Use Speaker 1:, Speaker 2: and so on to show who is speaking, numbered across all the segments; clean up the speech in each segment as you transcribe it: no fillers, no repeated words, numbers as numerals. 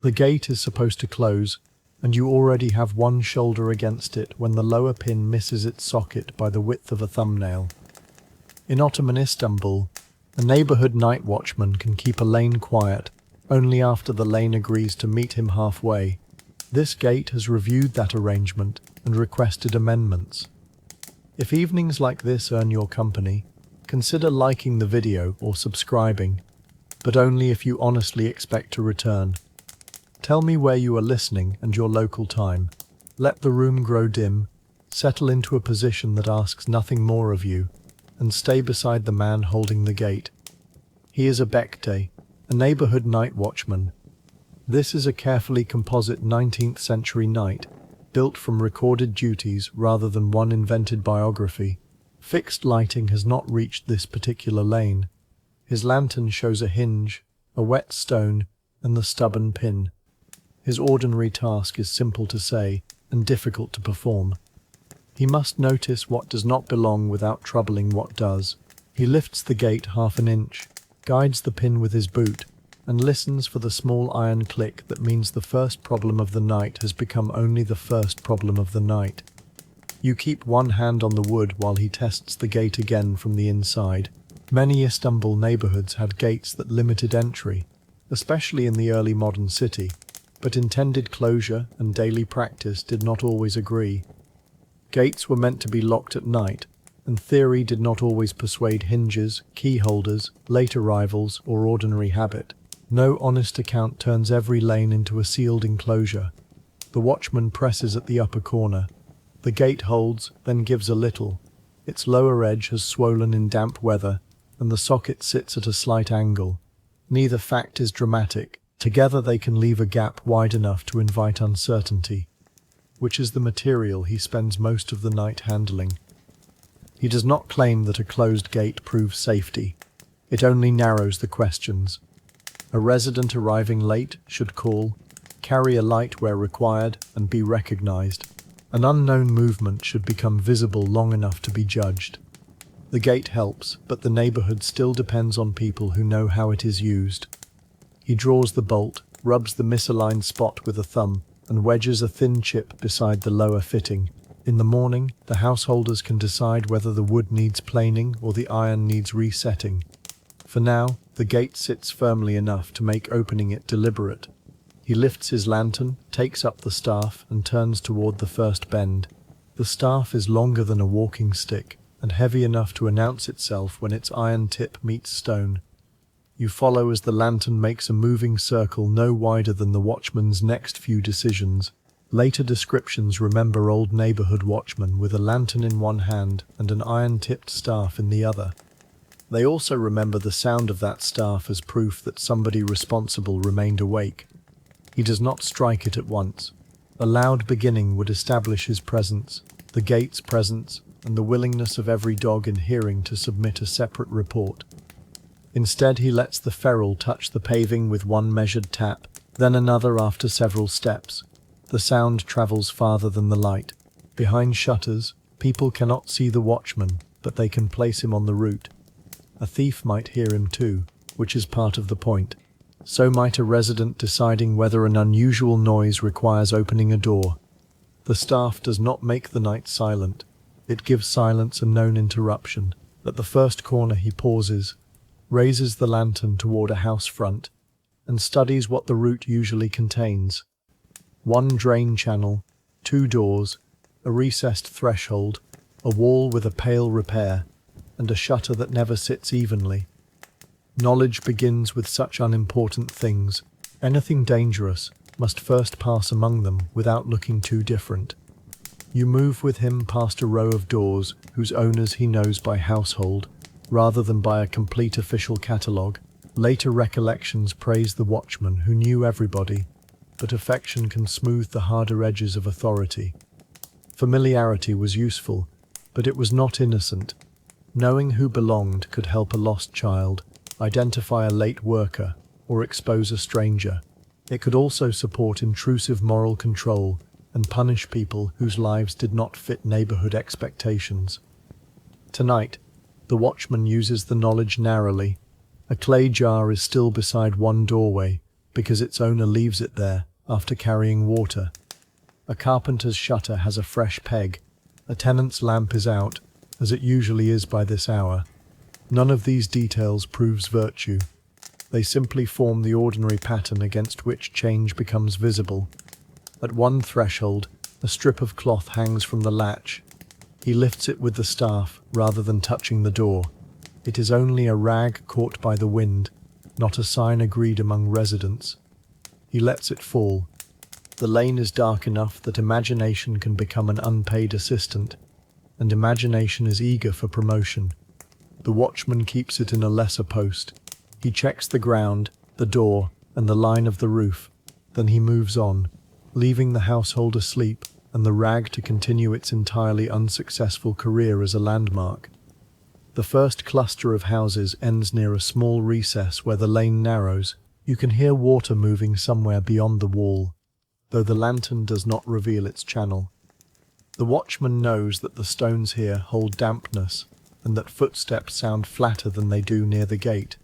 Speaker 1: The gate is supposed to close, and you already have one shoulder against it when the lower pin misses its socket by the width of a thumbnail. In Ottoman Istanbul, a neighborhood night watchman can keep a lane quiet only after the lane agrees to meet him halfway. This gate has reviewed that arrangement and requested amendments. If evenings like this earn your company, consider liking the video or subscribing, but only if you honestly expect to return. Tell me where you are listening and your local time. Let the room grow dim, settle into a position that asks nothing more of you, and stay beside the man holding the gate. He is a bekte, a neighborhood night watchman. This is a carefully composite 19th century night, built from recorded duties rather than one invented biography. Fixed lighting has not reached this particular lane. His lantern shows a hinge, a wet stone, and the stubborn pin. His ordinary task is simple to say and difficult to perform. He must notice what does not belong without troubling what does. He lifts the gate half an inch, guides the pin with his boot, and listens for the small iron click that means the first problem of the night has become only the first problem of the night. You keep one hand on the wood while he tests the gate again from the inside. Many Istanbul neighborhoods had gates that limited entry, especially in the early modern city, but intended closure and daily practice did not always agree. Gates were meant to be locked at night, and theory did not always persuade hinges, key holders, late arrivals, or ordinary habit. No honest account turns every lane into a sealed enclosure. The watchman presses at the upper corner. The gate holds, then gives a little. Its lower edge has swollen in damp weather, and the socket sits at a slight angle. Neither fact is dramatic. Together they can leave a gap wide enough to invite uncertainty, which is the material he spends most of the night handling. He does not claim that a closed gate proves safety. It only narrows the questions. A resident arriving late should call, carry a light where required, and be recognized. An unknown movement should become visible long enough to be judged. The gate helps, but the neighborhood still depends on people who know how it is used. He draws the bolt, rubs the misaligned spot with a thumb, and wedges a thin chip beside the lower fitting. In the morning, the householders can decide whether the wood needs planing or the iron needs resetting. For now, the gate sits firmly enough to make opening it deliberate. He lifts his lantern, takes up the staff, and turns toward the first bend. The staff is longer than a walking stick, and heavy enough to announce itself when its iron tip meets stone. You follow as the lantern makes a moving circle no wider than the watchman's next few decisions. Later descriptions remember old neighborhood watchmen with a lantern in one hand and an iron-tipped staff in the other. They also remember the sound of that staff as proof that somebody responsible remained awake. He does not strike it at once. A loud beginning would establish his presence, the gate's presence, and the willingness of every dog in hearing to submit a separate report. Instead, he lets the ferrule touch the paving with one measured tap, then another after several steps. The sound travels farther than the light. Behind shutters, people cannot see the watchman, but they can place him on the route. A thief might hear him too, which is part of the point. So might a resident deciding whether an unusual noise requires opening a door. The staff does not make the night silent. It gives silence a known interruption. At the first corner he pauses, raises the lantern toward a house front, and studies what the route usually contains. One drain channel, 2 doors, a recessed threshold, a wall with a pale repair, and a shutter that never sits evenly. Knowledge begins with such unimportant things. Anything dangerous must first pass among them without looking too different. You move with him past a row of doors whose owners he knows by household, rather than by a complete official catalogue. Later recollections praise the watchman who knew everybody, but affection can smooth the harder edges of authority. Familiarity was useful, but it was not innocent. Knowing who belonged could help a lost child, identify a late worker, or expose a stranger. It could also support intrusive moral control and punish people whose lives did not fit neighborhood expectations. Tonight, the watchman uses the knowledge narrowly. A clay jar is still beside one doorway, because its owner leaves it there after carrying water. A carpenter's shutter has a fresh peg. A tenant's lamp is out, as it usually is by this hour. None of these details proves virtue. They simply form the ordinary pattern against which change becomes visible. At one threshold, a strip of cloth hangs from the latch. He lifts it with the staff rather than touching the door. It is only a rag caught by the wind, not a sign agreed among residents. He lets it fall. The lane is dark enough that imagination can become an unpaid assistant, and imagination is eager for promotion. The watchman keeps it in a lesser post. He checks the ground, the door, and the line of the roof. Then he moves on, leaving the household asleep and the rag to continue its entirely unsuccessful career as a landmark. The first cluster of houses ends near a small recess where the lane narrows. You can hear water moving somewhere beyond the wall, though the lantern does not reveal its channel. The watchman knows that the stones here hold dampness, and that footsteps sound flatter than they do near the gate.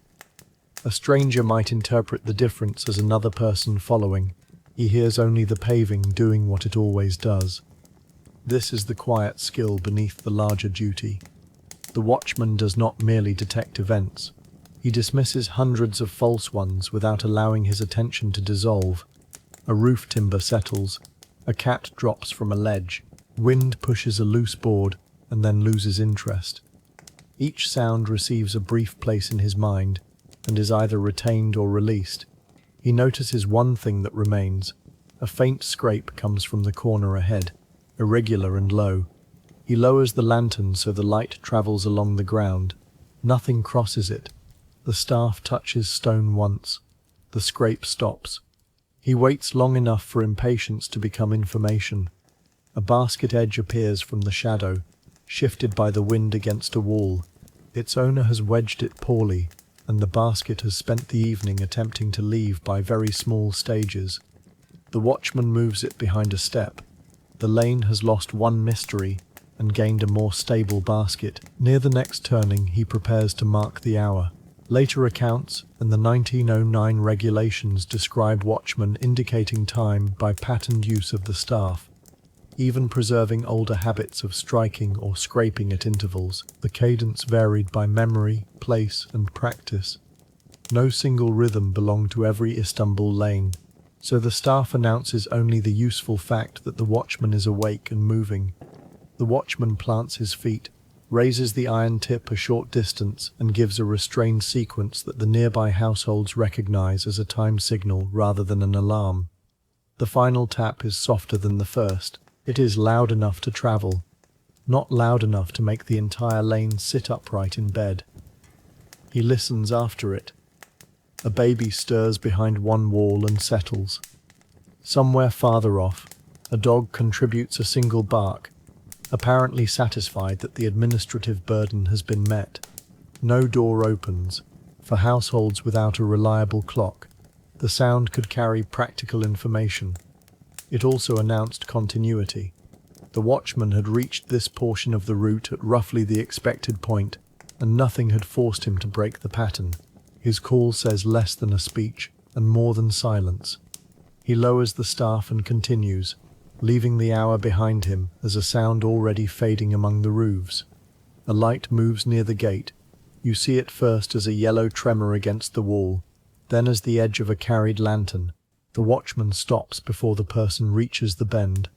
Speaker 1: A stranger might interpret the difference as another person following. He hears only the paving doing what it always does. This is the quiet skill beneath the larger duty. The watchman does not merely detect events. He dismisses hundreds of false ones without allowing his attention to dissolve. A roof timber settles. A cat drops from a ledge. Wind pushes a loose board and then loses interest. Each sound receives a brief place in his mind and is either retained or released. He notices one thing that remains. A faint scrape comes from the corner ahead, irregular and low. He lowers the lantern so the light travels along the ground. Nothing crosses it. The staff touches stone once. The scrape stops. He waits long enough for impatience to become information. A basket edge appears from the shadow, shifted by the wind against a wall. Its owner has wedged it poorly, and the basket has spent the evening attempting to leave by very small stages. The watchman moves it behind a step. The lane has lost one mystery and gained a more stable basket. Near the next turning, he prepares to mark the hour. Later accounts and the 1909 regulations describe watchmen indicating time by patterned use of the staff, even preserving older habits of striking or scraping at intervals. The cadence varied by memory, place, and practice. No single rhythm belonged to every Istanbul lane, so the staff announces only the useful fact that the watchman is awake and moving. The watchman plants his feet, raises the iron tip a short distance, and gives a restrained sequence that the nearby households recognize as a time signal rather than an alarm. The final tap is softer than the first. It is loud enough to travel, not loud enough to make the entire lane sit upright in bed. He listens after it. A baby stirs behind one wall and settles. Somewhere farther off, a dog contributes a single bark, apparently satisfied that the administrative burden has been met. No door opens. For households without a reliable clock, the sound could carry practical information. It also announced continuity. The watchman had reached this portion of the route at roughly the expected point, and nothing had forced him to break the pattern. His call says less than a speech and more than silence. He lowers the staff and continues, leaving the hour behind him as a sound already fading among the roofs. A light moves near the gate. You see it first as a yellow tremor against the wall, then as the edge of a carried lantern. The watchman stops before the person reaches the bend.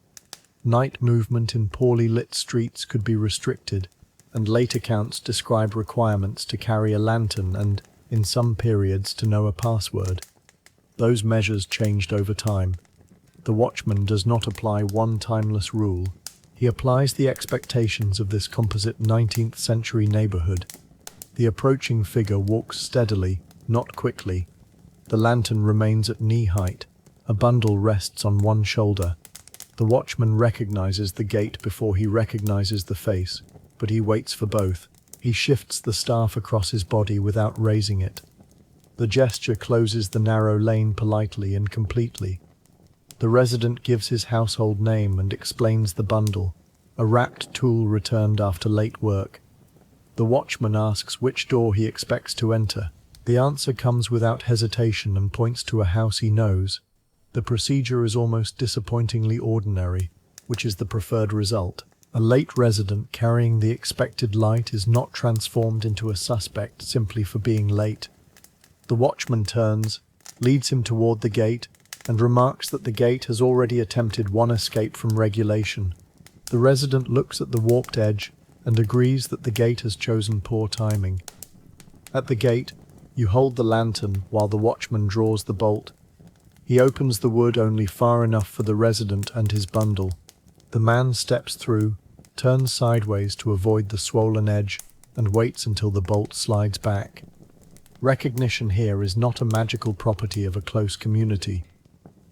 Speaker 1: Night movement in poorly lit streets could be restricted, and late accounts describe requirements to carry a lantern and, in some periods, to know a password. Those measures changed over time. The watchman does not apply one timeless rule. He applies the expectations of this composite 19th century neighborhood. The approaching figure walks steadily, not quickly. The lantern remains at knee height. A bundle rests on one shoulder. The watchman recognizes the gate before he recognizes the face, but he waits for both. He shifts the staff across his body without raising it. The gesture closes the narrow lane politely and completely. The resident gives his household name and explains the bundle, a wrapped tool returned after late work. The watchman asks which door he expects to enter. The answer comes without hesitation and points to a house he knows. The procedure is almost disappointingly ordinary, which is the preferred result. A late resident carrying the expected light is not transformed into a suspect simply for being late. The watchman turns, leads him toward the gate, and remarks that the gate has already attempted one escape from regulation. The resident looks at the warped edge and agrees that the gate has chosen poor timing. At the gate, you hold the lantern while the watchman draws the bolt. He opens the wood only far enough for the resident and his bundle. The man steps through, turns sideways to avoid the swollen edge, and waits until the bolt slides back. Recognition here is not a magical property of a close community.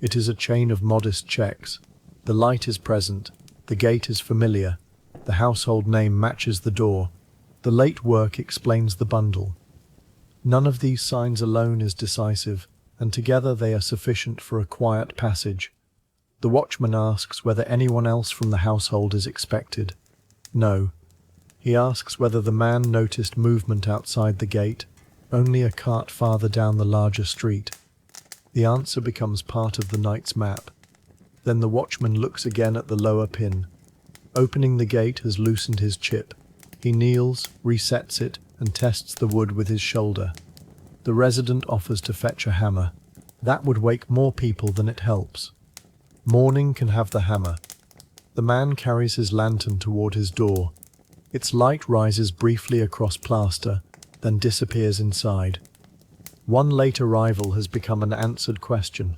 Speaker 1: It is a chain of modest checks. The light is present, the gate is familiar, the household name matches the door, the late work explains the bundle. None of these signs alone is decisive, and together they are sufficient for a quiet passage. The watchman asks whether anyone else from the household is expected. No. He asks whether the man noticed movement outside the gate, only a cart farther down the larger street. The answer becomes part of the night's map. Then the watchman looks again at the lower pin. Opening the gate has loosened his chip. He kneels, resets it, and tests the wood with his shoulder. The resident offers to fetch a hammer. That would wake more people than it helps. Morning can have the hammer. The man carries his lantern toward his door. Its light rises briefly across plaster, then disappears inside. One late arrival has become an answered question.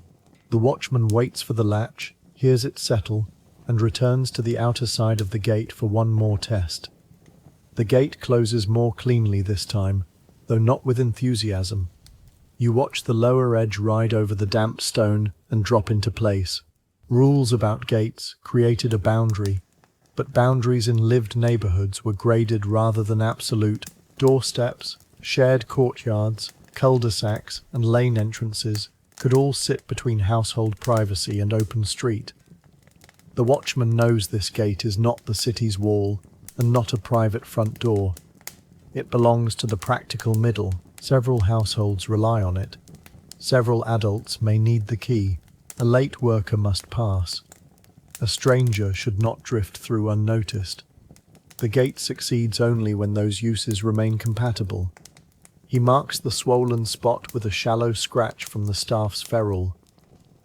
Speaker 1: The watchman waits for the latch, hears it settle, and returns to the outer side of the gate for one more test. The gate closes more cleanly this time, though not with enthusiasm. You watch the lower edge ride over the damp stone and drop into place. Rules about gates created a boundary, but boundaries in lived neighborhoods were graded rather than absolute. Doorsteps, shared courtyards, cul-de-sacs, and lane entrances could all sit between household privacy and open street. The watchman knows this gate is not the city's wall and not a private front door. It belongs to the practical middle. Several households rely on it. Several adults may need the key. A late worker must pass. A stranger should not drift through unnoticed. The gate succeeds only when those uses remain compatible. He marks the swollen spot with a shallow scratch from the staff's ferrule.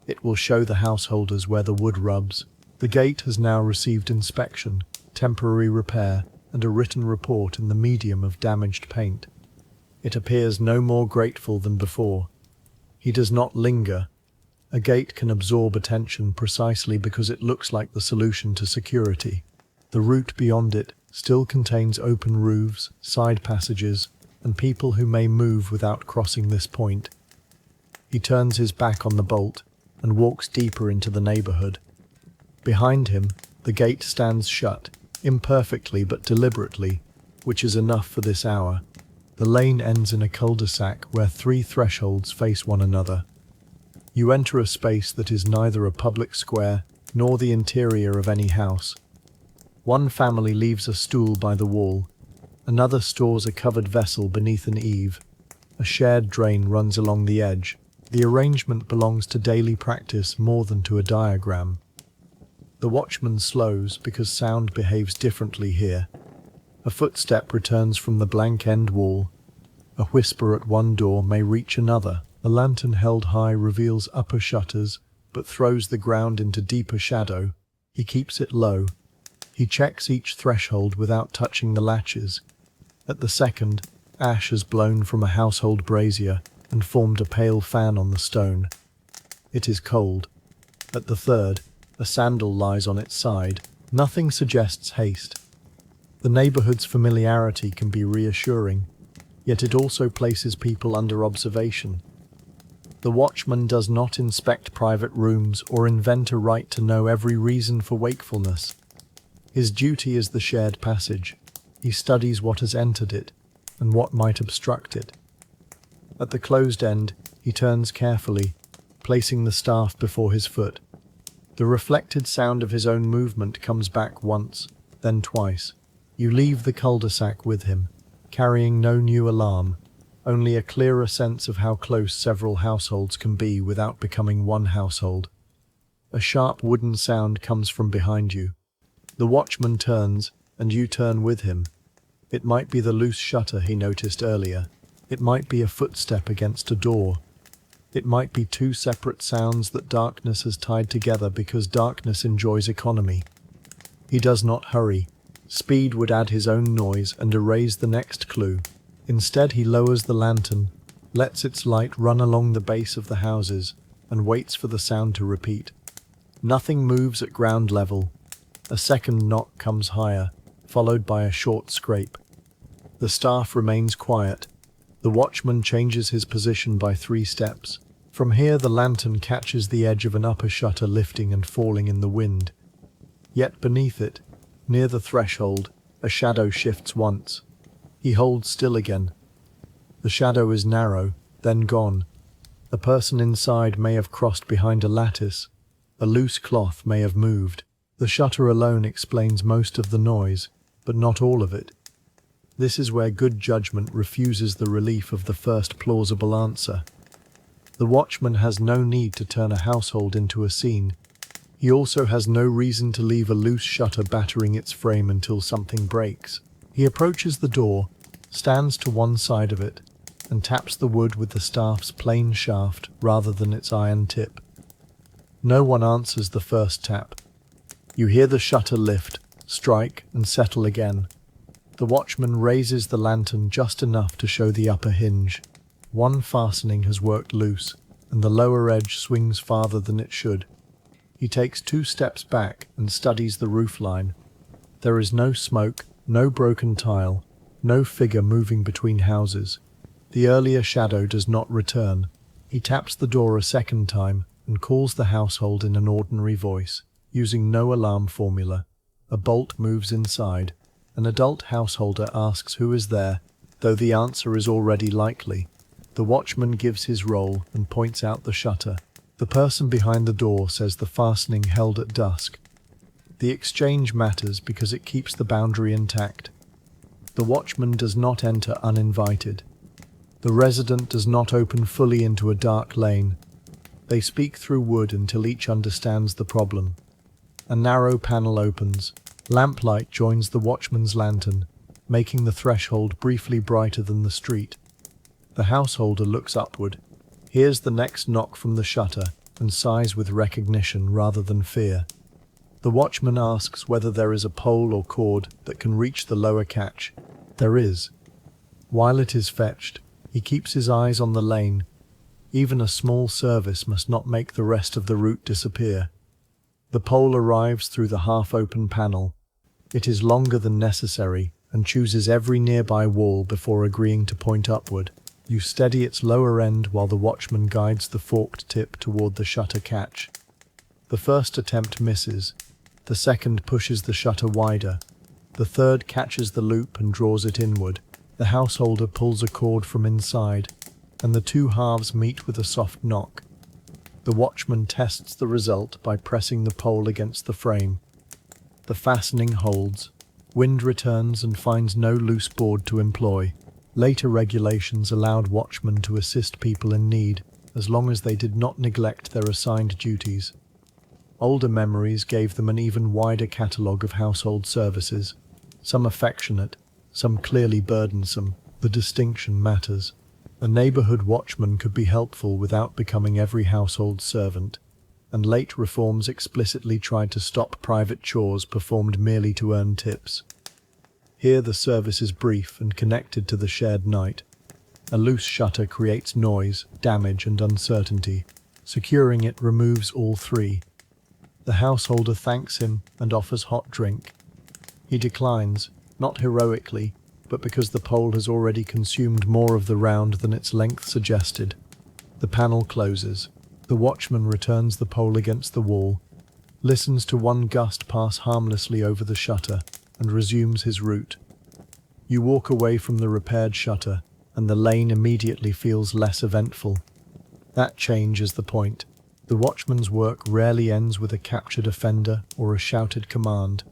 Speaker 1: It will show the householders where the wood rubs. The gate has now received inspection, temporary repair, and a written report in the medium of damaged paint. It appears no more grateful than before. He does not linger. A gate can absorb attention precisely because it looks like the solution to security. The route beyond it still contains open roofs, side passages, and people who may move without crossing this point. He turns his back on the bolt and walks deeper into the neighborhood. Behind him, the gate stands shut, imperfectly but deliberately, which is enough for this hour. The lane ends in a cul-de-sac where 3 thresholds face one another. You enter a space that is neither a public square nor the interior of any house. One family leaves a stool by the wall. Another stores a covered vessel beneath an eave. A shared drain runs along the edge. The arrangement belongs to daily practice more than to a diagram. The watchman slows because sound behaves differently here. A footstep returns from the blank end wall. A whisper at one door may reach another. A lantern held high reveals upper shutters, but throws the ground into deeper shadow. He keeps it low. He checks each threshold without touching the latches. At the second, ash has blown from a household brazier and formed a pale fan on the stone. It is cold. At the third, a sandal lies on its side. Nothing suggests haste. The neighborhood's familiarity can be reassuring, yet it also places people under observation. The watchman does not inspect private rooms or invent a right to know every reason for wakefulness. His duty is the shared passage. He studies what has entered it and what might obstruct it. At the closed end, he turns carefully, placing the staff before his foot. The reflected sound of his own movement comes back once, then twice. You leave the cul-de-sac with him, carrying no new alarm. only a clearer sense of how close several households can be without becoming one household. A sharp wooden sound comes from behind you. The watchman turns, and you turn with him. It might be the loose shutter he noticed earlier. It might be a footstep against a door. It might be two separate sounds that darkness has tied together because darkness enjoys economy. He does not hurry. Speed would add his own noise and erase the next clue. Instead, he lowers the lantern, lets its light run along the base of the houses, and waits for the sound to repeat. Nothing moves at ground level. A second knock comes higher, followed by a short scrape. The staff remains quiet. The watchman changes his position by 3 steps. From here, the lantern catches the edge of an upper shutter lifting and falling in the wind. Yet beneath it, near the threshold, a shadow shifts once. He holds still again. The shadow is narrow, then gone. A person inside may have crossed behind a lattice. A loose cloth may have moved. The shutter alone explains most of the noise, but not all of it. This is where good judgment refuses the relief of the first plausible answer. The watchman has no need to turn a household into a scene. He also has no reason to leave a loose shutter battering its frame until something breaks. He approaches the door, stands to one side of it, and taps the wood with the staff's plain shaft rather than its iron tip. No one answers the first tap. You hear the shutter lift, strike, and settle again. The watchman raises the lantern just enough to show the upper hinge. One fastening has worked loose, and the lower edge swings farther than it should. He takes 2 steps back and studies the roofline. There is no smoke, no broken tile, no figure moving between houses. The earlier shadow does not return. He taps the door a second time and calls the household in an ordinary voice, using no alarm formula. A bolt moves inside. An adult householder asks who is there, though the answer is already likely. The watchman gives his roll and points out the shutter. The person behind the door says the fastening held at dusk. The exchange matters because it keeps the boundary intact. The watchman does not enter uninvited. The resident does not open fully into a dark lane. They speak through wood until each understands the problem. A narrow panel opens. Lamplight joins the watchman's lantern, making the threshold briefly brighter than the street. The householder looks upward, hears the next knock from the shutter, and sighs with recognition rather than fear. The watchman asks whether there is a pole or cord that can reach the lower catch. There is. While it is fetched, he keeps his eyes on the lane. Even a small service must not make the rest of the route disappear. The pole arrives through the half-open panel. It is longer than necessary and chooses every nearby wall before agreeing to point upward. You steady its lower end while the watchman guides the forked tip toward the shutter catch. The first attempt misses. The second pushes the shutter wider. The third catches the loop and draws it inward. The householder pulls a cord from inside, and the 2 halves meet with a soft knock. The watchman tests the result by pressing the pole against the frame. The fastening holds. Wind returns and finds no loose board to employ. Later regulations allowed watchmen to assist people in need, as long as they did not neglect their assigned duties. Older memories gave them an even wider catalogue of household services, some affectionate, some clearly burdensome. The distinction matters. A neighbourhood watchman could be helpful without becoming every household servant, and late reforms explicitly tried to stop private chores performed merely to earn tips. Here the service is brief and connected to the shared night. A loose shutter creates noise, damage, and uncertainty. Securing it removes all 3. The householder thanks him and offers hot drink. He declines, not heroically, but because the pole has already consumed more of the round than its length suggested. The panel closes. The watchman returns the pole against the wall, listens to one gust pass harmlessly over the shutter, and resumes his route. You walk away from the repaired shutter, and the lane immediately feels less eventful. That change is the point. The watchman's work rarely ends with a captured offender or a shouted command.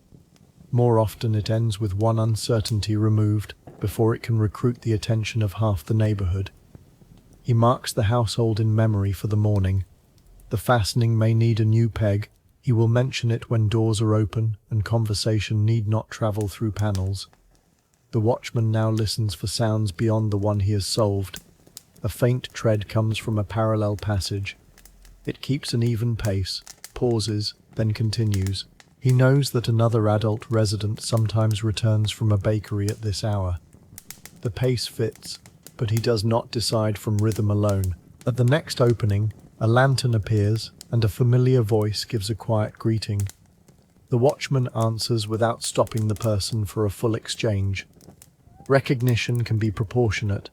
Speaker 1: More often it ends with one uncertainty removed, before it can recruit the attention of half the neighborhood. He marks the household in memory for the morning. The fastening may need a new peg. He will mention it when doors are open and conversation need not travel through panels. The watchman now listens for sounds beyond the one he has solved. A faint tread comes from a parallel passage. It keeps an even pace, pauses, then continues. He knows that another adult resident sometimes returns from a bakery at this hour. The pace fits, but he does not decide from rhythm alone. At the next opening, a lantern appears, and a familiar voice gives a quiet greeting. The watchman answers without stopping the person for a full exchange. Recognition can be proportionate.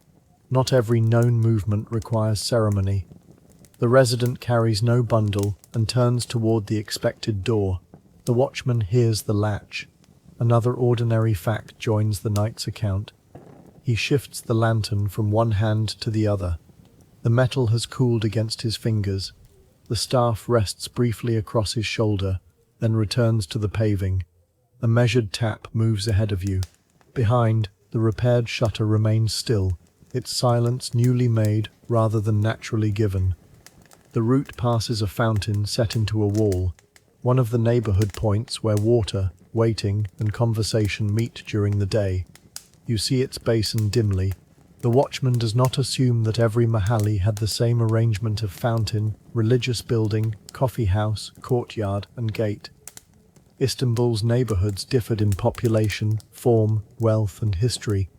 Speaker 1: Not every known movement requires ceremony. The resident carries no bundle and turns toward the expected door. The watchman hears the latch. Another ordinary fact joins the night's account. He shifts the lantern from one hand to the other. The metal has cooled against his fingers. The staff rests briefly across his shoulder, then returns to the paving. A measured tap moves ahead of you. Behind, the repaired shutter remains still, its silence newly made rather than naturally given. The route passes a fountain set into a wall, one of the neighborhood points where water, waiting, and conversation meet during the day. You see its basin dimly. The watchman does not assume that every mahalli had the same arrangement of fountain, religious building, coffeehouse, courtyard, and gate. Istanbul's neighborhoods differed in population, form, wealth, and history.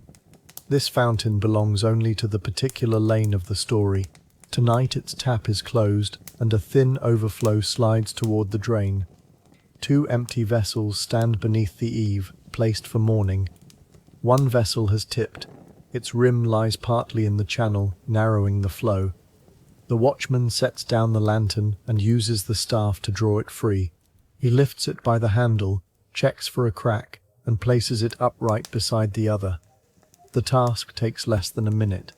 Speaker 1: This fountain belongs only to the particular lane of the story. Tonight its tap is closed, and a thin overflow slides toward the drain. Two empty vessels stand beneath the eave, placed for mourning. One vessel has tipped. Its rim lies partly in the channel, narrowing the flow. The watchman sets down the lantern and uses the staff to draw it free. He lifts it by the handle, checks for a crack, and places it upright beside the other. The task takes less than a minute.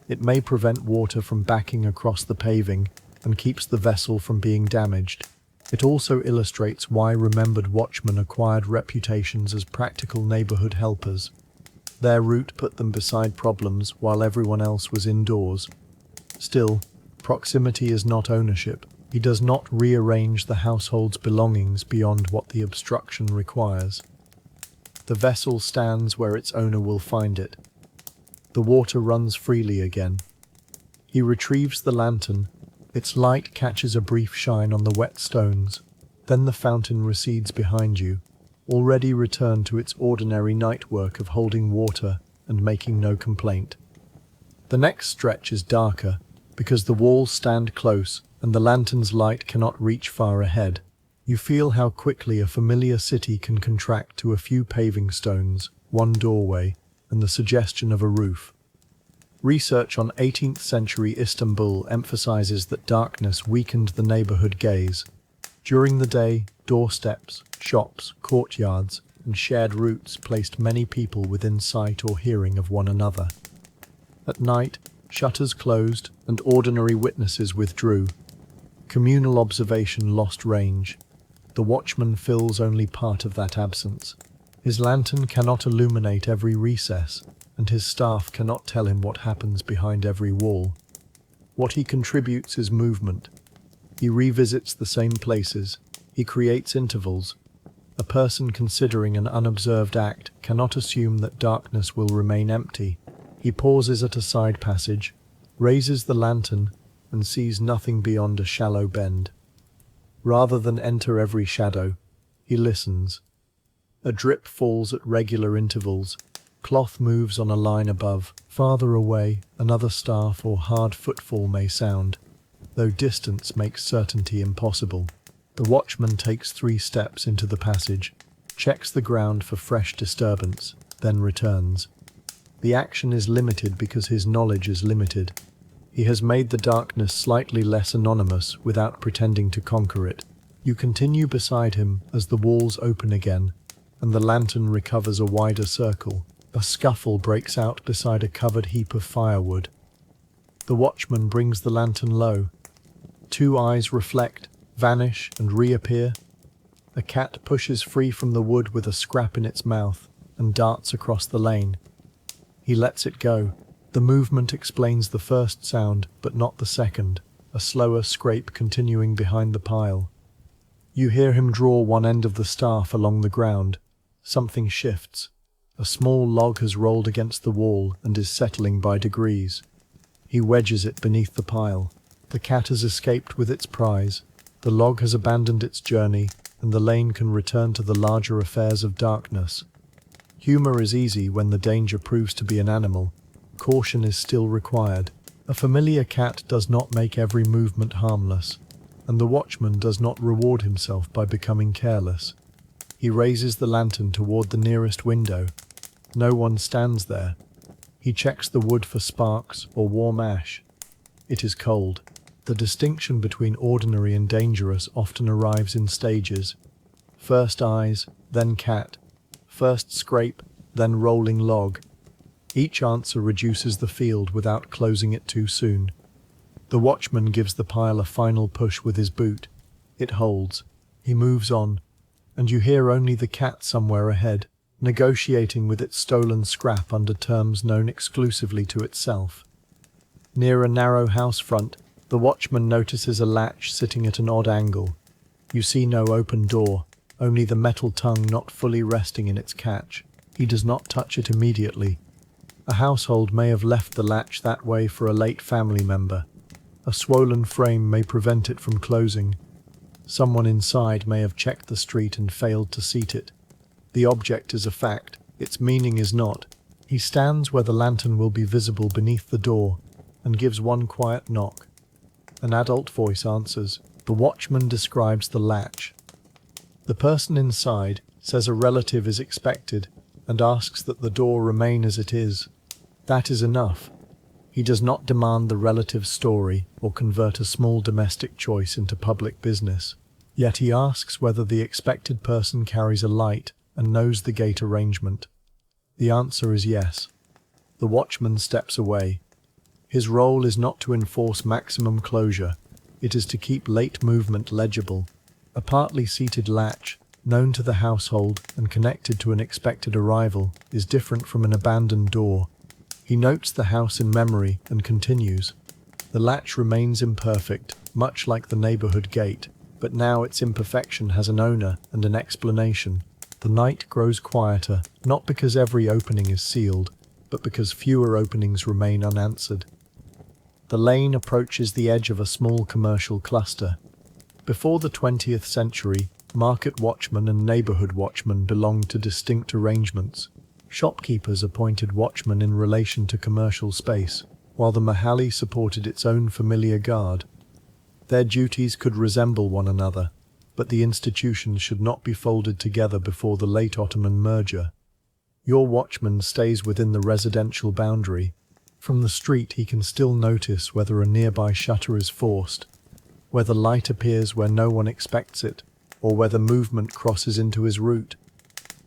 Speaker 1: It may prevent water from backing across the paving and keeps the vessel from being damaged. It also illustrates why remembered watchmen acquired reputations as practical neighborhood helpers. Their route put them beside problems while everyone else was indoors. Still, proximity is not ownership. He does not rearrange the household's belongings beyond what the obstruction requires. The vessel stands where its owner will find it. The water runs freely again. He retrieves the lantern. Its light catches a brief shine on the wet stones. Then the fountain recedes behind you, already returned to its ordinary night work of holding water and making no complaint. The next stretch is darker, because the walls stand close and the lantern's light cannot reach far ahead. You feel how quickly a familiar city can contract to a few paving stones, one doorway, and the suggestion of a roof. Research on 18th century Istanbul emphasizes that darkness weakened the neighborhood gaze. During the day, doorsteps, shops, courtyards, and shared routes placed many people within sight or hearing of one another. At night, shutters closed and ordinary witnesses withdrew. Communal observation lost range. The watchman fills only part of that absence. His lantern cannot illuminate every recess, and his staff cannot tell him what happens behind every wall. What he contributes is movement. He revisits the same places. He creates intervals. A person considering an unobserved act cannot assume that darkness will remain empty. He pauses at a side passage, raises the lantern, and sees nothing beyond a shallow bend. Rather than enter every shadow, he listens. A drip falls at regular intervals. Cloth moves on a line above. Farther away, another staff or hard footfall may sound, though distance makes certainty impossible. The watchman takes 3 steps into the passage, checks the ground for fresh disturbance, then returns. The action is limited because his knowledge is limited. He has made the darkness slightly less anonymous without pretending to conquer it. You continue beside him as the walls open again, and the lantern recovers a wider circle. A scuffle breaks out beside a covered heap of firewood. The watchman brings the lantern low. 2 eyes reflect, vanish, and reappear. A cat pushes free from the wood with a scrap in its mouth and darts across the lane. He lets it go. The movement explains the first sound, but not the second, a slower scrape continuing behind the pile. You hear him draw one end of the staff along the ground. Something shifts. A small log has rolled against the wall and is settling by degrees. He wedges it beneath the pile. The cat has escaped with its prize. The log has abandoned its journey, and the lane can return to the larger affairs of darkness. Humour is easy when the danger proves to be an animal. Caution is still required. A familiar cat does not make every movement harmless, and the watchman does not reward himself by becoming careless. He raises the lantern toward the nearest window. No one stands there. He checks the wood for sparks or warm ash. It is cold. The distinction between ordinary and dangerous often arrives in stages. First eyes, then cat. First scrape, then rolling log. Each answer reduces the field without closing it too soon. The watchman gives the pile a final push with his boot. It holds. He moves on, and you hear only the cat somewhere ahead, negotiating with its stolen scrap under terms known exclusively to itself. Near a narrow house front, the watchman notices a latch sitting at an odd angle. You see no open door, only the metal tongue not fully resting in its catch. He does not touch it immediately. A household may have left the latch that way for a late family member. A swollen frame may prevent it from closing. Someone inside may have checked the street and failed to seat it. The object is a fact, its meaning is not. He stands where the lantern will be visible beneath the door, and gives one quiet knock. An adult voice answers. The watchman describes the latch. The person inside says a relative is expected, and asks that the door remain as it is. That is enough. He does not demand the relative's story or convert a small domestic choice into public business. Yet he asks whether the expected person carries a light and knows the gate arrangement. The answer is yes. The watchman steps away. His role is not to enforce maximum closure. It is to keep late movement legible. A partly seated latch, known to the household and connected to an expected arrival, is different from an abandoned door. He notes the house in memory and continues. The latch remains imperfect, much like the neighborhood gate, but now its imperfection has an owner and an explanation. The night grows quieter, not because every opening is sealed, but because fewer openings remain unanswered. The lane approaches the edge of a small commercial cluster. Before the 20th century, market watchmen and neighborhood watchmen belonged to distinct arrangements. Shopkeepers appointed watchmen in relation to commercial space, while the mahalli supported its own familiar guard. Their duties could resemble one another, but the institutions should not be folded together before the late Ottoman merger. Your watchman stays within the residential boundary. From the street he can still notice whether a nearby shutter is forced, whether light appears where no one expects it, or whether movement crosses into his route.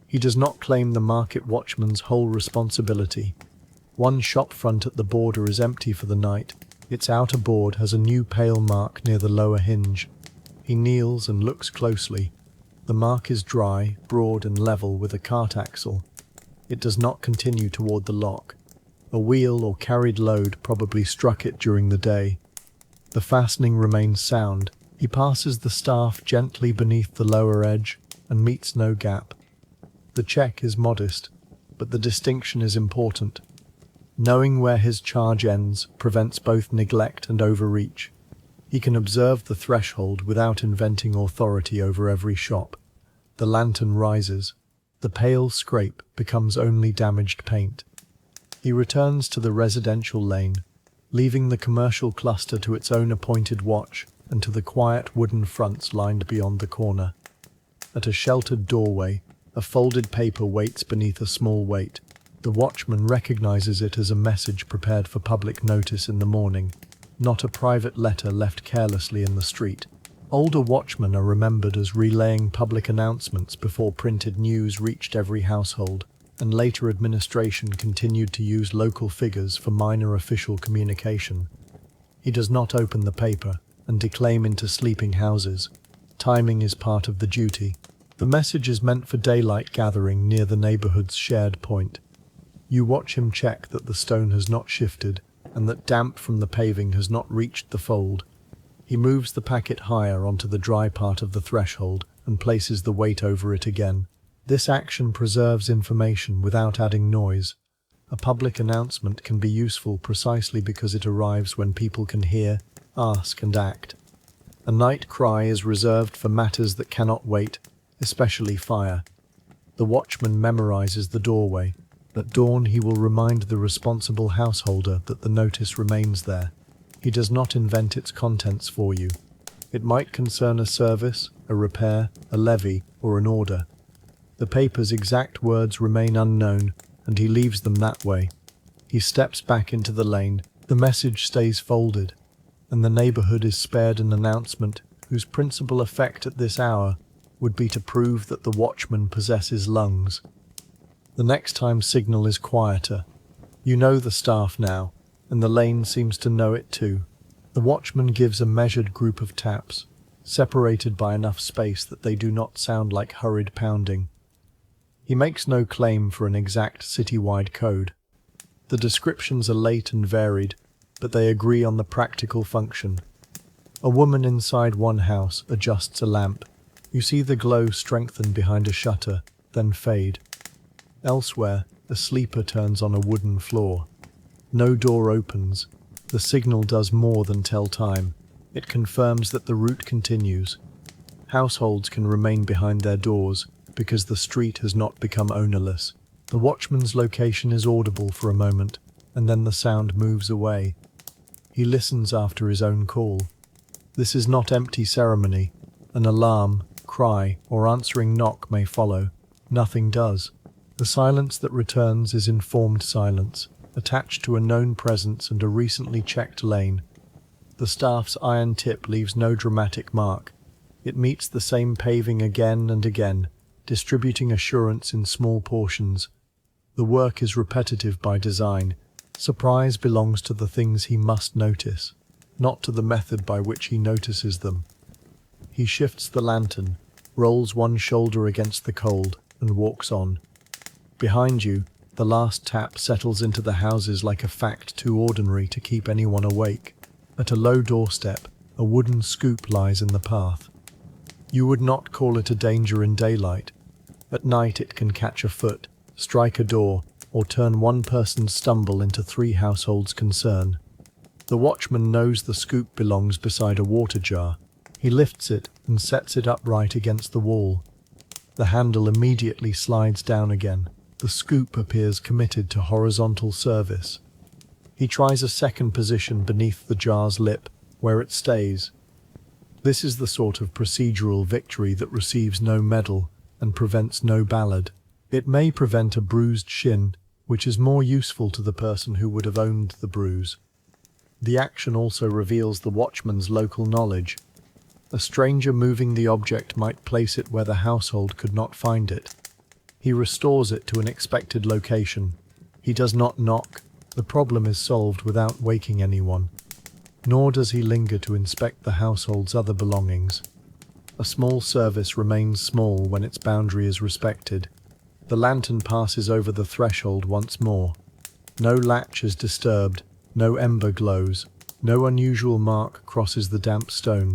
Speaker 1: He does not claim the market watchman's whole responsibility. One shop front at the border is empty for the night. Its outer board has a new pale mark near the lower hinge. He kneels and looks closely. The mark is dry, broad and level with a cart axle. It does not continue toward the lock. A wheel or carried load probably struck it during the day. The fastening remains sound. He passes the staff gently beneath the lower edge and meets no gap. The check is modest, but the distinction is important. Knowing where his charge ends prevents both neglect and overreach. He can observe the threshold without inventing authority over every shop. The lantern rises. The pale scrape becomes only damaged paint. He returns to the residential lane, leaving the commercial cluster to its own appointed watch and to the quiet wooden fronts lined beyond the corner. At a sheltered doorway, a folded paper waits beneath a small weight. The watchman recognizes it as a message prepared for public notice in the morning, not a private letter left carelessly in the street. Older watchmen are remembered as relaying public announcements before printed news reached every household, and later administration continued to use local figures for minor official communication. He does not open the paper and declaim into sleeping houses. Timing is part of the duty. The message is meant for daylight gathering near the neighborhood's shared point. You watch him check that the stone has not shifted and that damp from the paving has not reached the fold. He moves the packet higher onto the dry part of the threshold and places the weight over it again. This action preserves information without adding noise. A public announcement can be useful precisely because it arrives when people can hear, ask, and act. A night cry is reserved for matters that cannot wait, especially fire. The watchman memorizes the doorway. At dawn, he will remind the responsible householder that the notice remains there. He does not invent its contents for you. It might concern a service, a repair, a levy, or an order. The paper's exact words remain unknown, and he leaves them that way. He steps back into the lane. The message stays folded, and the neighborhood is spared an announcement whose principal effect at this hour would be to prove that the watchman possesses lungs. The next time signal is quieter. You know the staff now, and the lane seems to know it too. The watchman gives a measured group of taps, separated by enough space that they do not sound like hurried pounding. He makes no claim for an exact city-wide code. The descriptions are late and varied, but they agree on the practical function. A woman inside one house adjusts a lamp. You see the glow strengthen behind a shutter, then fade. Elsewhere, a sleeper turns on a wooden floor. No door opens. The signal does more than tell time. It confirms that the route continues. Households can remain behind their doors because the street has not become ownerless. The watchman's location is audible for a moment, and then the sound moves away. He listens after his own call. This is not empty ceremony. An alarm, cry, or answering knock may follow. Nothing does. The silence that returns is informed silence, attached to a known presence and a recently checked lane. The staff's iron tip leaves no dramatic mark. It meets the same paving again and again, distributing assurance in small portions. The work is repetitive by design. Surprise belongs to the things he must notice, not to the method by which he notices them. He shifts the lantern, rolls one shoulder against the cold, and walks on. Behind you, the last tap settles into the houses like a fact too ordinary to keep anyone awake. At a low doorstep, a wooden scoop lies in the path. You would not call it a danger in daylight. At night it can catch a foot, strike a door, or turn one person's stumble into 3 households' concern. The watchman knows the scoop belongs beside a water jar. He lifts it and sets it upright against the wall. The handle immediately slides down again. The scoop appears committed to horizontal service. He tries a second position beneath the jar's lip, where it stays. This is the sort of procedural victory that receives no medal and prevents no ballad. It may prevent a bruised shin, which is more useful to the person who would have owned the bruise. The action also reveals the watchman's local knowledge. A stranger moving the object might place it where the household could not find it. He restores it to an expected location. He does not knock. The problem is solved without waking anyone. Nor does he linger to inspect the household's other belongings. A small service remains small when its boundary is respected. The lantern passes over the threshold once more. No latch is disturbed, no ember glows, no unusual mark crosses the damp stone.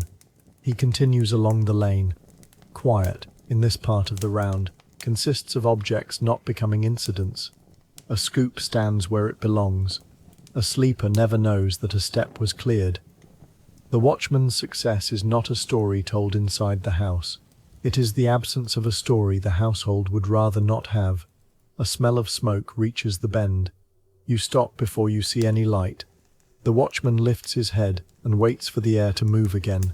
Speaker 1: He continues along the lane. Quiet, in this part of the round, consists of objects not becoming incidents. A scoop stands where it belongs. A sleeper never knows that a step was cleared. The watchman's success is not a story told inside the house. It is the absence of a story the household would rather not have. A smell of smoke reaches the bend. You stop before you see any light. The watchman lifts his head and waits for the air to move again.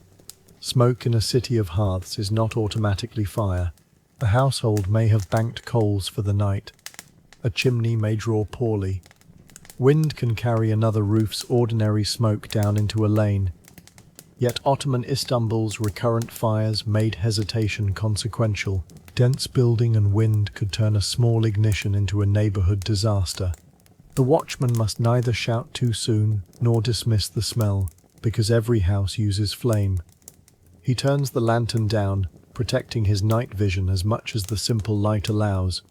Speaker 1: Smoke in a city of hearths is not automatically fire. The household may have banked coals for the night. A chimney may draw poorly. Wind can carry another roof's ordinary smoke down into a lane. Yet Ottoman Istanbul's recurrent fires made hesitation consequential. Dense building and wind could turn a small ignition into a neighborhood disaster. The watchman must neither shout too soon nor dismiss the smell, because every house uses flame. He turns the lantern down, protecting his night vision as much as the simple light allows,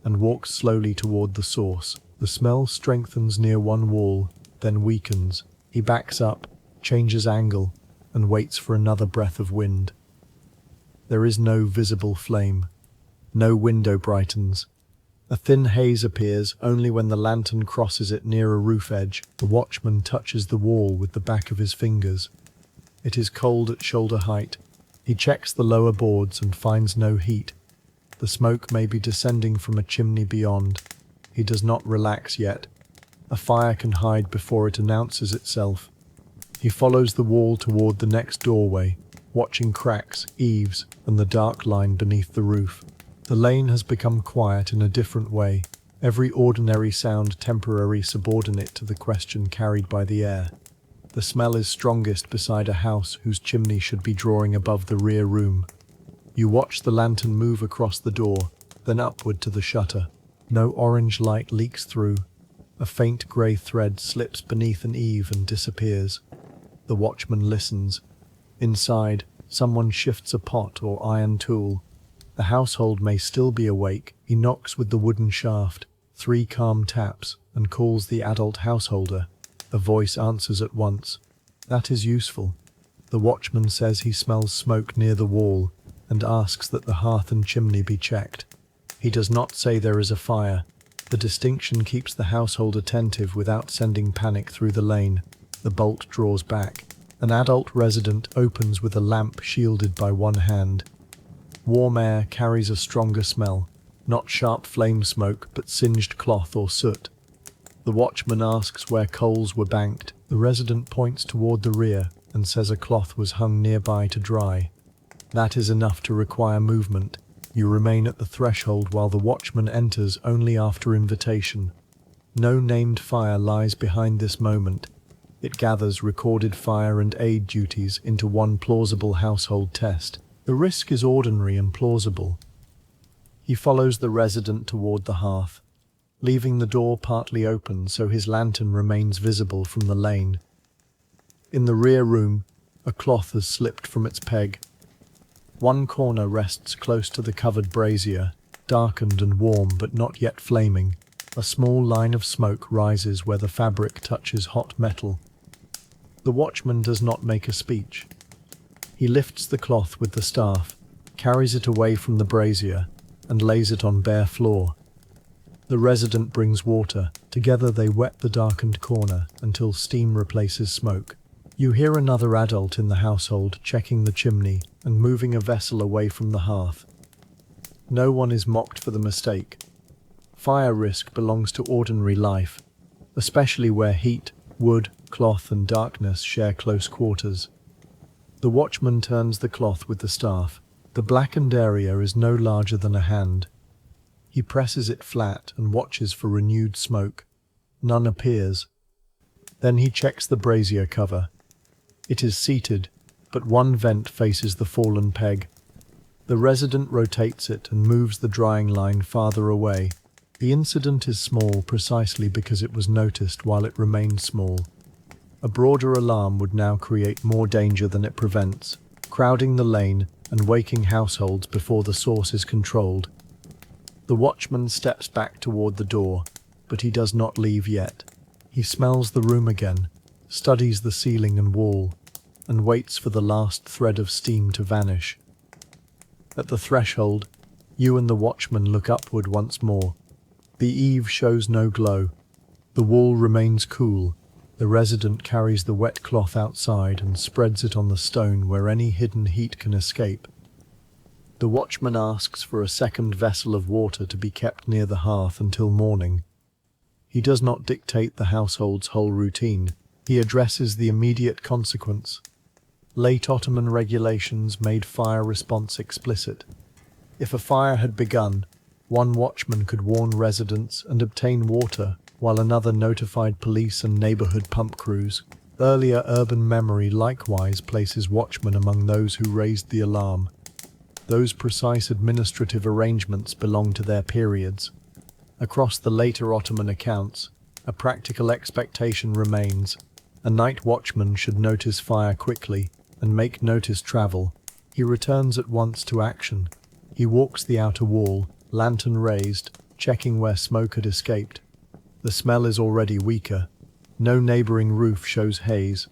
Speaker 1: and walks slowly toward the source. The smell strengthens near one wall, then weakens. He backs up, changes angle, and waits for another breath of wind. There is no visible flame. No window brightens. A thin haze appears only when the lantern crosses it near a roof edge. The watchman touches the wall with the back of his fingers. It is cold at shoulder height. He checks the lower boards and finds no heat. The smoke may be descending from a chimney beyond. He does not relax yet. A fire can hide before it announces itself. He follows the wall toward the next doorway, watching cracks, eaves, and the dark line beneath the roof. The lane has become quiet in a different way, every ordinary sound temporarily subordinate to the question carried by the air. The smell is strongest beside a house whose chimney should be drawing above the rear room. You watch the lantern move across the door, then upward to the shutter. No orange light leaks through. A faint grey thread slips beneath an eave and disappears. The watchman listens. Inside, someone shifts a pot or iron tool. The household may still be awake. He knocks with the wooden shaft, 3 calm taps, and calls the adult householder. A voice answers at once. That is useful. The watchman says he smells smoke near the wall and asks that the hearth and chimney be checked. He does not say there is a fire. The distinction keeps the household attentive without sending panic through the lane. The bolt draws back. An adult resident opens with a lamp shielded by one hand. Warm air carries a stronger smell, not sharp flame smoke, but singed cloth or soot. The watchman asks where coals were banked. The resident points toward the rear and says a cloth was hung nearby to dry. That is enough to require movement. You remain at the threshold while the watchman enters only after invitation. No named fire lies behind this moment. It gathers recorded fire and aid duties into one plausible household test. The risk is ordinary and plausible. He follows the resident toward the hearth, leaving the door partly open so his lantern remains visible from the lane. In the rear room, a cloth has slipped from its peg. One corner rests close to the covered brazier, darkened and warm but not yet flaming. A small line of smoke rises where the fabric touches hot metal. The watchman does not make a speech. He lifts the cloth with the staff, carries it away from the brazier, and lays it on bare floor. The resident brings water. Together they wet the darkened corner until steam replaces smoke. You hear another adult in the household checking the chimney and moving a vessel away from the hearth. No one is mocked for the mistake. Fire risk belongs to ordinary life, especially where heat, wood, cloth, and darkness share close quarters. The watchman turns the cloth with the staff. The blackened area is no larger than a hand. He presses it flat and watches for renewed smoke. None appears. Then he checks the brazier cover. It is seated, but one vent faces the fallen peg. The resident rotates it and moves the drying line farther away. The incident is small precisely because it was noticed while it remained small. A broader alarm would now create more danger than it prevents, crowding the lane and waking households before the source is controlled. The watchman steps back toward the door, but he does not leave yet. He smells the room again, studies the ceiling and wall, and waits for the last thread of steam to vanish. At the threshold, you and the watchman look upward once more. The eave shows no glow. The wall remains cool. The resident carries the wet cloth outside and spreads it on the stone where any hidden heat can escape. The watchman asks for a second vessel of water to be kept near the hearth until morning. He does not dictate the household's whole routine. He addresses the immediate consequence. Late Ottoman regulations made fire response explicit. If a fire had begun, one watchman could warn residents and obtain water, while another notified police and neighborhood pump crews. Earlier urban memory likewise places watchmen among those who raised the alarm. Those precise administrative arrangements belong to their periods. Across the later Ottoman accounts, a practical expectation remains. A night watchman should notice fire quickly and make notice travel. He returns at once to action. He walks the outer wall, lantern raised, checking where smoke had escaped. The smell is already weaker. No neighbouring roof shows haze.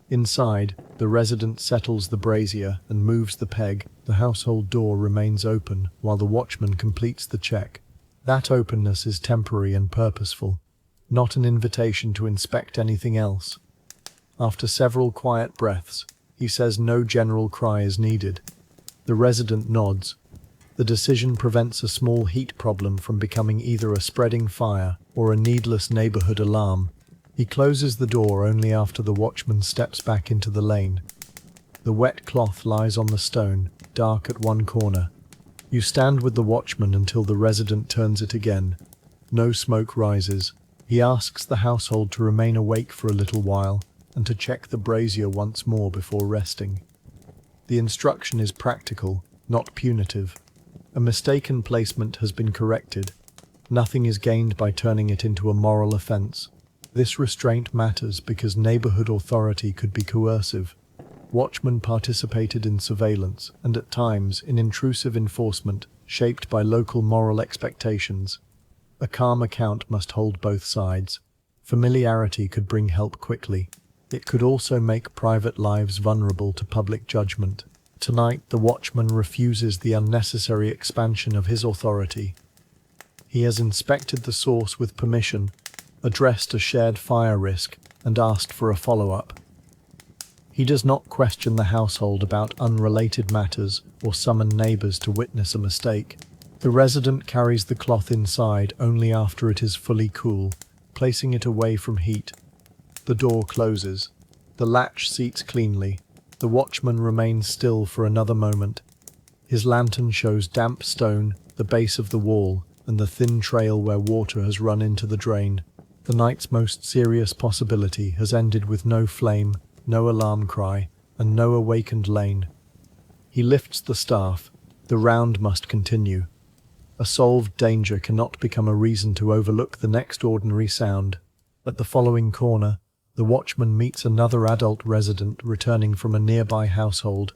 Speaker 1: Inside, the resident settles the brazier and moves the peg. The household door remains open while the watchman completes the check. That openness is temporary and purposeful, not an invitation to inspect anything else. After several quiet breaths, he says no general cry is needed. The resident nods. The decision prevents a small heat problem from becoming either a spreading fire or a needless neighbourhood alarm. He closes the door only after the watchman steps back into the lane. The wet cloth lies on the stone, dark at one corner. You stand with the watchman until the resident turns it again. No smoke rises. He asks the household to remain awake for a little while and to check the brazier once more before resting. The instruction is practical, not punitive. A mistaken placement has been corrected. Nothing is gained by turning it into a moral offence. This restraint matters because neighbourhood authority could be coercive. Watchmen participated in surveillance and at times in intrusive enforcement shaped by local moral expectations. A calm account must hold both sides. Familiarity could bring help quickly. It could also make private lives vulnerable to public judgment. Tonight, the watchman refuses the unnecessary expansion of his authority. He has inspected the source with permission, addressed a shared fire risk, and asked for a follow-up. He does not question the household about unrelated matters or summon neighbours to witness a mistake. The resident carries the cloth inside only after it is fully cool, placing it away from heat. The door closes. The latch seats cleanly. The watchman remains still for another moment. His lantern shows damp stone, the base of the wall, and the thin trail where water has run into the drain. The night's most serious possibility has ended with no flame, no alarm cry, and no awakened lane. He lifts the staff. The round must continue. A solved danger cannot become a reason to overlook the next ordinary sound. At the following corner, the watchman meets another adult resident returning from a nearby household.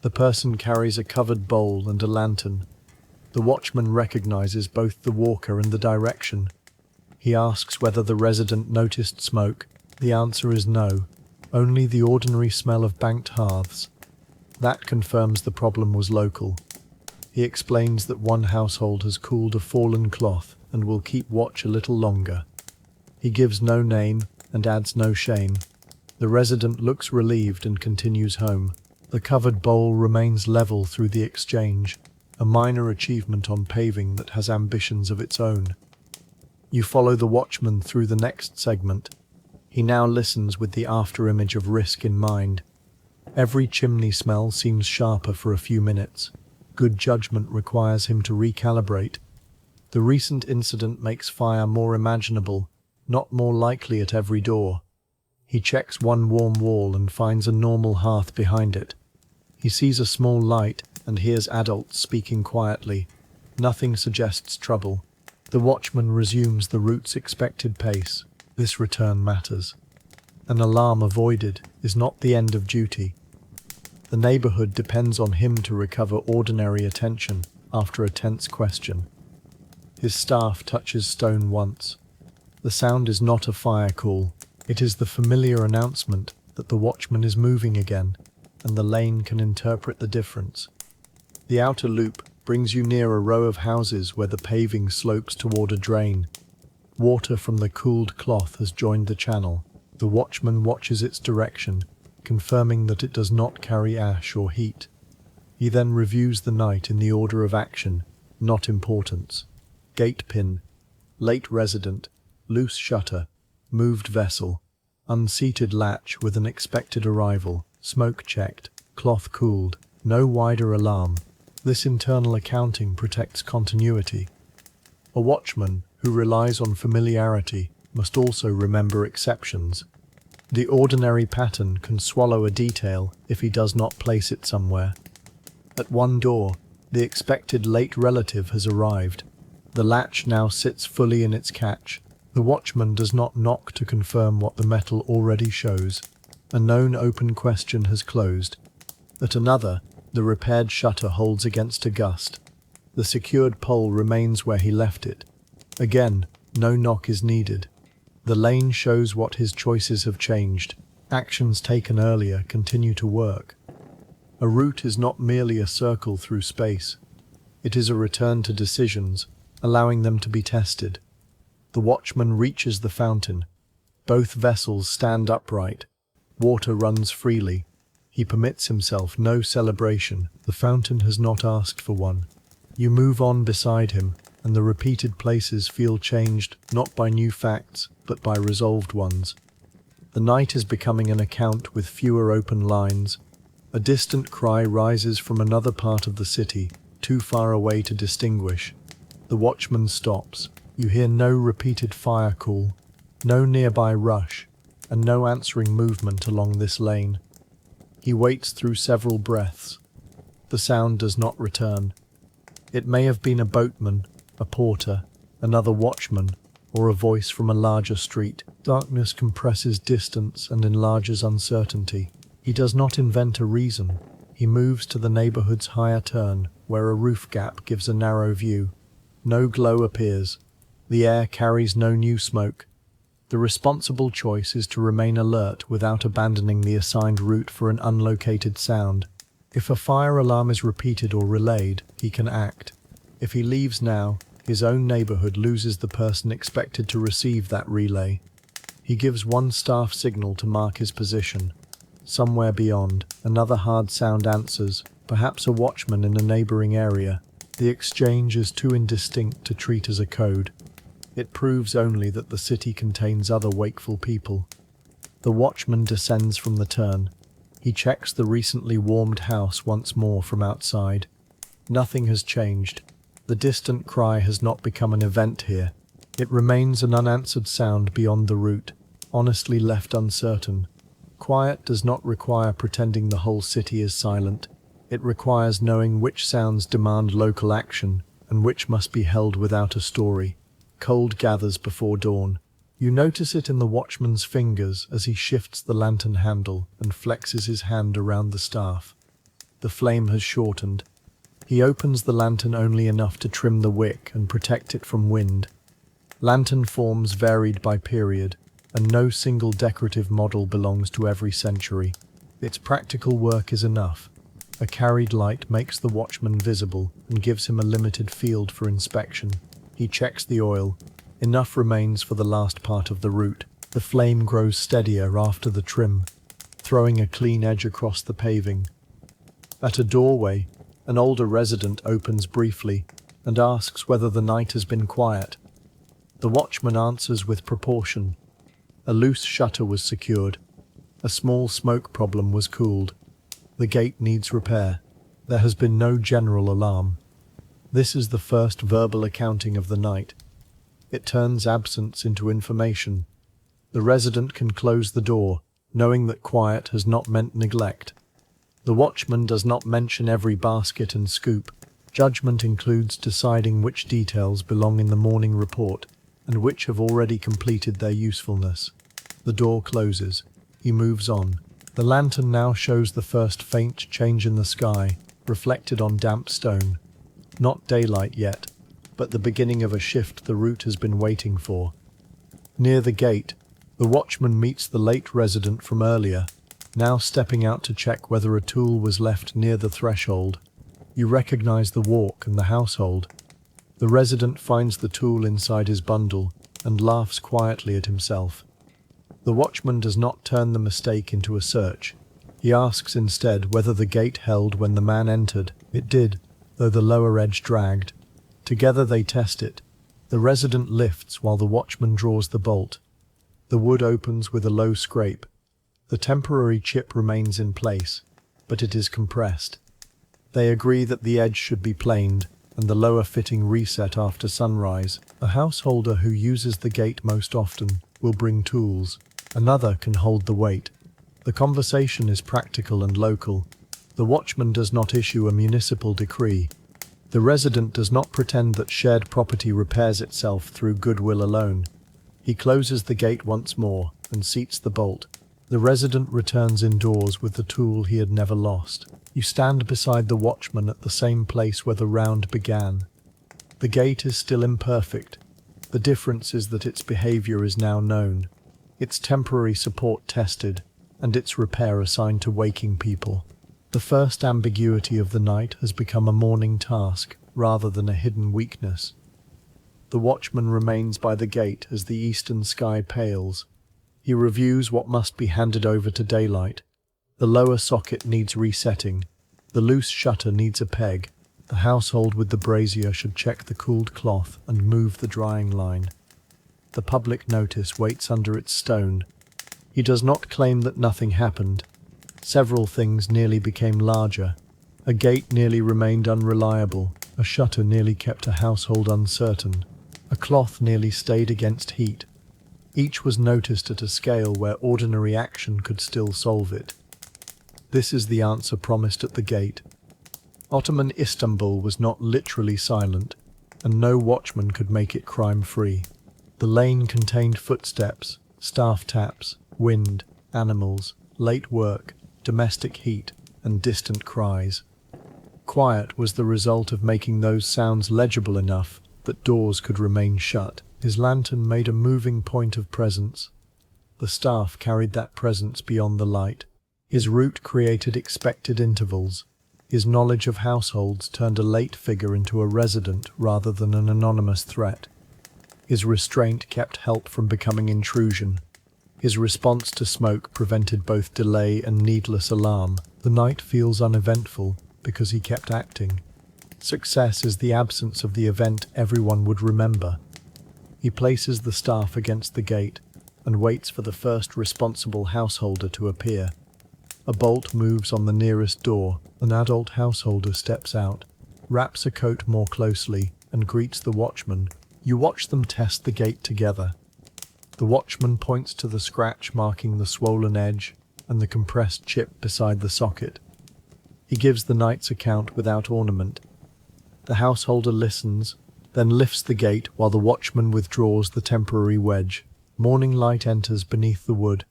Speaker 1: The person carries a covered bowl and a lantern. The watchman recognizes both the walker and the direction. He asks whether the resident noticed smoke. The answer is no, only the ordinary smell of banked hearths. That confirms the problem was local. He explains that one household has cooled a fallen cloth and will keep watch a little longer. He gives no name and adds no shame. The resident looks relieved and continues home. The covered bowl remains level through the exchange, a minor achievement on paving that has ambitions of its own. You follow the watchman through the next segment. He now listens with the afterimage of risk in mind. Every chimney smell seems sharper for a few minutes. Good judgment requires him to recalibrate. The recent incident makes fire more imaginable, not more likely at every door. He checks one warm wall and finds a normal hearth behind it. He sees a small light and hears adults speaking quietly. Nothing suggests trouble. The watchman resumes the route's expected pace. This return matters. An alarm avoided is not the end of duty. The neighbourhood depends on him to recover ordinary attention after a tense question. His staff touches stone once. The sound is not a fire call. It is the familiar announcement that the watchman is moving again, and the lane can interpret the difference. The outer loop brings you near a row of houses where the paving slopes toward a drain. Water from the cooled cloth has joined the channel. The watchman watches its direction, confirming that it does not carry ash or heat. He then reviews the night in the order of action, not importance. Gate pin, late resident, loose shutter, moved vessel, unseated latch with an expected arrival, smoke checked, cloth cooled, no wider alarm. This internal accounting protects continuity. A watchman who relies on familiarity must also remember exceptions. The ordinary pattern can swallow a detail if he does not place it somewhere. At one door, the expected late relative has arrived. The latch now sits fully in its catch. The watchman does not knock to confirm what the metal already shows. A known open question has closed. At another, the repaired shutter holds against a gust. The secured pole remains where he left it. Again, No knock is needed. The lane shows what his choices have changed. Actions taken earlier continue to work. A route is not merely a circle through space. It is a return to decisions, allowing them to be tested. The watchman reaches the fountain. Both vessels stand upright. Water runs freely. He permits himself no celebration. The fountain has not asked for one. You move on beside him, and the repeated places feel changed, not by new facts, but by resolved ones. The night is becoming an account with fewer open lines. A distant cry rises from another part of the city, too far away to distinguish. The watchman stops. You hear no repeated fire call, no nearby rush, and no answering movement along this lane. He waits through several breaths. The sound does not return. It may have been a boatman, a porter, another watchman, or a voice from a larger street. Darkness compresses distance and enlarges uncertainty. He does not invent a reason. He moves to the neighborhood's higher turn, where a roof gap gives a narrow view. No glow appears. The air carries no new smoke. The responsible choice is to remain alert without abandoning the assigned route for an unlocated sound. If a fire alarm is repeated or relayed, he can act. If he leaves now, his own neighborhood loses the person expected to receive that relay. He gives one staff signal to mark his position. Somewhere beyond, another hard sound answers, perhaps a watchman in a neighboring area. The exchange is too indistinct to treat as a code. It proves only that the city contains other wakeful people. The watchman descends from the turn. He checks the recently warmed house once more from outside. Nothing has changed. The distant cry has not become an event here. It remains an unanswered sound beyond the route, honestly left uncertain. Quiet does not require pretending the whole city is silent. It requires knowing which sounds demand local action and which must be held without a story. Cold gathers before dawn. You notice it in the watchman's fingers as he shifts the lantern handle and flexes his hand around the staff. The flame has shortened. He opens the lantern only enough to trim the wick and protect it from wind. Lantern forms varied by period, and no single decorative model belongs to every century. Its practical work is enough. A carried light makes the watchman visible and gives him a limited field for inspection. He checks the oil. Enough remains for the last part of the route. The flame grows steadier after the trim, throwing a clean edge across the paving. At a doorway, an older resident opens briefly and asks whether the night has been quiet. The watchman answers with proportion. A loose shutter was secured. A small smoke problem was cooled. The gate needs repair. There has been no general alarm. This is the first verbal accounting of the night. It turns absence into information. The resident can close the door, knowing that quiet has not meant neglect. The watchman does not mention every basket and scoop. Judgment includes deciding which details belong in the morning report and which have already completed their usefulness. The door closes. He moves on. The lantern now shows the first faint change in the sky, reflected on damp stone. Not daylight yet, but the beginning of a shift the route has been waiting for. Near the gate, the watchman meets the late resident from earlier, now stepping out to check whether a tool was left near the threshold. You recognize the walk and the household. The resident finds the tool inside his bundle and laughs quietly at himself. The watchman does not turn the mistake into a search. He asks instead whether the gate held when the man entered. It did, though the lower edge dragged. Together they test it. The resident lifts while the watchman draws the bolt. The wood opens with a low scrape. The temporary chip remains in place, but it is compressed. They agree that the edge should be planed and the lower fitting reset after sunrise. A householder who uses the gate most often will bring tools. Another can hold the weight. The conversation is practical and local. The watchman does not issue a municipal decree. The resident does not pretend that shared property repairs itself through goodwill alone. He closes the gate once more and seats the bolt. The resident returns indoors with the tool he had never lost. You stand beside the watchman at the same place where the round began. The gate is still imperfect. The difference is that its behavior is now known, its temporary support tested, and its repair assigned to waking people. The first ambiguity of the night has become a morning task rather than a hidden weakness. The watchman remains by the gate as the eastern sky pales. He reviews what must be handed over to daylight. The lower socket needs resetting. The loose shutter needs a peg. The household with the brazier should check the cooled cloth and move the drying line. The public notice waits under its stone. He does not claim that nothing happened. Several things nearly became larger. A gate nearly remained unreliable. A shutter nearly kept a household uncertain. A cloth nearly stayed against heat. Each was noticed at a scale where ordinary action could still solve it. This is the answer promised at the gate. Ottoman Istanbul was not literally silent, and no watchman could make it crime-free. The lane contained footsteps, staff taps, wind, animals, late work, domestic heat, and distant cries. Quiet was the result of making those sounds legible enough that doors could remain shut. His lantern made a moving point of presence. The staff carried that presence beyond the light. His route created expected intervals. His knowledge of households turned a late figure into a resident rather than an anonymous threat. His restraint kept help from becoming intrusion. His response to smoke prevented both delay and needless alarm. The night feels uneventful because he kept acting. Success is the absence of the event everyone would remember. He places the staff against the gate and waits for the first responsible householder to appear. A bolt moves on the nearest door. An adult householder steps out, wraps a coat more closely, and greets the watchman. You watch them test the gate together. The watchman points to the scratch marking the swollen edge and the compressed chip beside the socket. He gives the night's account without ornament. The householder listens, then lifts the gate while the watchman withdraws the temporary wedge. Morning light enters beneath the wood.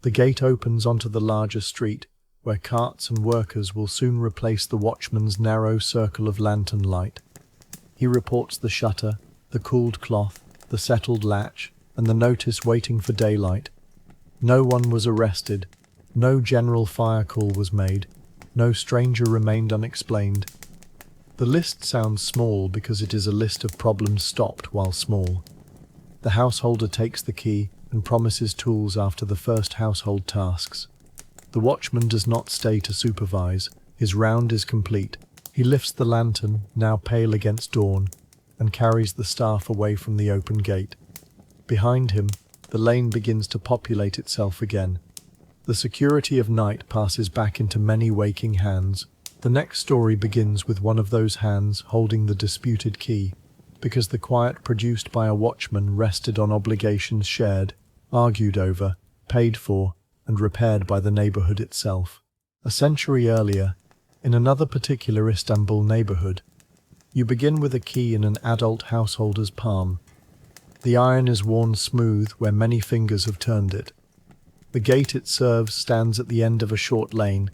Speaker 1: The gate opens onto the larger street, where carts and workers will soon replace the watchman's narrow circle of lantern light. He reports the shutter, the cooled cloth, the settled latch, and the notice waiting for daylight. No one was arrested. No general fire call was made. No stranger remained unexplained. The list sounds small because it is a list of problems stopped while small. The householder takes the key and promises tools after the first household tasks. The watchman does not stay to supervise. His round is complete. He lifts the lantern, now pale against dawn, and carries the staff away from the open gate. Behind him, the lane begins to populate itself again. The security of night passes back into many waking hands. The next story begins with one of those hands holding the disputed key, because the quiet produced by a watchman rested on obligations shared, argued over, paid for, and repaired by the neighborhood itself. A century earlier, in another particular Istanbul neighborhood, you begin with a key in an adult householder's palm. The iron is worn smooth where many fingers have turned it. The gate it serves stands at the end of a short lane,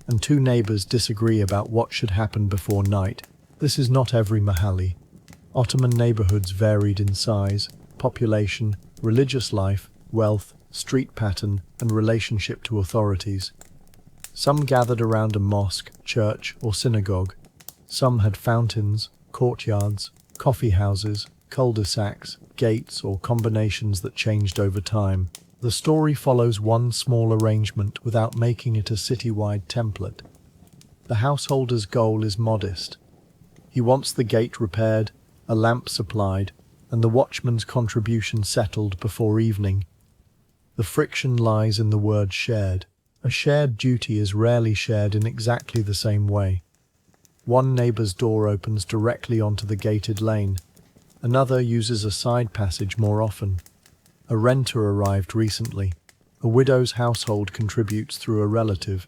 Speaker 1: and two neighbors disagree about what should happen before night. This is not every mahalli. Ottoman neighborhoods varied in size, population, religious life, wealth, street pattern, and relationship to authorities. Some gathered around a mosque, church, or synagogue. Some had fountains, courtyards, coffeehouses, cul-de-sacs, gates, or combinations that changed over time. The story follows one small arrangement without making it a citywide template. The householder's goal is modest. He wants the gate repaired, a lamp supplied, and the watchman's contribution settled before evening. The friction lies in the word shared. A shared duty is rarely shared in exactly the same way. One neighbor's door opens directly onto the gated lane. Another uses a side passage more often. A renter arrived recently. A widow's household contributes through a relative.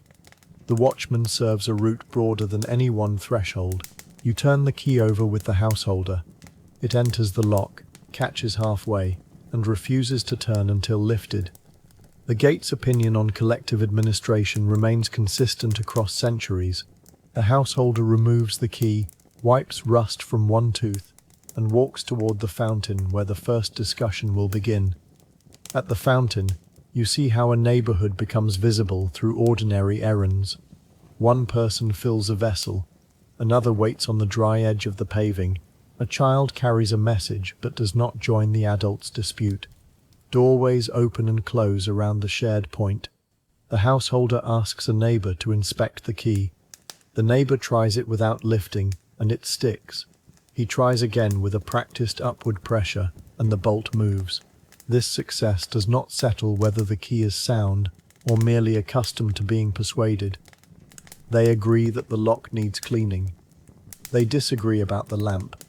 Speaker 1: The watchman serves a route broader than any one threshold. You turn the key over with the householder. It enters the lock, catches halfway, and refuses to turn until lifted. The gate's opinion on collective administration remains consistent across centuries. The householder removes the key, wipes rust from one tooth, and walks toward the fountain where the first discussion will begin. At the fountain, you see how a neighborhood becomes visible through ordinary errands. One person fills a vessel, another waits on the dry edge of the paving. A child carries a message but does not join the adult's dispute. Doorways open and close around the shared point. The householder asks a neighbor to inspect the key. The neighbor tries it without lifting, and it sticks. He tries again with a practiced upward pressure, and the bolt moves. This success does not settle whether the key is sound or merely accustomed to being persuaded. They agree that the lock needs cleaning. They disagree about the lamp.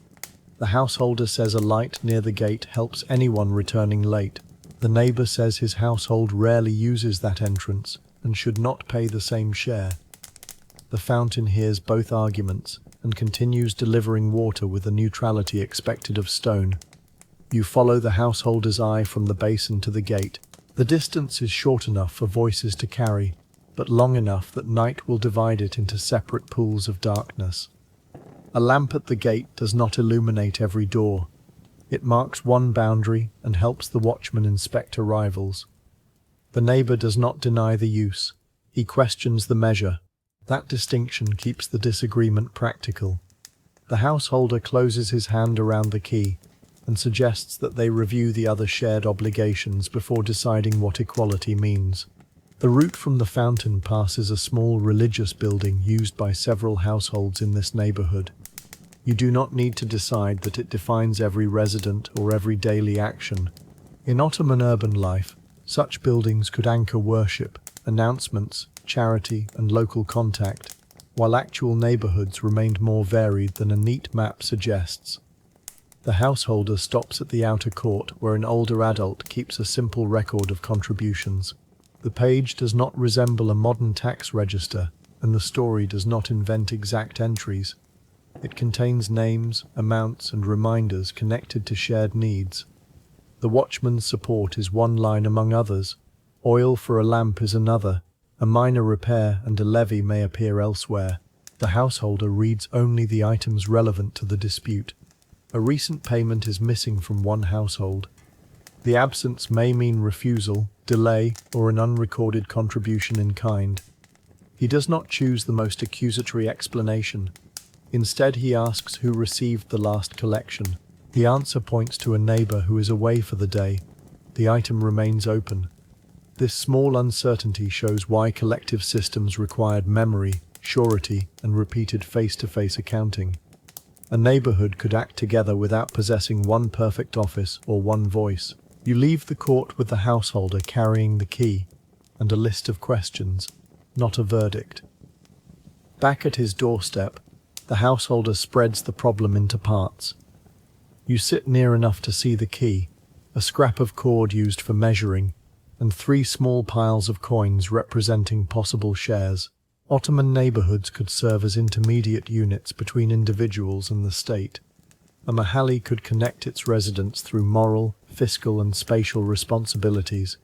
Speaker 1: The householder says a light near the gate helps anyone returning late. The neighbor says his household rarely uses that entrance and should not pay the same share. The fountain hears both arguments and continues delivering water with the neutrality expected of stone. You follow the householder's eye from the basin to the gate. The distance is short enough for voices to carry, but long enough that night will divide it into separate pools of darkness. A lamp at the gate does not illuminate every door. It marks one boundary and helps the watchman inspect arrivals. The neighbor does not deny the use. He questions the measure. That distinction keeps the disagreement practical. The householder closes his hand around the key and suggests that they review the other shared obligations before deciding what equality means. The route from the fountain passes a small religious building used by several households in this neighborhood. You do not need to decide that it defines every resident or every daily action. In Ottoman urban life, such buildings could anchor worship, announcements, charity, and local contact, while actual neighborhoods remained more varied than a neat map suggests. The householder stops at the outer court where an older adult keeps a simple record of contributions. The page does not resemble a modern tax register, and the story does not invent exact entries. It contains names, amounts, and reminders connected to shared needs. The watchman's support is one line among others. Oil for a lamp is another. A minor repair and a levy may appear elsewhere. The householder reads only the items relevant to the dispute. A recent payment is missing from one household. The absence may mean refusal, delay, or an unrecorded contribution in kind. He does not choose the most accusatory explanation. Instead, he asks who received the last collection. The answer points to a neighbor who is away for the day. The item remains open. This small uncertainty shows why collective systems required memory, surety, and repeated face-to-face accounting. A neighborhood could act together without possessing one perfect office or one voice. You leave the court with the householder carrying the key and a list of questions, not a verdict. Back at his doorstep, the householder spreads the problem into parts. You sit near enough to see the key, a scrap of cord used for measuring, and 3 small piles of coins representing possible shares. Ottoman neighborhoods could serve as intermediate units between individuals and the state. A mahalle could connect its residents through moral, fiscal, and spatial responsibilities.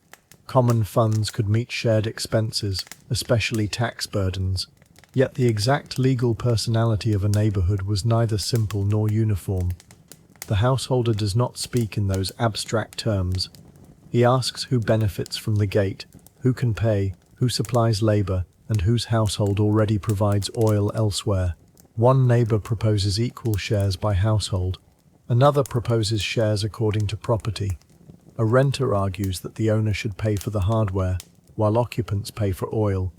Speaker 1: Common funds could meet shared expenses, especially tax burdens. Yet the exact legal personality of a neighborhood was neither simple nor uniform. The householder does not speak in those abstract terms. He asks who benefits from the gate, who can pay, who supplies labor, and whose household already provides oil elsewhere. One neighbor proposes equal shares by household. Another proposes shares according to property. A renter argues that the owner should pay for the hardware, while occupants pay for oil.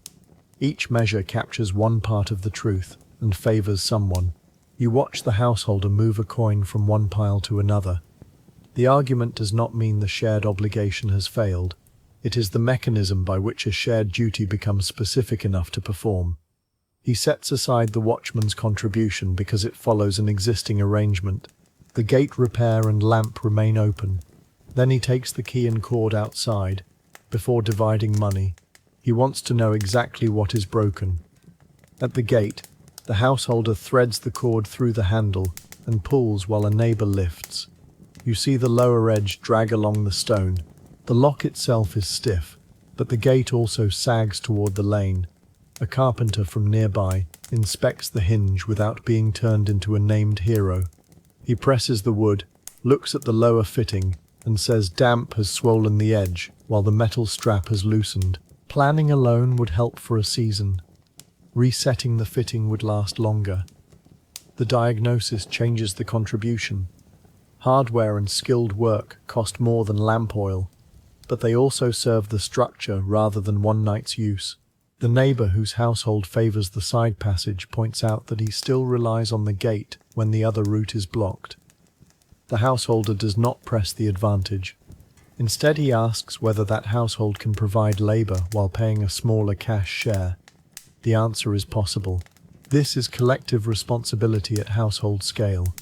Speaker 1: Each measure captures one part of the truth and favors someone. You watch the householder move a coin from one pile to another. The argument does not mean the shared obligation has failed. It is the mechanism by which a shared duty becomes specific enough to perform. He sets aside the watchman's contribution because it follows an existing arrangement. The gate repair and lamp remain open. Then he takes the key and cord outside. Before dividing money, he wants to know exactly what is broken. At the gate, the householder threads the cord through the handle and pulls while a neighbor lifts. You see the lower edge drag along the stone. The lock itself is stiff, but the gate also sags toward the lane. A carpenter from nearby inspects the hinge without being turned into a named hero. He presses the wood, looks at the lower fitting, and says damp has swollen the edge, while the metal strap has loosened. Planning alone would help for a season. Resetting the fitting would last longer. The diagnosis changes the contribution. Hardware and skilled work cost more than lamp oil, but they also serve the structure rather than one night's use. The neighbour whose household favours the side passage points out that he still relies on the gate when the other route is blocked. The householder does not press the advantage. Instead, he asks whether that household can provide labour while paying a smaller cash share. The answer is possible. This is collective responsibility at household scale.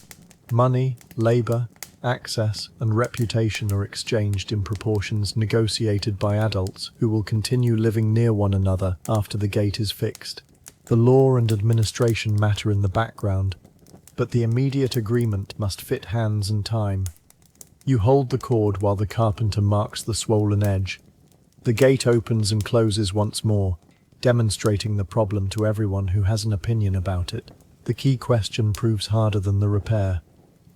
Speaker 1: Money, labour, access, and reputation are exchanged in proportions negotiated by adults who will continue living near one another after the gate is fixed. The law and administration matter in the background, but the immediate agreement must fit hands and time. You hold the cord while the carpenter marks the swollen edge. The gate opens and closes once more, demonstrating the problem to everyone who has an opinion about it. The key question proves harder than the repair.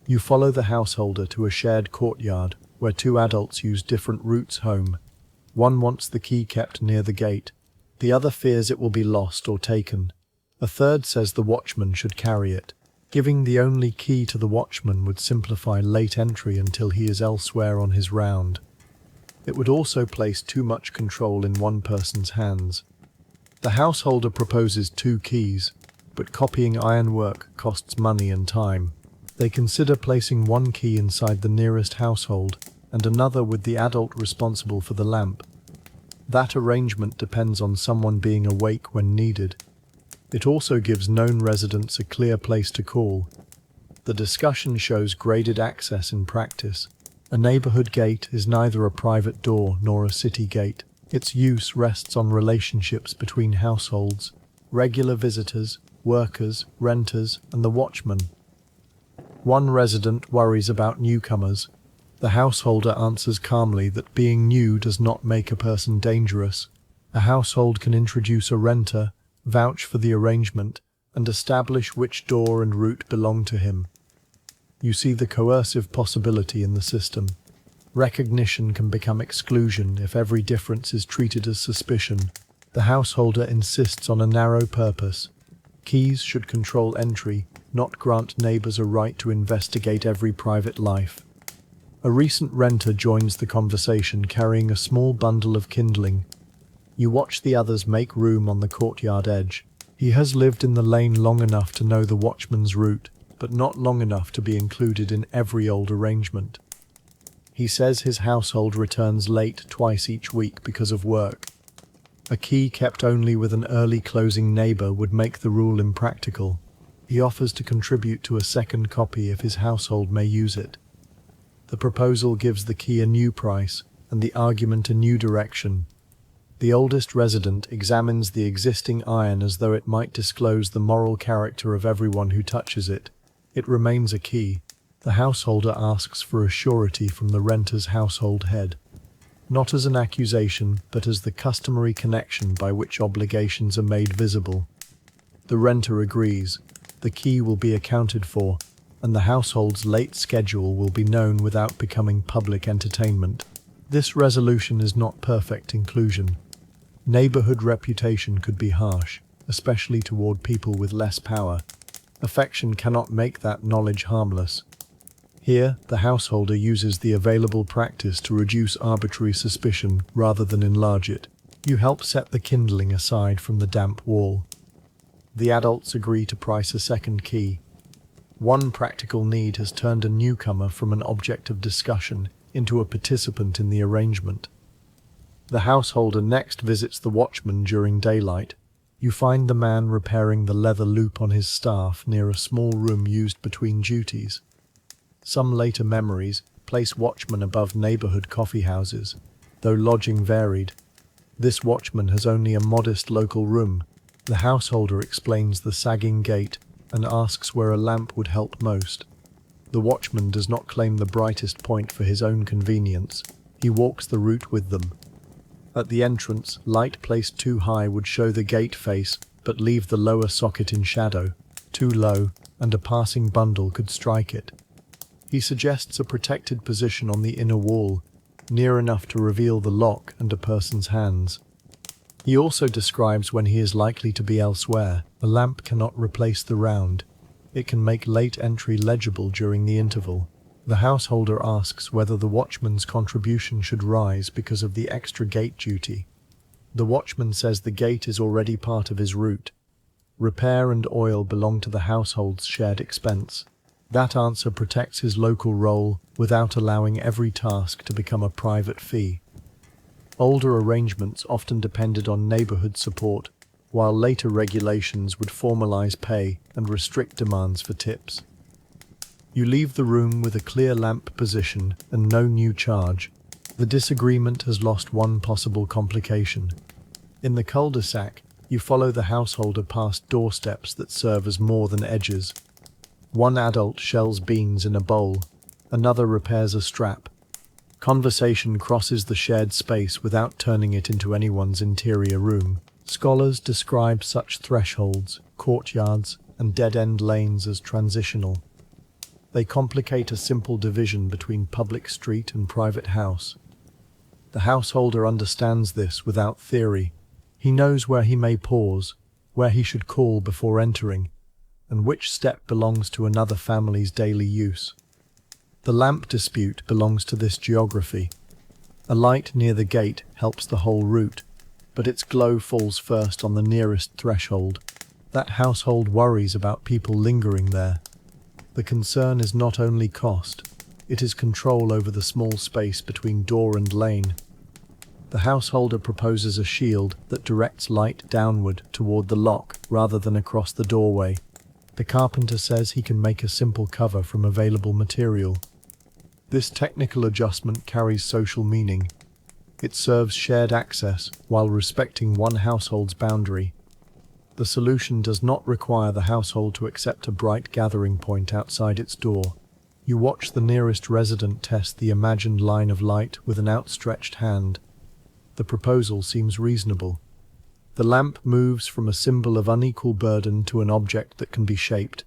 Speaker 1: You follow the householder to a shared courtyard where two adults use different routes home. One wants the key kept near the gate. The other fears it will be lost or taken. A third says the watchman should carry it. Giving the only key to the watchman would simplify late entry until he is elsewhere on his round. It would also place too much control in one person's hands. The householder proposes 2 keys, but copying ironwork costs money and time. They consider placing 1 key inside the nearest household and another with the adult responsible for the lamp. That arrangement depends on someone being awake when needed. It also gives known residents a clear place to call. The discussion shows graded access in practice. A neighborhood gate is neither a private door nor a city gate. Its use rests on relationships between households, regular visitors, workers, renters, and the watchman. One resident worries about newcomers. The householder answers calmly that being new does not make a person dangerous. A household can introduce a renter, vouch for the arrangement, and establish which door and route belong to him. You see the coercive possibility in the system. Recognition can become exclusion if every difference is treated as suspicion. The householder insists on a narrow purpose. Keys should control entry, not grant neighbours a right to investigate every private life. A recent renter joins the conversation carrying a small bundle of kindling. You watch the others make room on the courtyard edge. He has lived in the lane long enough to know the watchman's route, but not long enough to be included in every old arrangement. He says his household returns late twice each week because of work. A key kept only with an early closing neighbour would make the rule impractical. He offers to contribute to a second copy if his household may use it. The proposal gives the key a new price and the argument a new direction. The oldest resident examines the existing iron as though it might disclose the moral character of everyone who touches it. It remains a key. The householder asks for a surety from the renter's household head. Not as an accusation, but as the customary connection by which obligations are made visible. The renter agrees. The key will be accounted for, and the household's late schedule will be known without becoming public entertainment. This resolution is not perfect inclusion. Neighborhood reputation could be harsh, especially toward people with less power. Affection cannot make that knowledge harmless. Here, the householder uses the available practice to reduce arbitrary suspicion rather than enlarge it. You help set the kindling aside from the damp wall. The adults agree to price a second key. One practical need has turned a newcomer from an object of discussion into a participant in the arrangement. The householder next visits the watchman during daylight. You find the man repairing the leather loop on his staff near a small room used between duties. Some later memories place watchmen above neighborhood coffeehouses, though lodging varied. This watchman has only a modest local room. The householder explains the sagging gate and asks where a lamp would help most. The watchman does not claim the brightest point for his own convenience. He walks the route with them. At the entrance, light placed too high would show the gate face, but leave the lower socket in shadow. Too low, and a passing bundle could strike it. He suggests a protected position on the inner wall, near enough to reveal the lock and a person's hands. He also describes when he is likely to be elsewhere. A lamp cannot replace the round. It can make late entry legible during the interval. The householder asks whether the watchman's contribution should rise because of the extra gate duty. The watchman says the gate is already part of his route. Repair and oil belong to the household's shared expense. That answer protects his local role without allowing every task to become a private fee. Older arrangements often depended on neighborhood support, while later regulations would formalize pay and restrict demands for tips. You leave the room with a clear lamp position and no new charge. The disagreement has lost one possible complication. In the cul-de-sac, you follow the householder past doorsteps that serve as more than edges. One adult shells beans in a bowl, another repairs a strap. Conversation crosses the shared space without turning it into anyone's interior room. Scholars describe such thresholds, courtyards, and dead-end lanes as transitional. They complicate a simple division between public street and private house. The householder understands this without theory. He knows where he may pause, where he should call before entering, and which step belongs to another family's daily use. The lamp dispute belongs to this geography. A light near the gate helps the whole route, but its glow falls first on the nearest threshold. That household worries about people lingering there. The concern is not only cost, it is control over the small space between door and lane. The householder proposes a shield that directs light downward toward the lock rather than across the doorway. The carpenter says he can make a simple cover from available material. This technical adjustment carries social meaning. It serves shared access while respecting one household's boundary. The solution does not require the household to accept a bright gathering point outside its door. You watch the nearest resident test the imagined line of light with an outstretched hand. The proposal seems reasonable. The lamp moves from a symbol of unequal burden to an object that can be shaped.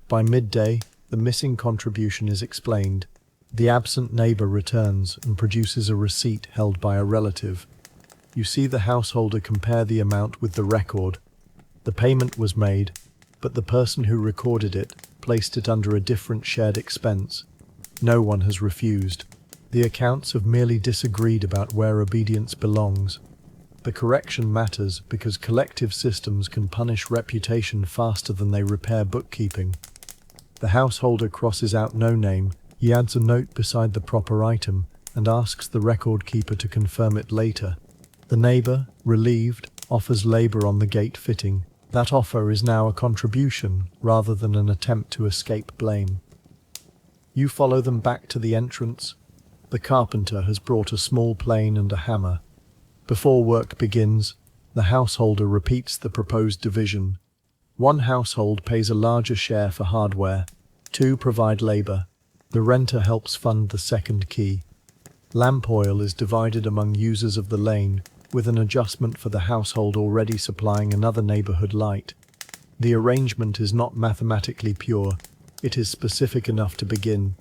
Speaker 1: By midday, the missing contribution is explained. The absent neighbor returns and produces a receipt held by a relative. You see the householder compare the amount with the record. The payment was made, but the person who recorded it placed it under a different shared expense. No one has refused. The accounts have merely disagreed about where obedience belongs. The correction matters because collective systems can punish reputation faster than they repair bookkeeping. The householder crosses out no name. He adds a note beside the proper item and asks the record keeper to confirm it later. The neighbor, relieved, offers labor on the gate fitting. That offer is now a contribution rather than an attempt to escape blame. You follow them back to the entrance. The carpenter has brought a small plane and a hammer. Before work begins, the householder repeats the proposed division. One household pays a larger share for hardware. Two provide labor. The renter helps fund the second key. Lamp oil is divided among users of the lane, with an adjustment for the household already supplying another neighborhood light. The arrangement is not mathematically pure. It is specific enough to begin.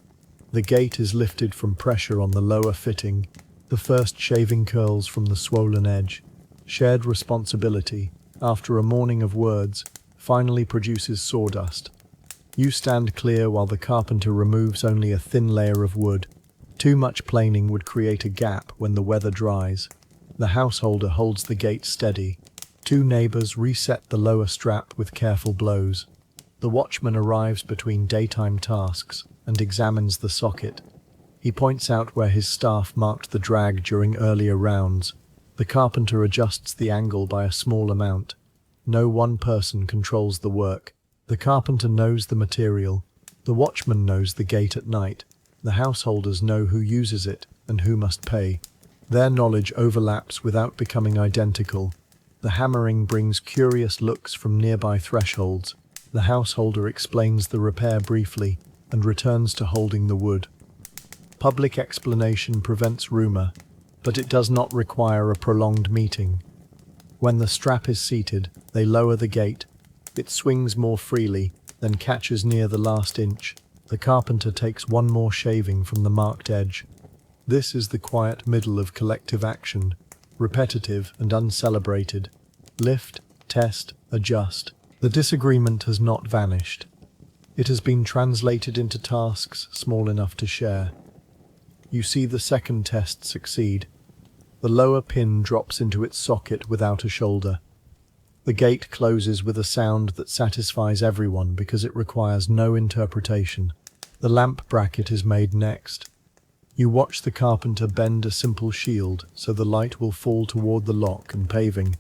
Speaker 1: The gate is lifted from pressure on the lower fitting. The first shaving curls from the swollen edge. Shared responsibility, after a morning of words, finally produces sawdust. You stand clear while the carpenter removes only a thin layer of wood. Too much planing would create a gap when the weather dries. The householder holds the gate steady. Two neighbors reset the lower strap with careful blows. The watchman arrives between daytime tasks and examines the socket. He points out where his staff marked the drag during earlier rounds. The carpenter adjusts the angle by a small amount. No one person controls the work. The carpenter knows the material. The watchman knows the gate at night. The householders know who uses it and who must pay. Their knowledge overlaps without becoming identical. The hammering brings curious looks from nearby thresholds. The householder explains the repair briefly and returns to holding the wood. Public explanation prevents rumor, but it does not require a prolonged meeting. When the strap is seated, they lower the gate. It swings more freely, then catches near the last inch. The carpenter takes one more shaving from the marked edge. This is the quiet middle of collective action, repetitive and uncelebrated. Lift, test, adjust. The disagreement has not vanished. It has been translated into tasks small enough to share. You see the second test succeed. The lower pin drops into its socket without a shoulder. The gate closes with a sound that satisfies everyone because it requires no interpretation. The lamp bracket is made next. You watch the carpenter bend a simple shield so the light will fall toward the lock and paving.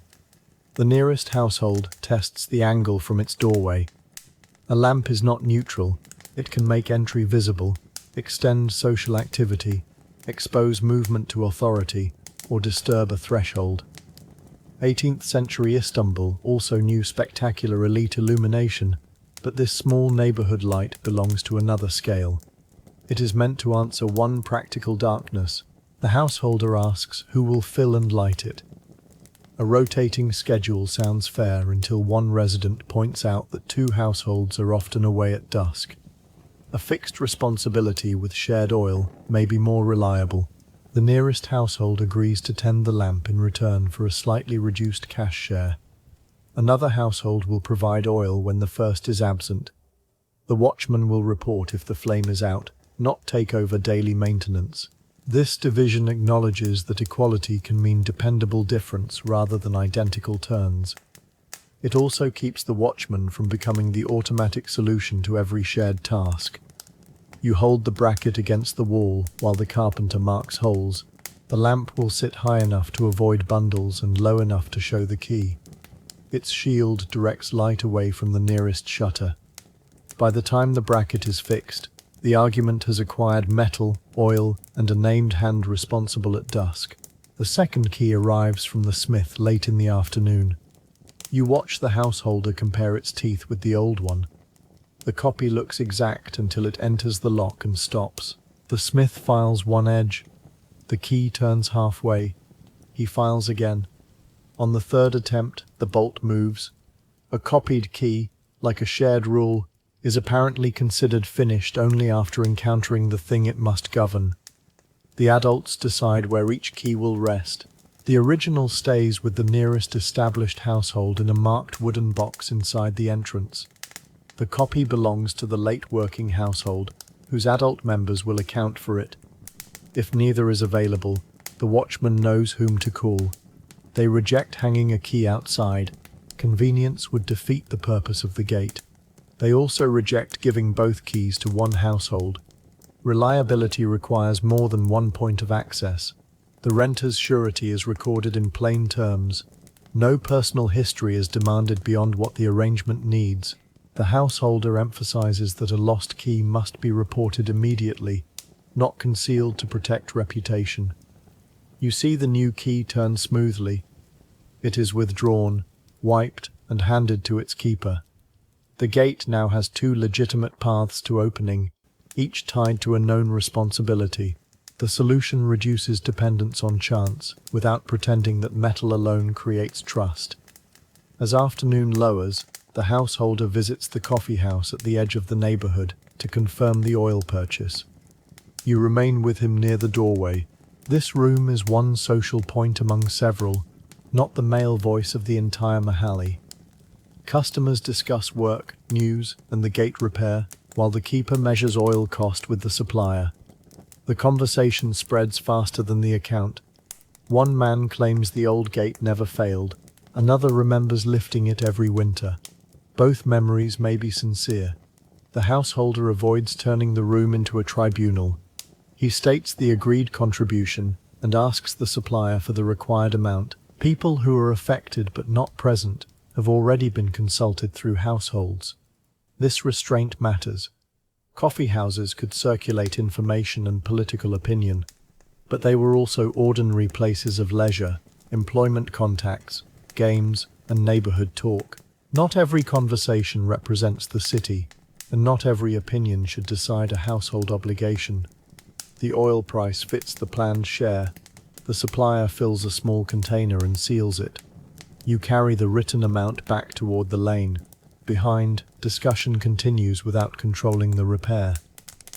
Speaker 1: The nearest household tests the angle from its doorway. A lamp is not neutral. It can make entry visible, extend social activity, expose movement to authority, or disturb a threshold. 18th century Istanbul also knew spectacular elite illumination, but this small neighborhood light belongs to another scale. It is meant to answer one practical darkness. The householder asks who will fill and light it. A rotating schedule sounds fair until one resident points out that two households are often away at dusk. A fixed responsibility with shared oil may be more reliable. The nearest household agrees to tend the lamp in return for a slightly reduced cash share. Another household will provide oil when the first is absent. The watchman will report if the flame is out, not take over daily maintenance. This division acknowledges that equality can mean dependable difference rather than identical turns. It also keeps the watchman from becoming the automatic solution to every shared task. You hold the bracket against the wall while the carpenter marks holes. The lamp will sit high enough to avoid bundles and low enough to show the key. Its shield directs light away from the nearest shutter. By the time the bracket is fixed, the argument has acquired metal, oil, and a named hand responsible at dusk. The second key arrives from the smith late in the afternoon. You watch the householder compare its teeth with the old one. The copy looks exact until it enters the lock and stops. The smith files one edge. The key turns halfway. He files again. On the third attempt, the bolt moves. A copied key, like a shared rule, is apparently considered finished only after encountering the thing it must govern. The adults decide where each key will rest. The original stays with the nearest established household in a marked wooden box inside the entrance. The copy belongs to the late working household, whose adult members will account for it. If neither is available, the watchman knows whom to call. They reject hanging a key outside. Convenience would defeat the purpose of the gate. They also reject giving both keys to one household. Reliability requires more than one point of access. The renter's surety is recorded in plain terms. No personal history is demanded beyond what the arrangement needs. The householder emphasizes that a lost key must be reported immediately, not concealed to protect reputation. You see the new key turn smoothly. It is withdrawn, wiped, and handed to its keeper. The gate now has two legitimate paths to opening, each tied to a known responsibility. The solution reduces dependence on chance, without pretending that metal alone creates trust. As afternoon lowers, the householder visits the coffeehouse at the edge of the neighborhood to confirm the oil purchase. You remain with him near the doorway. This room is one social point among several, not the male voice of the entire Mahalli. Customers discuss work, news, and the gate repair, while the keeper measures oil cost with the supplier. The conversation spreads faster than the account. One man claims the old gate never failed. Another remembers lifting it every winter. Both memories may be sincere. The householder avoids turning the room into a tribunal. He states the agreed contribution and asks the supplier for the required amount. People who are affected but not present have already been consulted through households. This restraint matters. Coffeehouses could circulate information and political opinion, but they were also ordinary places of leisure, employment contacts, games, and neighborhood talk. Not every conversation represents the city, and not every opinion should decide a household obligation. The oil price fits the planned share. The supplier fills a small container and seals it. You carry the written amount back toward the lane. Behind, discussion continues without controlling the repair.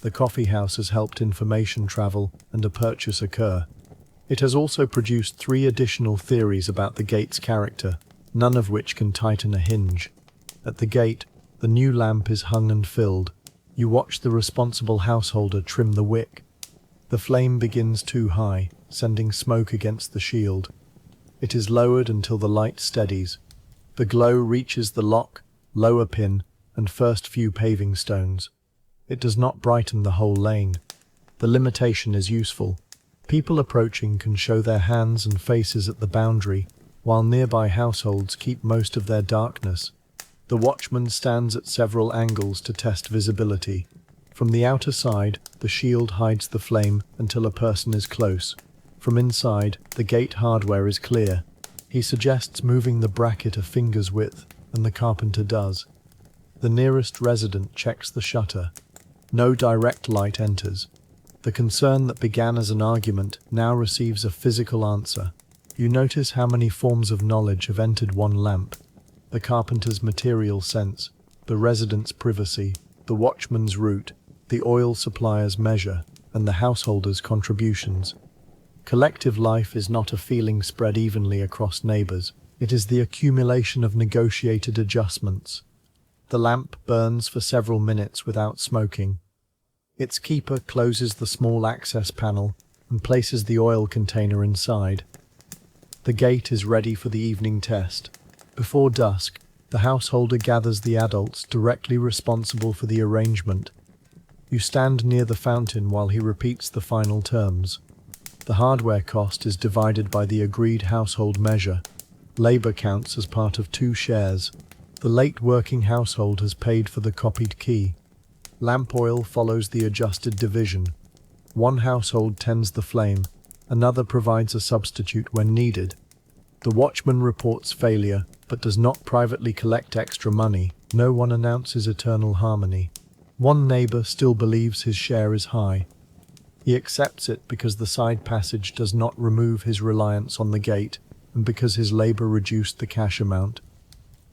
Speaker 1: The coffeehouse has helped information travel and a purchase occur. It has also produced 3 additional theories about the gate's character, none of which can tighten a hinge. At the gate, the new lamp is hung and filled. You watch the responsible householder trim the wick. The flame begins too high, sending smoke against the shield. It is lowered until the light steadies. The glow reaches the lock, lower pin, and first few paving stones. It does not brighten the whole lane. The limitation is useful. People approaching can show their hands and faces at the boundary, while nearby households keep most of their darkness. The watchman stands at several angles to test visibility. From the outer side, the shield hides the flame until a person is close. From inside, the gate hardware is clear. He suggests moving the bracket a finger's width, and the carpenter does. The nearest resident checks the shutter. No direct light enters. The concern that began as an argument now receives a physical answer. You notice how many forms of knowledge have entered one lamp. The carpenter's material sense, the resident's privacy, the watchman's route, the oil supplier's measure, and the householder's contributions. Collective life is not a feeling spread evenly across neighbors. It is the accumulation of negotiated adjustments. The lamp burns for several minutes without smoking. Its keeper closes the small access panel and places the oil container inside. The gate is ready for the evening test. Before dusk, the householder gathers the adults directly responsible for the arrangement. You stand near the fountain while he repeats the final terms. The hardware cost is divided by the agreed household measure. Labor counts as part of 2 shares. The late working household has paid for the copied key. Lamp oil follows the adjusted division. One household tends the flame, another provides a substitute when needed. The watchman reports failure, but does not privately collect extra money. No one announces eternal harmony. One neighbor still believes his share is high. He accepts it because the side passage does not remove his reliance on the gate, and because his labor reduced the cash amount.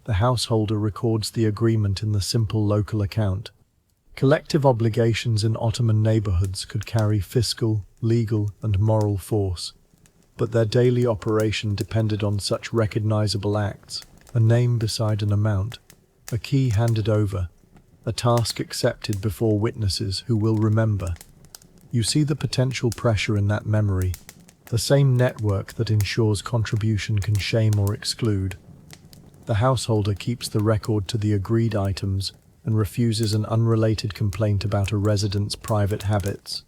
Speaker 1: The householder records the agreement in the simple local account. Collective obligations in Ottoman neighborhoods could carry fiscal, legal, and moral force, but their daily operation depended on such recognizable acts: a name beside an amount, a key handed over, a task accepted before witnesses who will remember. You see the potential pressure in that memory, the same network that ensures contribution can shame or exclude. The householder keeps the record to the agreed items and refuses an unrelated complaint about a resident's private habits.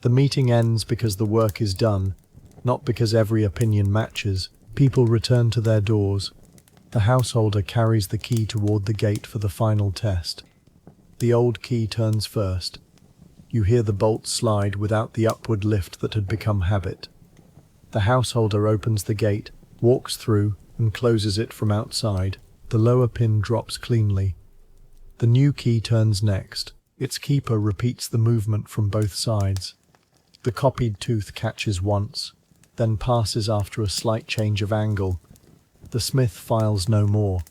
Speaker 1: The meeting ends because the work is done, not because every opinion matches. People return to their doors. The householder carries the key toward the gate for the final test. The old key turns first. You hear the bolt slide without the upward lift that had become habit. The householder opens the gate, walks through, and closes it from outside. The lower pin drops cleanly. The new key turns next. Its keeper repeats the movement from both sides. The copied tooth catches once, then passes after a slight change of angle. The smith files no more.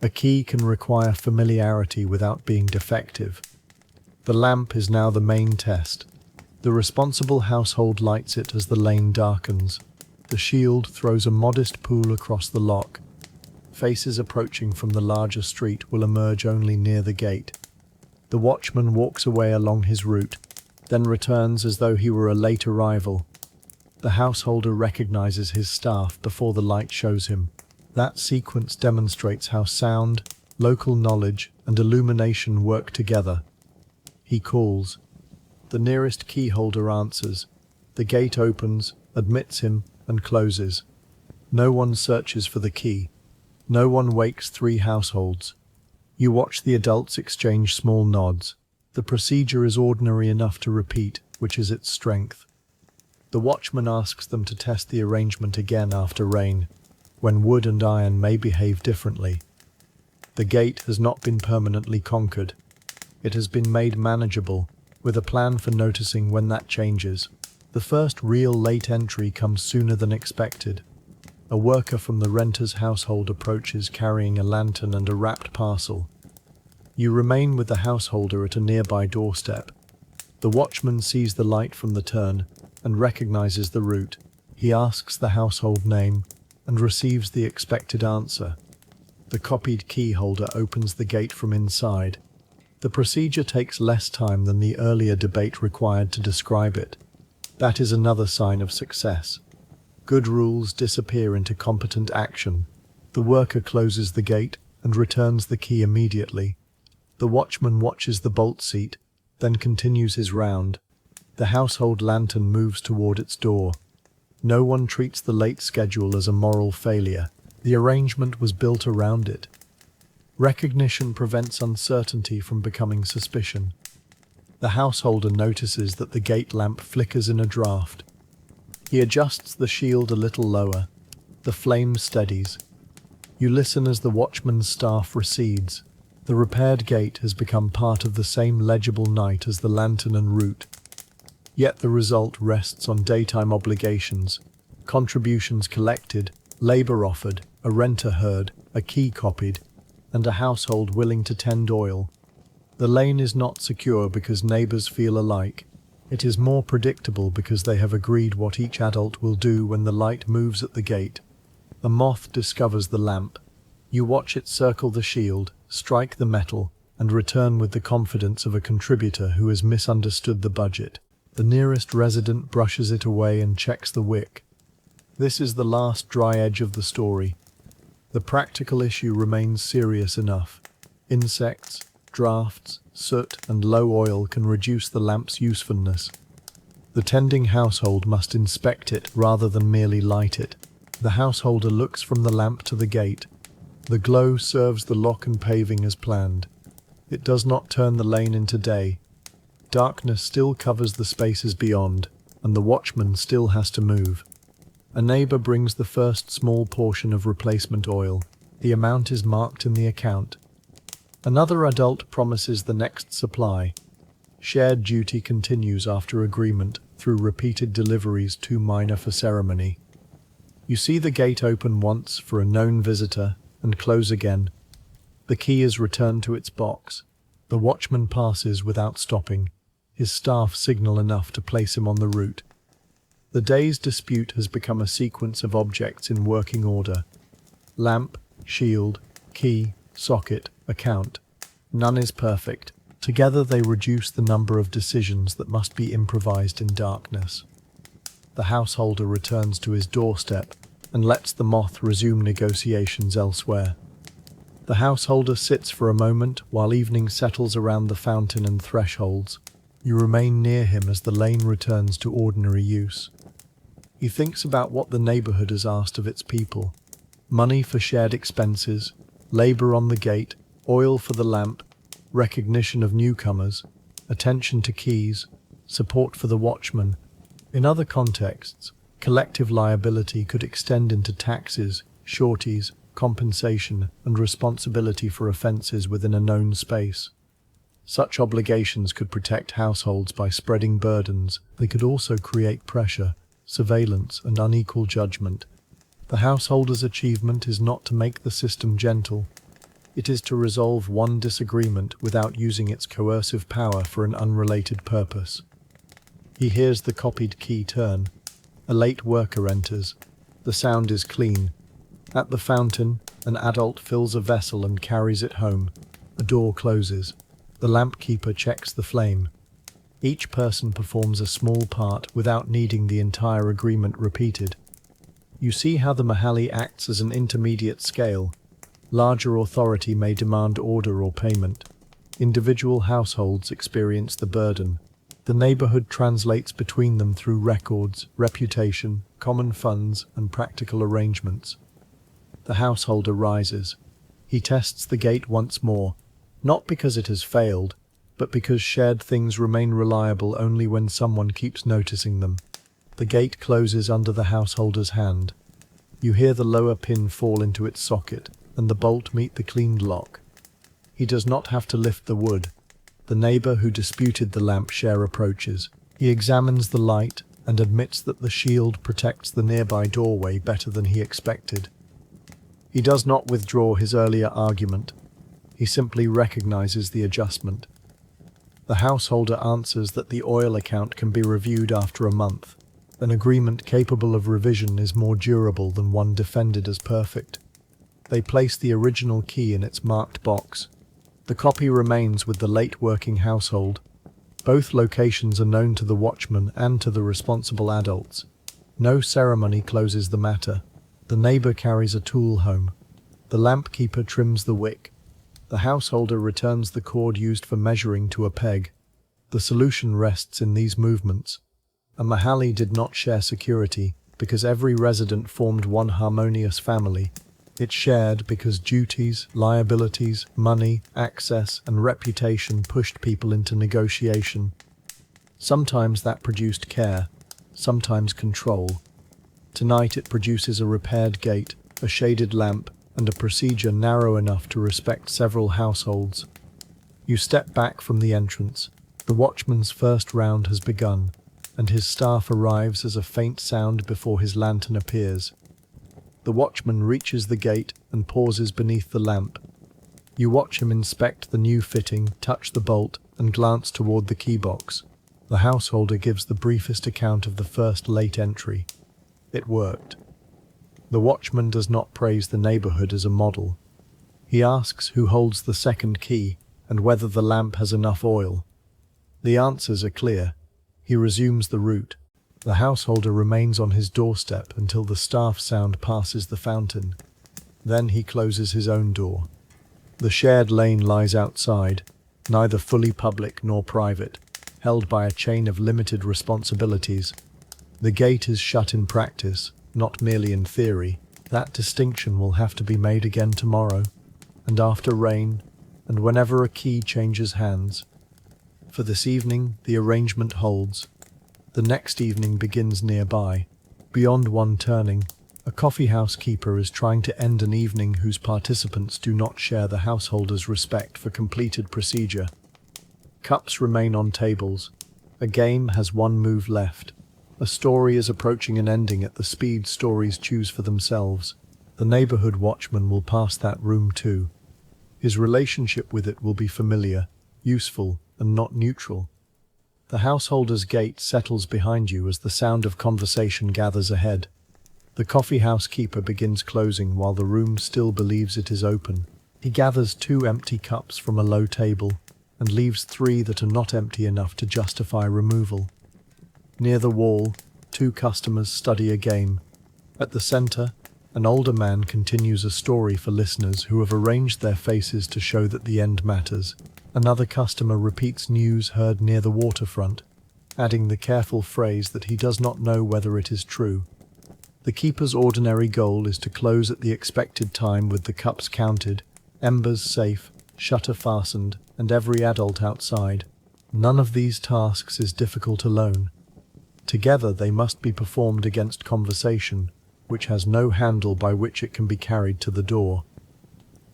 Speaker 1: A key can require familiarity without being defective. The lamp is now the main test. The responsible household lights it as the lane darkens. The shield throws a modest pool across the lock. Faces approaching from the larger street will emerge only near the gate. The watchman walks away along his route, then returns as though he were a late arrival. The householder recognizes his staff before the light shows him. That sequence demonstrates how sound, local knowledge, and illumination work together. He calls. The nearest key holder answers. The gate opens, admits him, and closes. No one searches for the key. No one wakes 3 households. You watch the adults exchange small nods. The procedure is ordinary enough to repeat, which is its strength. The watchman asks them to test the arrangement again after rain, when wood and iron may behave differently. The gate has not been permanently conquered. It has been made manageable, with a plan for noticing when that changes. The first real late entry comes sooner than expected. A worker from the renter's household approaches carrying a lantern and a wrapped parcel. You remain with the householder at a nearby doorstep. The watchman sees the light from the turn and recognizes the route. He asks the household name and receives the expected answer. The copied key holder opens the gate from inside. The procedure takes less time than the earlier debate required to describe it. That is another sign of success. Good rules disappear into competent action. The worker closes the gate and returns the key immediately. The watchman watches the bolt seat, then continues his round. The household lantern moves toward its door. No one treats the late schedule as a moral failure. The arrangement was built around it. Recognition prevents uncertainty from becoming suspicion. The householder notices that the gate lamp flickers in a draft. He adjusts the shield a little lower. The flame steadies. You listen as the watchman's staff recedes. The repaired gate has become part of the same legible night as the lantern and route. Yet the result rests on daytime obligations, contributions collected, labour offered, a renter heard, a key copied, and a household willing to tend oil. The lane is not secure because neighbours feel alike. It is more predictable because they have agreed what each adult will do when the light moves at the gate. A moth discovers the lamp. You watch it circle the shield, strike the metal, and return with the confidence of a contributor who has misunderstood the budget. The nearest resident brushes it away and checks the wick. This is the last dry edge of the story. The practical issue remains serious enough. Insects, drafts, soot, and low oil can reduce the lamp's usefulness. The tending household must inspect it rather than merely light it. The householder looks from the lamp to the gate. The glow serves the lock and paving as planned. It does not turn the lane into day. Darkness still covers the spaces beyond, and the watchman still has to move. A neighbour brings the first small portion of replacement oil. The amount is marked in the account. Another adult promises the next supply. Shared duty continues after agreement through repeated deliveries too minor for ceremony. You see the gate open once for a known visitor and close again. The key is returned to its box. The watchman passes without stopping. His staff signal enough to place him on the route. The day's dispute has become a sequence of objects in working order. Lamp, shield, key, socket, account. None is perfect. Together they reduce the number of decisions that must be improvised in darkness. The householder returns to his doorstep and lets the moth resume negotiations elsewhere. The householder sits for a moment while evening settles around the fountain and thresholds. You remain near him as the lane returns to ordinary use. He thinks about what the neighbourhood has asked of its people. Money for shared expenses, labour on the gate, oil for the lamp, recognition of newcomers, attention to keys, support for the watchman. In other contexts, collective liability could extend into taxes, sureties, compensation, and responsibility for offences within a known space. Such obligations could protect households by spreading burdens. They could also create pressure, surveillance, and unequal judgment. The householder's achievement is not to make the system gentle. It is to resolve one disagreement without using its coercive power for an unrelated purpose. He hears the copied key turn. A late worker enters. The sound is clean. At the fountain, an adult fills a vessel and carries it home. A door closes. The lamp keeper checks the flame. Each person performs a small part without needing the entire agreement repeated. You see how the Mahali acts as an intermediate scale. Larger authority may demand order or payment. Individual households experience the burden. The neighbourhood translates between them through records, reputation, common funds, and practical arrangements. The householder rises. He tests the gate once more, not because it has failed, but because shared things remain reliable only when someone keeps noticing them. The gate closes under the householder's hand. You hear the lower pin fall into its socket, and the bolt meet the cleaned lock. He does not have to lift the wood. The neighbour who disputed the lampshare approaches. He examines the light and admits that the shield protects the nearby doorway better than he expected. He does not withdraw his earlier argument. He simply recognizes the adjustment. The householder answers that the oil account can be reviewed after a month. An agreement capable of revision is more durable than one defended as perfect. They place the original key in its marked box. The copy remains with the late working household. Both locations are known to the watchman and to the responsible adults. No ceremony closes the matter. The neighbor carries a tool home. The lamp keeper trims the wick. The householder returns the cord used for measuring to a peg. The solution rests in these movements. A Mahalli did not share security because every resident formed one harmonious family. It shared because duties, liabilities, money, access, and reputation pushed people into negotiation. Sometimes that produced care, sometimes control. Tonight it produces a repaired gate, a shaded lamp, and a procedure narrow enough to respect several households. You step back from the entrance. The watchman's first round has begun, and his staff arrives as a faint sound before his lantern appears. The watchman reaches the gate and pauses beneath the lamp. You watch him inspect the new fitting, touch the bolt, and glance toward the key box. The householder gives the briefest account of the first late entry. It worked. The watchman does not praise the neighborhood as a model. He asks who holds the second key and whether the lamp has enough oil. The answers are clear. He resumes the route. The householder remains on his doorstep until the staff sound passes the fountain. Then he closes his own door. The shared lane lies outside, neither fully public nor private, held by a chain of limited responsibilities. The gate is shut in practice, not merely in theory. That distinction will have to be made again tomorrow, and after rain, and whenever a key changes hands. For this evening, the arrangement holds. The next evening begins nearby. Beyond one turning, a coffeehouse keeper is trying to end an evening whose participants do not share the householder's respect for completed procedure. Cups remain on tables. A game has one move left. A story is approaching an ending at the speed stories choose for themselves. The neighborhood watchman will pass that room too. His relationship with it will be familiar, useful, and not neutral. The householder's gate settles behind you as the sound of conversation gathers ahead. The coffeehouse keeper begins closing while the room still believes it is open. He gathers 2 empty cups from a low table and leaves 3 that are not empty enough to justify removal. Near the wall, 2 customers study a game. At the center, an older man continues a story for listeners who have arranged their faces to show that the end matters. Another customer repeats news heard near the waterfront, adding the careful phrase that he does not know whether it is true. The keeper's ordinary goal is to close at the expected time with the cups counted, embers safe, shutter fastened, and every adult outside. None of these tasks is difficult alone. Together they must be performed against conversation, which has no handle by which it can be carried to the door.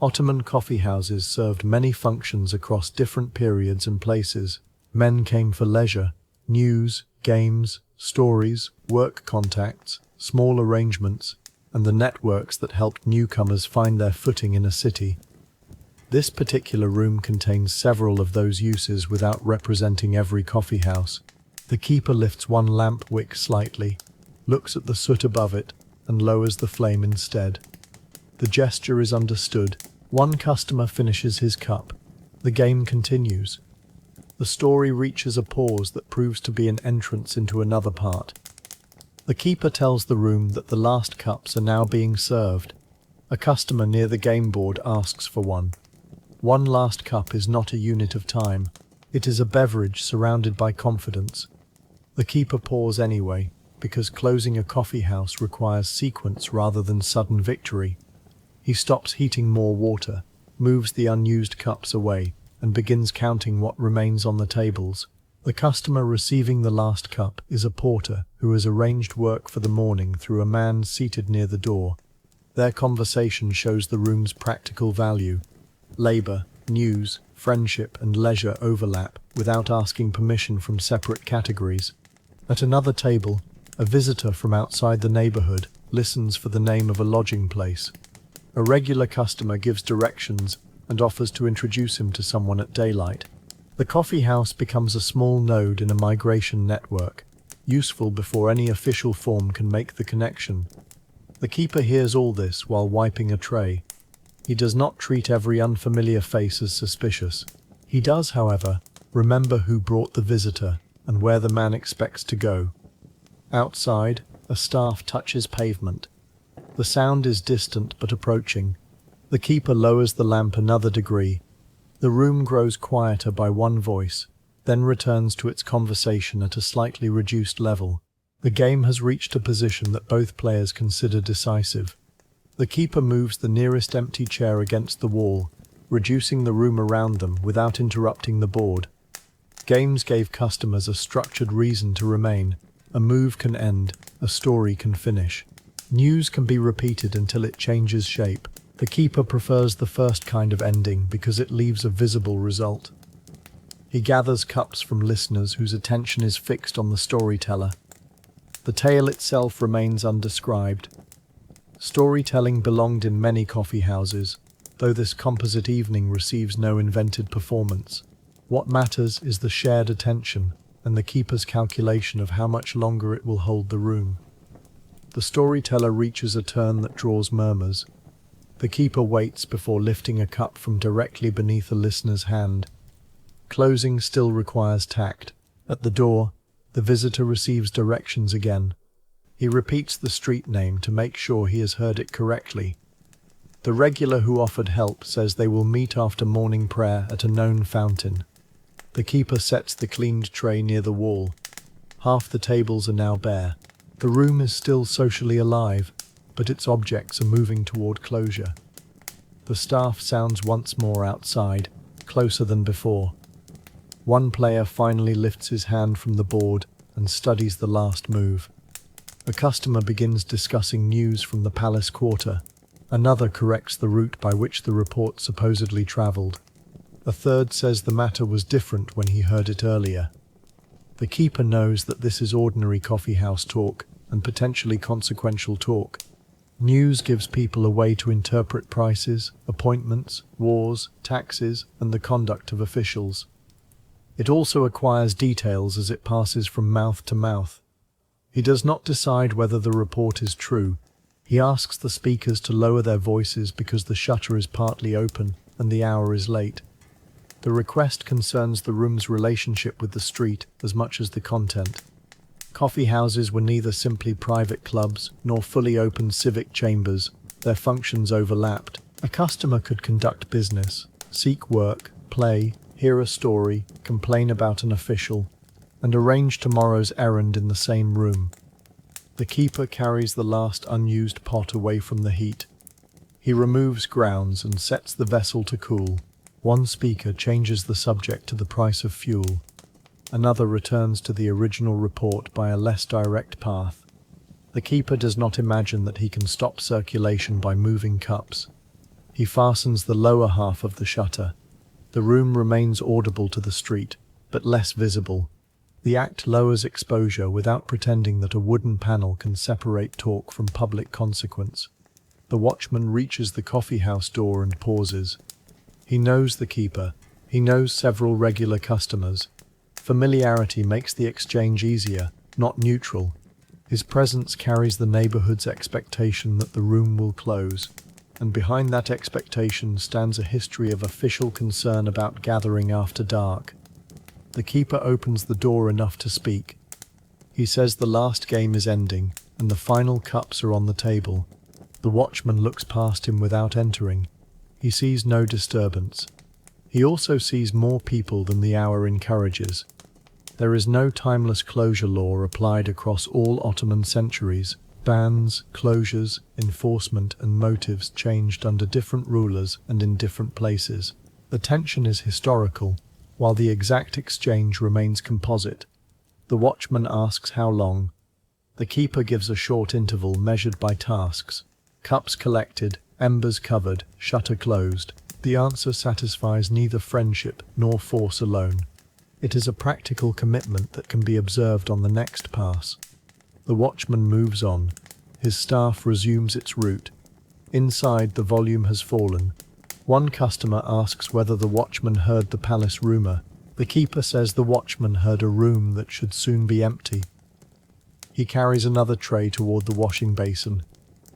Speaker 1: Ottoman coffeehouses served many functions across different periods and places. Men came for leisure, news, games, stories, work contacts, small arrangements, and the networks that helped newcomers find their footing in a city. This particular room contains several of those uses without representing every coffeehouse. The keeper lifts one lamp wick slightly, looks at the soot above it, and lowers the flame instead. The gesture is understood. One customer finishes his cup. The game continues. The story reaches a pause that proves to be an entrance into another part. The keeper tells the room that the last cups are now being served. A customer near the game board asks for one. One last cup is not a unit of time. It is a beverage surrounded by confidence. The keeper pours anyway, because closing a coffeehouse requires sequence rather than sudden victory. He stops heating more water, moves the unused cups away, and begins counting what remains on the tables. The customer receiving the last cup is a porter who has arranged work for the morning through a man seated near the door. Their conversation shows the room's practical value. Labor, news, friendship, and leisure overlap without asking permission from separate categories. At another table, a visitor from outside the neighborhood listens for the name of a lodging place. A regular customer gives directions, and offers to introduce him to someone at daylight. The coffee house becomes a small node in a migration network, useful before any official form can make the connection. The keeper hears all this while wiping a tray. He does not treat every unfamiliar face as suspicious. He does, however, remember who brought the visitor and where the man expects to go. Outside, a staff touches pavement. The sound is distant but approaching. The keeper lowers the lamp another degree. The room grows quieter by one voice, then returns to its conversation at a slightly reduced level. The game has reached a position that both players consider decisive. The keeper moves the nearest empty chair against the wall, reducing the room around them without interrupting the board. Games gave customers a structured reason to remain. A move can end, a story can finish. News can be repeated until it changes shape. The keeper prefers the first kind of ending because it leaves a visible result. He gathers cups from listeners whose attention is fixed on the storyteller. The tale itself remains undescribed. Storytelling belonged in many coffee houses, though this composite evening receives no invented performance. What matters is the shared attention and the keeper's calculation of how much longer it will hold the room. The storyteller reaches a turn that draws murmurs. The keeper waits before lifting a cup from directly beneath a listener's hand. Closing still requires tact. At the door, the visitor receives directions again. He repeats the street name to make sure he has heard it correctly. The regular who offered help says they will meet after morning prayer at a known fountain. The keeper sets the cleaned tray near the wall. Half the tables are now bare. The room is still socially alive, but its objects are moving toward closure. The staff sounds once more outside, closer than before. One player finally lifts his hand from the board and studies the last move. A customer begins discussing news from the palace quarter. Another corrects the route by which the report supposedly travelled. A third says the matter was different when he heard it earlier. The keeper knows that this is ordinary coffeehouse talk and potentially consequential talk. News gives people a way to interpret prices, appointments, wars, taxes, and the conduct of officials. It also acquires details as it passes from mouth to mouth. He does not decide whether the report is true. He asks the speakers to lower their voices because the shutter is partly open and the hour is late. The request concerns the room's relationship with the street as much as the content. Coffee houses were neither simply private clubs nor fully open civic chambers. Their functions overlapped. A customer could conduct business, seek work, play, hear a story, complain about an official, and arrange tomorrow's errand in the same room. The keeper carries the last unused pot away from the heat. He removes grounds and sets the vessel to cool. One speaker changes the subject to the price of fuel. Another returns to the original report by a less direct path. The keeper does not imagine that he can stop circulation by moving cups. He fastens the lower half of the shutter. The room remains audible to the street, but less visible. The act lowers exposure without pretending that a wooden panel can separate talk from public consequence. The watchman reaches the coffeehouse door and pauses. He knows the keeper. He knows several regular customers. Familiarity makes the exchange easier, not neutral. His presence carries the neighborhood's expectation that the room will close, and behind that expectation stands a history of official concern about gathering after dark. The keeper opens the door enough to speak. He says the last game is ending, and the final cups are on the table. The watchman looks past him without entering. He sees no disturbance. He also sees more people than the hour encourages. There is no timeless closure law applied across all Ottoman centuries. Bans, closures, enforcement and motives changed under different rulers and in different places. The tension is historical, while the exact exchange remains composite. The watchman asks how long. The keeper gives a short interval measured by tasks. Cups collected, embers covered, shutter closed. The answer satisfies neither friendship nor force alone. It is a practical commitment that can be observed on the next pass. The watchman moves on. His staff resumes its route. Inside, the volume has fallen. One customer asks whether the watchman heard the palace rumour. The keeper says the watchman heard a room that should soon be empty. He carries another tray toward the washing basin,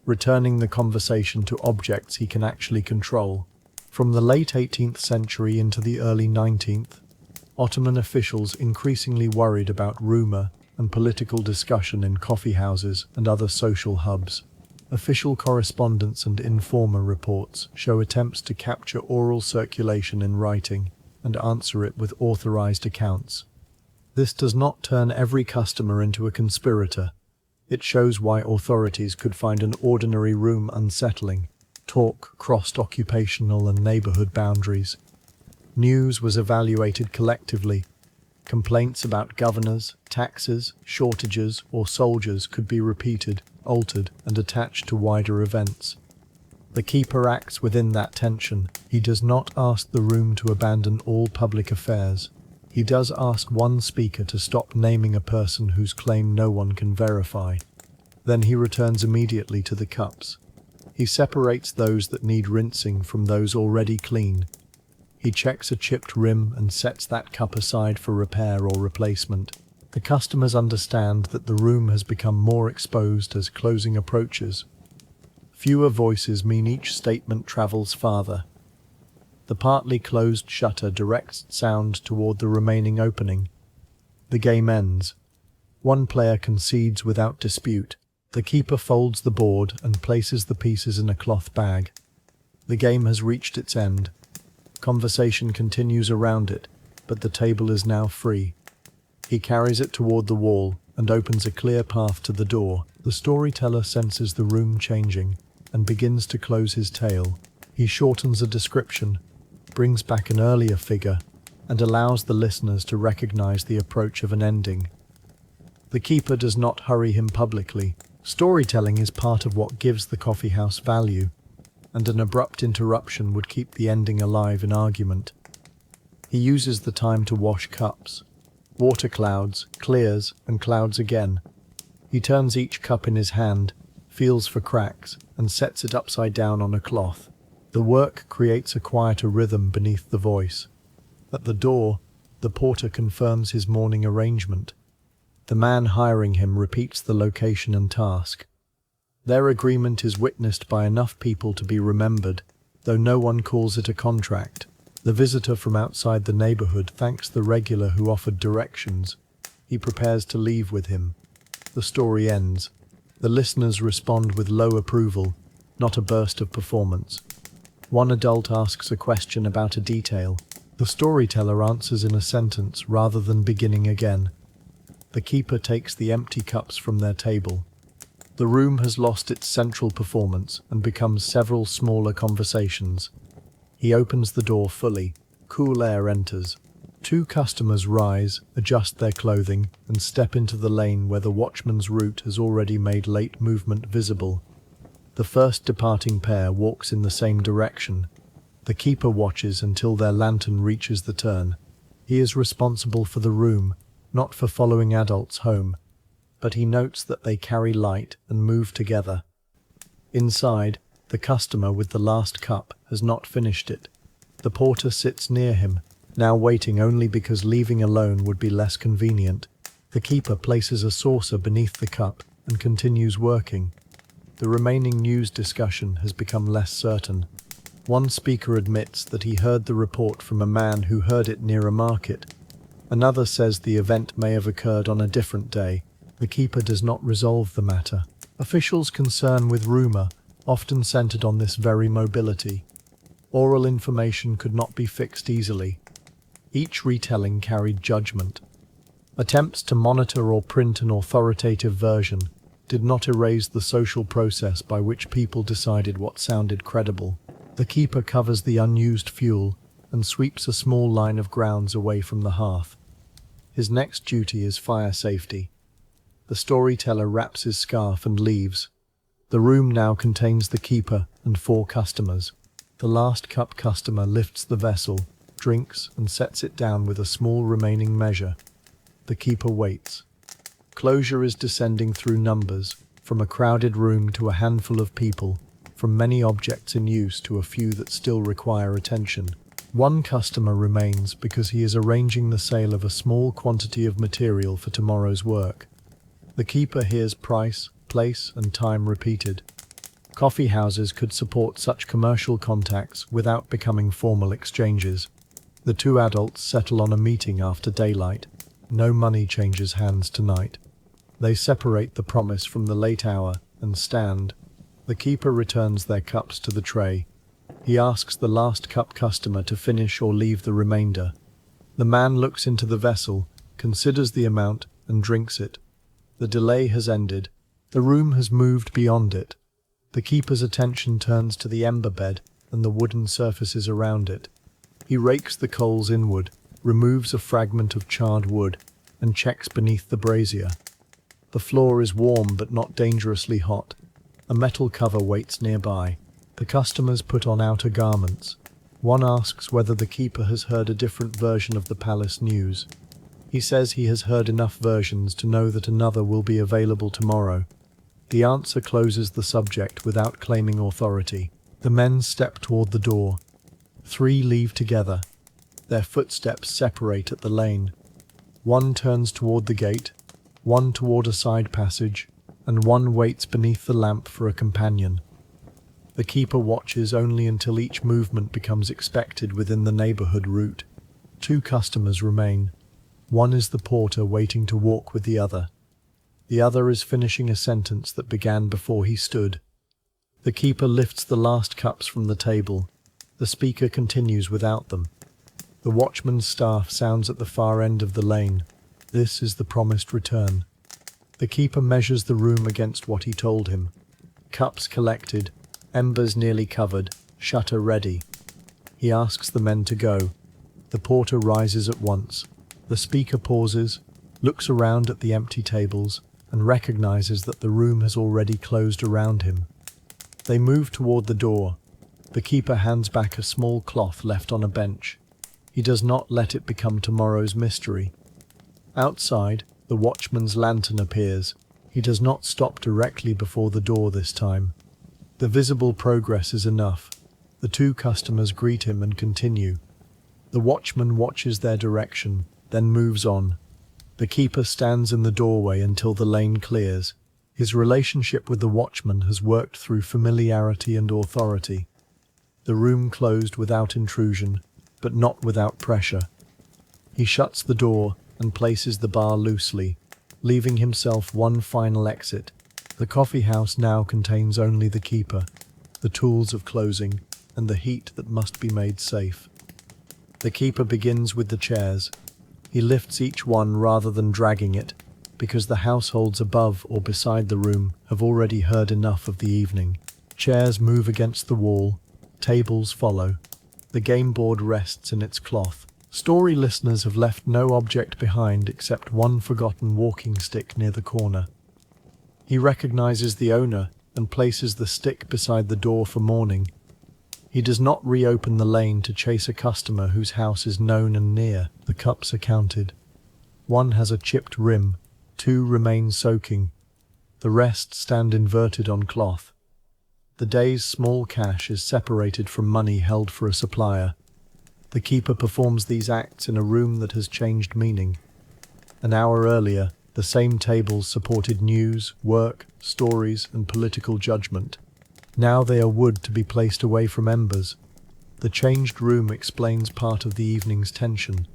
Speaker 1: returning the conversation to objects he can actually control. From the late 18th century into the early 19th, Ottoman officials increasingly worried about rumour and political discussion in coffeehouses and other social hubs. Official correspondence and informer reports show attempts to capture oral circulation in writing and answer it with authorized accounts. This does not turn every customer into a conspirator. It shows why authorities could find an ordinary room unsettling. Talk crossed occupational and neighborhood boundaries. News was evaluated collectively. Complaints about governors, taxes, shortages, or soldiers could be repeated, altered, and attached to wider events. The keeper acts within that tension. He does not ask the room to abandon all public affairs. He does ask one speaker to stop naming a person whose claim no one can verify. Then he returns immediately to the cups. He separates those that need rinsing from those already clean. He checks a chipped rim and sets that cup aside for repair or replacement. The customers understand that the room has become more exposed as closing approaches. Fewer voices mean each statement travels farther. The partly closed shutter directs sound toward the remaining opening. The game ends. One player concedes without dispute. The keeper folds the board and places the pieces in a cloth bag. The game has reached its end. Conversation continues around it, but the table is now free. He carries it toward the wall and opens a clear path to the door. The storyteller senses the room changing and begins to close his tale. He shortens a description, brings back an earlier figure, and allows the listeners to recognize the approach of an ending. The keeper does not hurry him publicly. Storytelling is part of what gives the coffeehouse value, and an abrupt interruption would keep the ending alive in argument. He uses the time to wash cups. Water clouds, clears, and clouds again. He turns each cup in his hand, feels for cracks, and sets it upside down on a cloth. The work creates a quieter rhythm beneath the voice. At the door, the porter confirms his morning arrangement. The man hiring him repeats the location and task. Their agreement is witnessed by enough people to be remembered, though no one calls it a contract. The visitor from outside the neighborhood thanks the regular who offered directions. He prepares to leave with him. The story ends. The listeners respond with low approval, not a burst of performance. One adult asks a question about a detail. The storyteller answers in a sentence rather than beginning again. The keeper takes the empty cups from their table. The room has lost its central performance and becomes several smaller conversations. He opens the door fully. Cool air enters. Two customers rise, adjust their clothing, and step into the lane where the watchman's route has already made late movement visible. The first departing pair walks in the same direction. The keeper watches until their lantern reaches the turn. He is responsible for the room, not for following adults home, but he notes that they carry light and move together. Inside, the customer with the last cup has not finished it. The porter sits near him, now waiting only because leaving alone would be less convenient. The keeper places a saucer beneath the cup and continues working. The remaining news discussion has become less certain. One speaker admits that he heard the report from a man who heard it near a market. Another says the event may have occurred on a different day. The keeper does not resolve the matter. Officials' concern with rumor often centered on this very mobility. Oral information could not be fixed easily. Each retelling carried judgment. Attempts to monitor or print an authoritative version did not erase the social process by which people decided what sounded credible. The keeper covers the unused fuel and sweeps a small line of grounds away from the hearth. His next duty is fire safety. The storyteller wraps his scarf and leaves. The room now contains the keeper and 4 customers. The last cup customer lifts the vessel, drinks, and sets it down with a small remaining measure. The keeper waits. Closure is descending through numbers, from a crowded room to a handful of people. from many objects in use to a few that still require attention. One customer remains because he is arranging the sale of a small quantity of material for tomorrow's work. The keeper hears price, place, and time repeated. Coffee houses could support such commercial contacts without becoming formal exchanges. The two adults settle on a meeting after daylight. No money changes hands tonight. They separate the promise from the late hour and stand. The keeper returns their cups to the tray. He asks the last cup customer to finish or leave the remainder. The man looks into the vessel, considers the amount, and drinks it. The delay has ended. The room has moved beyond it. The keeper's attention turns to the ember bed and the wooden surfaces around it. He rakes the coals inward, removes a fragment of charred wood, and checks beneath the brazier. The floor is warm but not dangerously hot. A metal cover waits nearby. The customers put on outer garments. One asks whether the keeper has heard a different version of the palace news. He says he has heard enough versions to know that another will be available tomorrow. The answer closes the subject without claiming authority. The men step toward the door. 3 leave together. Their footsteps separate at the lane. One turns toward the gate, one toward a side passage, and one waits beneath the lamp for a companion. The keeper watches only until each movement becomes expected within the neighborhood route. 2 customers remain. One is the porter waiting to walk with the other. The other is finishing a sentence that began before he stood. The keeper lifts the last cups from the table. The speaker continues without them. The watchman's staff sounds at the far end of the lane. This is the promised return. The keeper measures the room against what he told him. Cups collected, embers nearly covered, shutter ready. He asks the men to go. The porter rises at once. The speaker pauses, looks around at the empty tables, and recognizes that the room has already closed around him. They move toward the door. The keeper hands back a small cloth left on a bench. He does not let it become tomorrow's mystery. Outside, the watchman's lantern appears. He does not stop directly before the door this time. The visible progress is enough. The 2 customers greet him and continue. The watchman watches their direction, then moves on. The keeper stands in the doorway until the lane clears. His relationship with the watchman has worked through familiarity and authority. The room closed without intrusion, but not without pressure. He shuts the door and places the bar loosely, leaving himself one final exit. The coffee house now contains only the keeper, the tools of closing, and the heat that must be made safe. The keeper begins with the chairs. He lifts each one rather than dragging it, because the households above or beside the room have already heard enough of the evening. Chairs move against the wall, tables follow. The game board rests in its cloth. Story listeners have left no object behind except one forgotten walking stick near the corner. He recognizes the owner and places the stick beside the door for morning. He does not reopen the lane to chase a customer whose house is known and near. The cups are counted. 1 has a chipped rim, 2 remain soaking. The rest stand inverted on cloth. The day's small cash is separated from money held for a supplier. The keeper performs these acts in a room that has changed meaning. An hour earlier, the same tables supported news, work, stories, and political judgment. Now they are wood to be placed away from embers. The changed room explains part of the evening's tension.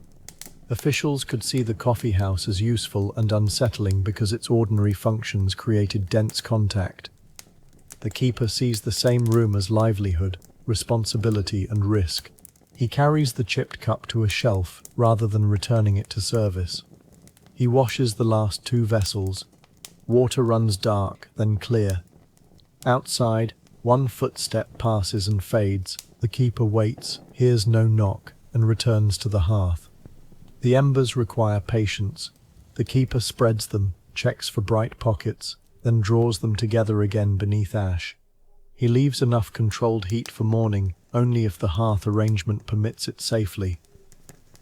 Speaker 1: Officials could see the coffee house as useful and unsettling because its ordinary functions created dense contact. The keeper sees the same room as livelihood, responsibility, and risk. He carries the chipped cup to a shelf rather than returning it to service. He washes the last 2 vessels. Water runs dark, then clear. Outside, 1 footstep passes and fades. The keeper waits, hears no knock, and returns to the hearth. The embers require patience. The keeper spreads them, checks for bright pockets, then draws them together again beneath ash. He leaves enough controlled heat for morning, only if the hearth arrangement permits it safely.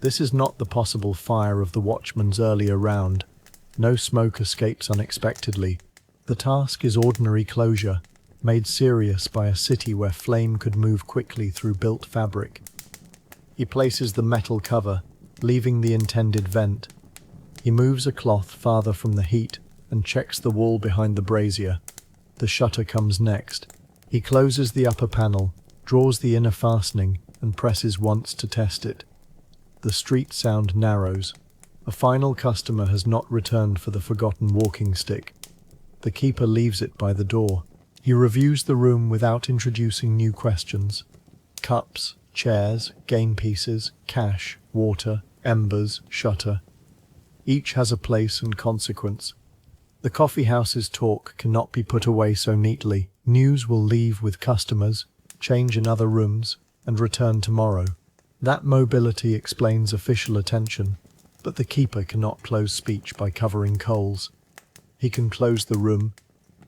Speaker 1: This is not the possible fire of the watchman's earlier round. No smoke escapes unexpectedly. The task is ordinary closure. made serious by a city where flame could move quickly through built fabric. He places the metal cover, leaving the intended vent. He moves a cloth farther from the heat and checks the wall behind the brazier. The shutter comes next. He closes the upper panel, draws the inner fastening, and presses once to test it. The street sound narrows. A final customer has not returned for the forgotten walking stick. The keeper leaves it by the door. He reviews the room without introducing new questions. Cups, chairs, game pieces, cash, water, embers, shutter. Each has a place and consequence. The coffeehouse's talk cannot be put away so neatly. News will leave with customers, change in other rooms, and return tomorrow. That mobility explains official attention, but the keeper cannot close speech by covering coals. He can close the room.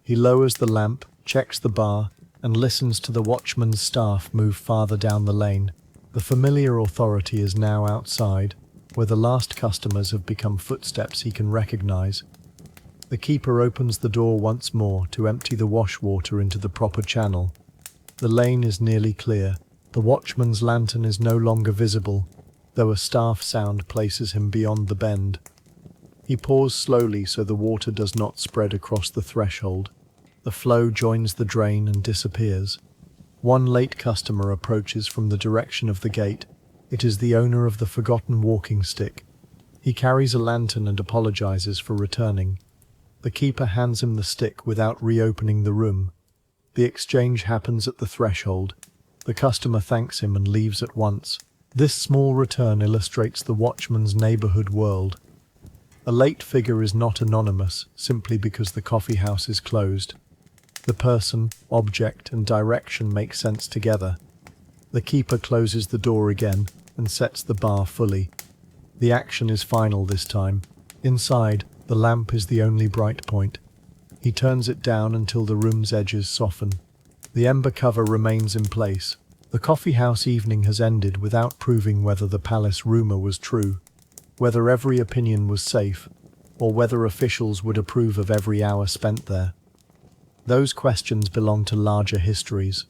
Speaker 1: He lowers the lamp, checks the bar, and listens to the watchman's staff move farther down the lane. The familiar authority is now outside, where the last customers have become footsteps he can recognize. The keeper opens the door once more to empty the wash water into the proper channel. The lane is nearly clear. The watchman's lantern is no longer visible, though a staff sound places him beyond the bend. He pours slowly so the water does not spread across the threshold. The flow joins the drain and disappears. One late customer approaches from the direction of the gate. It is the owner of the forgotten walking stick. He carries a lantern and apologizes for returning. The keeper hands him the stick without reopening the room. The exchange happens at the threshold. The customer thanks him and leaves at once. This small return illustrates the watchman's neighborhood world. A late figure is not anonymous simply because the coffeehouse is closed. The person, object, and direction make sense together. The keeper closes the door again and sets the bar fully. The action is final this time. Inside, the lamp is the only bright point. He turns it down until the room's edges soften. The ember cover remains in place. The coffeehouse evening has ended without proving whether the palace rumor was true, whether every opinion was safe, or whether officials would approve of every hour spent there. Those questions belong to larger histories.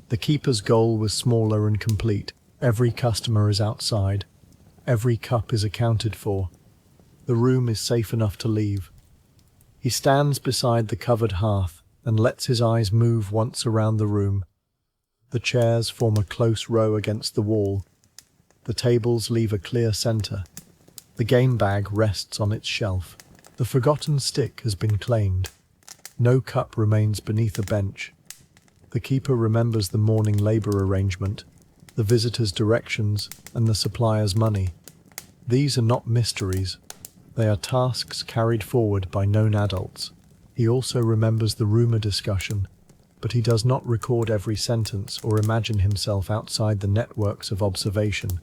Speaker 1: The keeper's goal was smaller and complete. Every customer is outside. Every cup is accounted for. The room is safe enough to leave. He stands beside the covered hearth and lets his eyes move once around the room. The chairs form a close row against the wall. The tables leave a clear center. The game bag rests on its shelf. The forgotten stick has been claimed. No cup remains beneath a bench. The keeper remembers the morning labor arrangement, the visitor's directions, and the supplier's money. These are not mysteries. They are tasks carried forward by known adults. He also remembers the rumor discussion, but he does not record every sentence or imagine himself outside the networks of observation.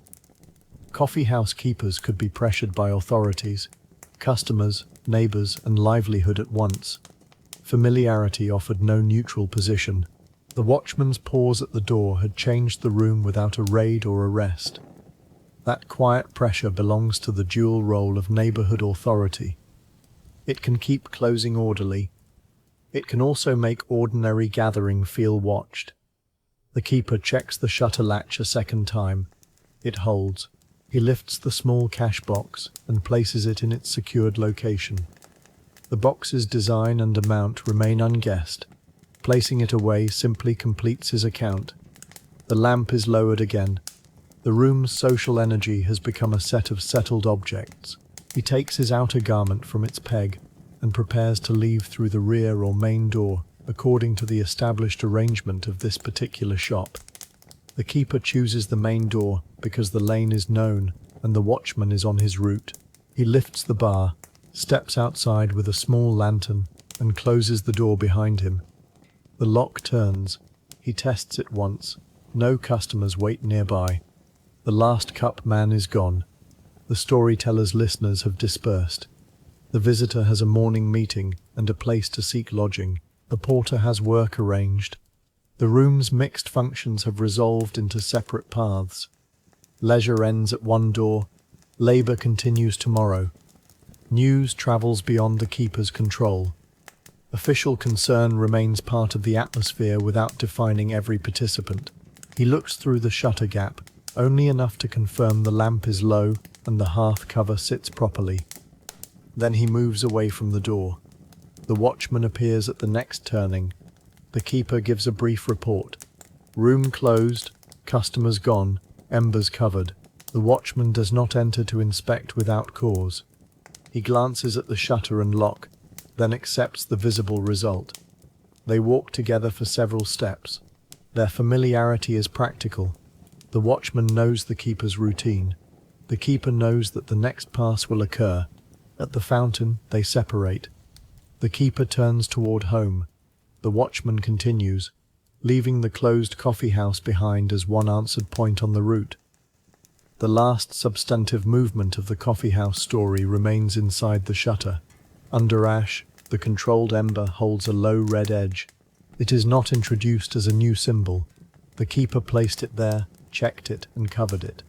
Speaker 1: Coffeehouse keepers could be pressured by authorities, customers, neighbors, and livelihood at once. Familiarity offered no neutral position. The watchman's pause at the door had changed the room without a raid or arrest. That quiet pressure belongs to the dual role of neighborhood authority. It can keep closing orderly. It can also make ordinary gathering feel watched. The keeper checks the shutter latch a second time. It holds. He lifts the small cash box and places it in its secured location. The box's design and amount remain unguessed. Placing it away simply completes his account. The lamp is lowered again. The room's social energy has become a set of settled objects. He takes his outer garment from its peg and prepares to leave through the rear or main door, according to the established arrangement of this particular shop. The keeper chooses the main door because the lane is known and the watchman is on his route. He lifts the bar, steps outside with a small lantern, and closes the door behind him. The lock turns. He tests it once. No customers wait nearby. The last cup man is gone. The storyteller's listeners have dispersed. The visitor has a morning meeting and a place to seek lodging. The porter has work arranged. The room's mixed functions have resolved into separate paths. Leisure ends at one door. Labor continues tomorrow. News travels beyond the keeper's control. Official concern remains part of the atmosphere without defining every participant. He looks through the shutter gap, only enough to confirm the lamp is low and the hearth cover sits properly. Then he moves away from the door. The watchman appears at the next turning. The keeper gives a brief report. Room closed, customers gone, embers covered. The watchman does not enter to inspect without cause. He glances at the shutter and lock, then accepts the visible result. They walk together for several steps. Their familiarity is practical. The watchman knows the keeper's routine. The keeper knows that the next pass will occur. At the fountain, they separate. The keeper turns toward home. The watchman continues, leaving the closed coffeehouse behind as one answered point on the route. The last substantive movement of the coffeehouse story remains inside the shutter. Under ash, the controlled ember holds a low red edge. It is not introduced as a new symbol. The keeper placed it there, checked it, and covered it.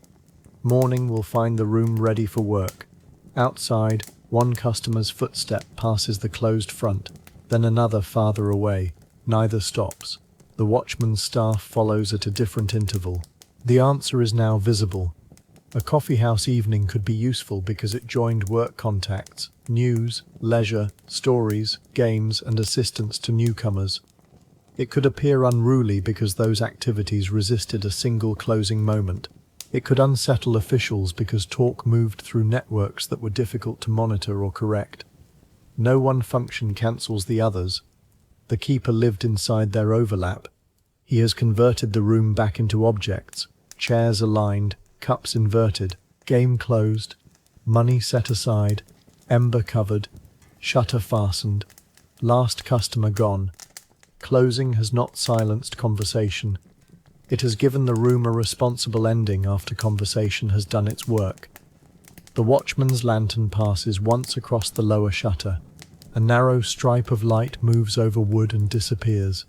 Speaker 1: Morning will find the room ready for work. Outside, one customer's footstep passes the closed front, then another farther away. Neither stops. The watchman's staff follows at a different interval. The answer is now visible. A coffeehouse evening could be useful because it joined work contacts, news, leisure, stories, games, and assistance to newcomers. It could appear unruly because those activities resisted a single closing moment. It could unsettle officials because talk moved through networks that were difficult to monitor or correct. No one function cancels the others. The keeper lived inside their overlap. He has converted the room back into objects, chairs aligned, cups inverted, game closed, money set aside, ember covered, shutter fastened, last customer gone. Closing has not silenced conversation. It has given the room a responsible ending after conversation has done its work. The watchman's lantern passes once across the lower shutter. A narrow stripe of light moves over wood and disappears.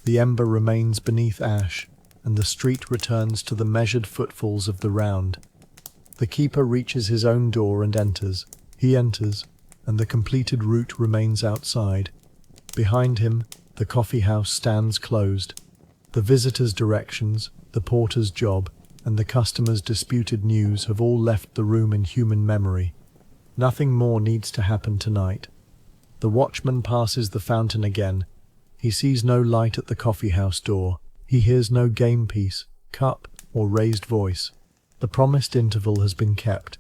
Speaker 1: The ember remains beneath ash, and the street returns to the measured footfalls of the round. The keeper reaches his own door and enters. He enters, and the completed route remains outside. Behind him, the coffeehouse stands closed. The visitor's directions, the porter's job, and the customer's disputed news have all left the room in human memory. Nothing more needs to happen tonight. The watchman passes the fountain again. He sees no light at the coffeehouse door. He hears no game piece, cup, or raised voice. The promised interval has been kept.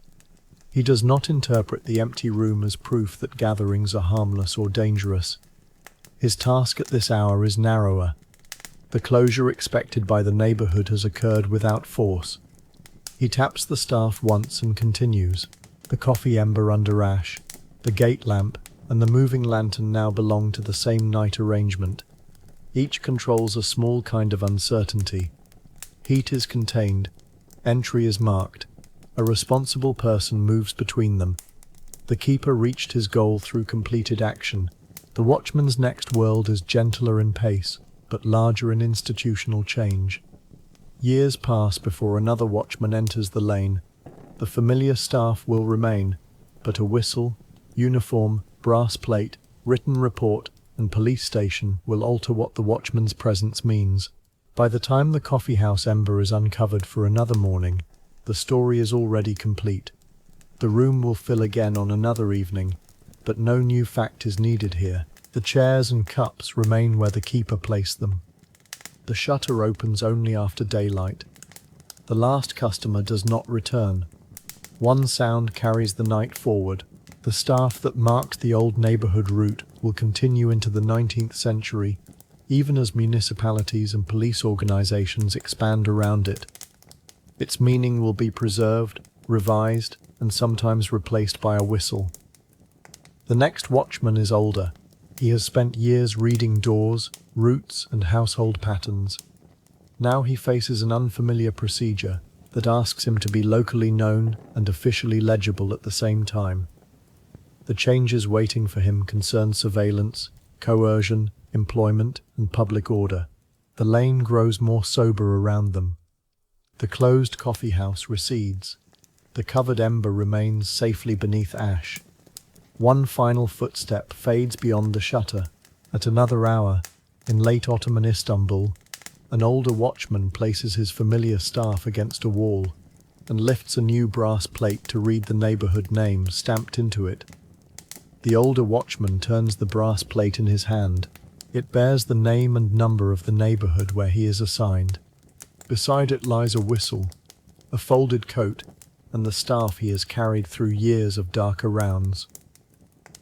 Speaker 1: He does not interpret the empty room as proof that gatherings are harmless or dangerous. His task at this hour is narrower. The closure expected by the neighborhood has occurred without force. He taps the staff once and continues. The coffee ember under ash, the gate lamp, and the moving lantern now belong to the same night arrangement. Each controls a small kind of uncertainty. Heat is contained. Entry is marked. A responsible person moves between them. The keeper reached his goal through completed action. The watchman's next world is gentler in pace, but larger in institutional change. Years pass before another watchman enters the lane. The familiar staff will remain, but a whistle, uniform, brass plate, written report, and police station will alter what the watchman's presence means. By the time the coffeehouse ember is uncovered for another morning, the story is already complete. The room will fill again on another evening, but no new fact is needed here. The chairs and cups remain where the keeper placed them. The shutter opens only after daylight. The last customer does not return. One sound carries the night forward. The staff that marked the old neighborhood route will continue into the 19th century, even as municipalities and police organizations expand around it. Its meaning will be preserved, revised, and sometimes replaced by a whistle. The next watchman is older. He has spent years reading doors, routes, and household patterns. Now he faces an unfamiliar procedure that asks him to be locally known and officially legible at the same time. The changes waiting for him concern surveillance, coercion, employment, and public order. The lane grows more sober around them. The closed coffeehouse recedes. The covered ember remains safely beneath ash. One final footstep fades beyond the shutter. At another hour, in late Ottoman Istanbul, an older watchman places his familiar staff against a wall and lifts a new brass plate to read the neighborhood name stamped into it. The older watchman turns the brass plate in his hand. It bears the name and number of the neighborhood where he is assigned. Beside it lies a whistle, a folded coat, and the staff he has carried through years of darker rounds.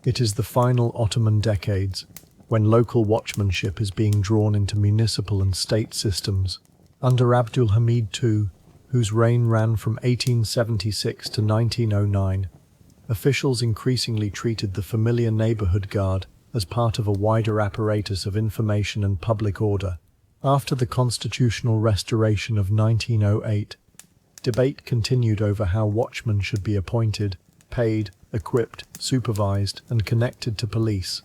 Speaker 1: It is the final Ottoman decades, when local watchmanship is being drawn into municipal and state systems. Under Abdul Hamid II, whose reign ran from 1876 to 1909, officials increasingly treated the familiar neighborhood guard as part of a wider apparatus of information and public order. After the constitutional restoration of 1908, debate continued over how watchmen should be appointed, paid, equipped, supervised, and connected to police.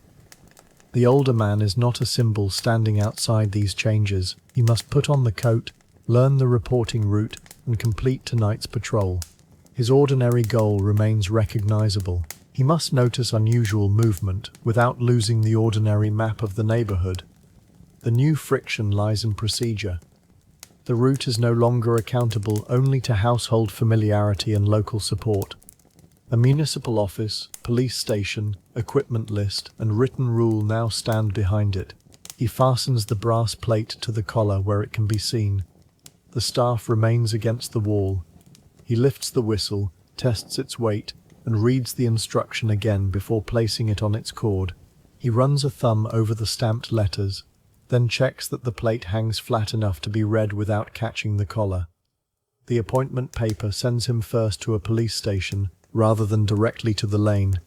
Speaker 1: The older man is not a symbol standing outside these changes. He must put on the coat, learn the reporting route, and complete tonight's patrol. His ordinary goal remains recognizable. He must notice unusual movement without losing the ordinary map of the neighborhood. The new friction lies in procedure. The route is no longer accountable only to household familiarity and local support. A municipal office, police station, equipment list, and written rule now stand behind it. He fastens the brass plate to the collar where it can be seen. The staff remains against the wall. He lifts the whistle, tests its weight, and reads the instruction again before placing it on its cord. He runs a thumb over the stamped letters, then checks that the plate hangs flat enough to be read without catching the collar. The appointment paper sends him first to a police station, rather than directly to the lane.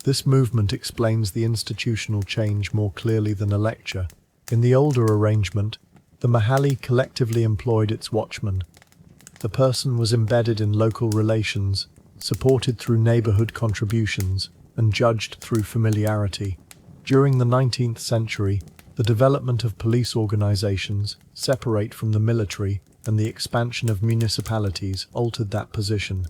Speaker 1: This movement explains the institutional change more clearly than a lecture. In the older arrangement, the Mahalli collectively employed its watchman. The person was embedded in local relations, supported through neighborhood contributions, and judged through familiarity. During the 19th century, the development of police organizations, separate from the military, and the expansion of municipalities altered that position.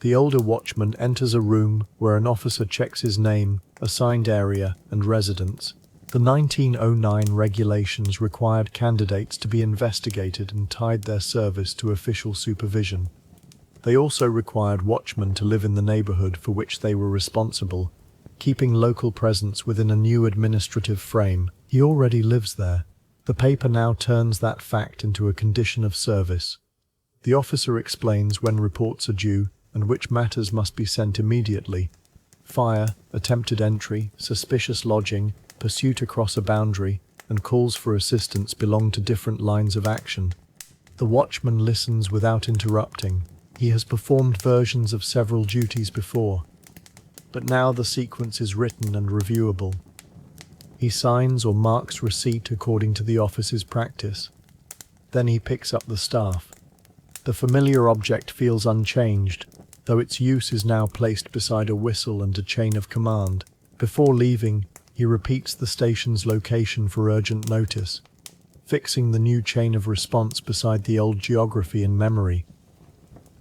Speaker 1: The older watchman enters a room where an officer checks his name, assigned area, and residence. The 1909 regulations required candidates to be investigated and tied their service to official supervision. They also required watchmen to live in the neighborhood for which they were responsible, keeping local presence within a new administrative frame. He already lives there. The paper now turns that fact into a condition of service. The officer explains when reports are due and which matters must be sent immediately. Fire, attempted entry, suspicious lodging, pursuit across a boundary, and calls for assistance belong to different lines of action. The watchman listens without interrupting. He has performed versions of several duties before, but now the sequence is written and reviewable. He signs or marks receipt according to the office's practice. Then he picks up the staff. The familiar object feels unchanged, though its use is now placed beside a whistle and a chain of command. Before leaving, he repeats the station's location for urgent notice, fixing the new chain of response beside the old geography in memory.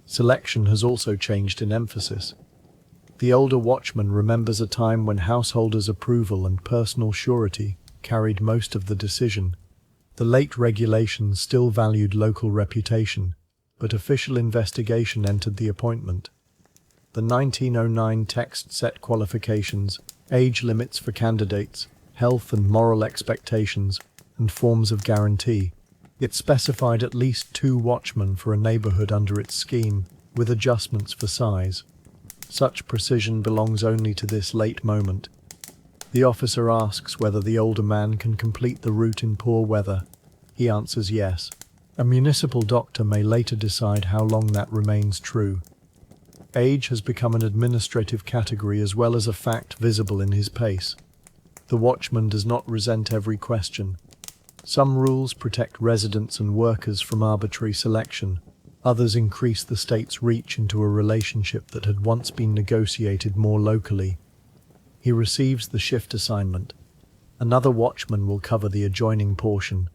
Speaker 1: Selection has also changed in emphasis. The older watchman remembers a time when householders' approval and personal surety carried most of the decision. The late regulations still valued local reputation, but official investigation entered the appointment. The 1909 text set qualifications, age limits for candidates, health and moral expectations, and forms of guarantee. It specified at least 2 watchmen for a neighborhood under its scheme, with adjustments for size. Such precision belongs only to this late moment. The officer asks whether the older man can complete the route in poor weather. He answers yes. A municipal doctor may later decide how long that remains true. Age has become an administrative category as well as a fact visible in his pace. The watchman does not resent every question. Some rules protect residents and workers from arbitrary selection. Others increase the state's reach into a relationship that had once been negotiated more locally. He receives the shift assignment. Another watchman will cover the adjoining portion.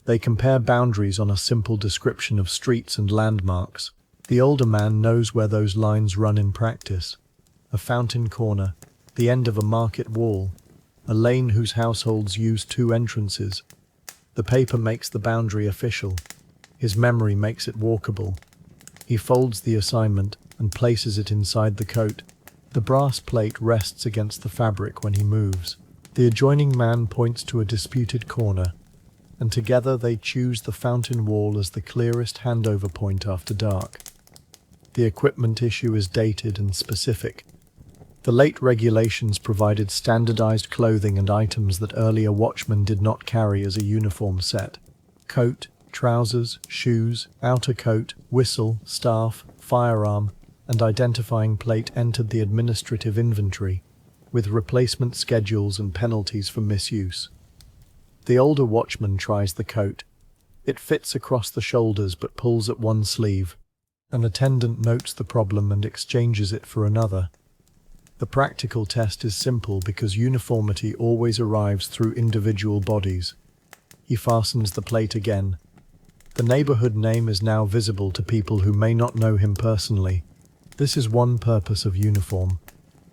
Speaker 1: They compare boundaries on a simple description of streets and landmarks. The older man knows where those lines run in practice. A fountain corner, the end of a market wall, a lane whose households use two entrances. The paper makes the boundary official. His memory makes it walkable. He folds the assignment and places it inside the coat. The brass plate rests against the fabric when he moves. The adjoining man points to a disputed corner, and together they choose the fountain wall as the clearest handover point after dark. The equipment issue is dated and specific. The late regulations provided standardized clothing and items that earlier watchmen did not carry as a uniform set. Coat, trousers, shoes, outer coat, whistle, staff, firearm, and identifying plate entered the administrative inventory, with replacement schedules and penalties for misuse. The older watchman tries the coat. It fits across the shoulders but pulls at one sleeve. An attendant notes the problem and exchanges it for another. The practical test is simple because uniformity always arrives through individual bodies. He fastens the plate again. The neighborhood name is now visible to people who may not know him personally. This is one purpose of uniform.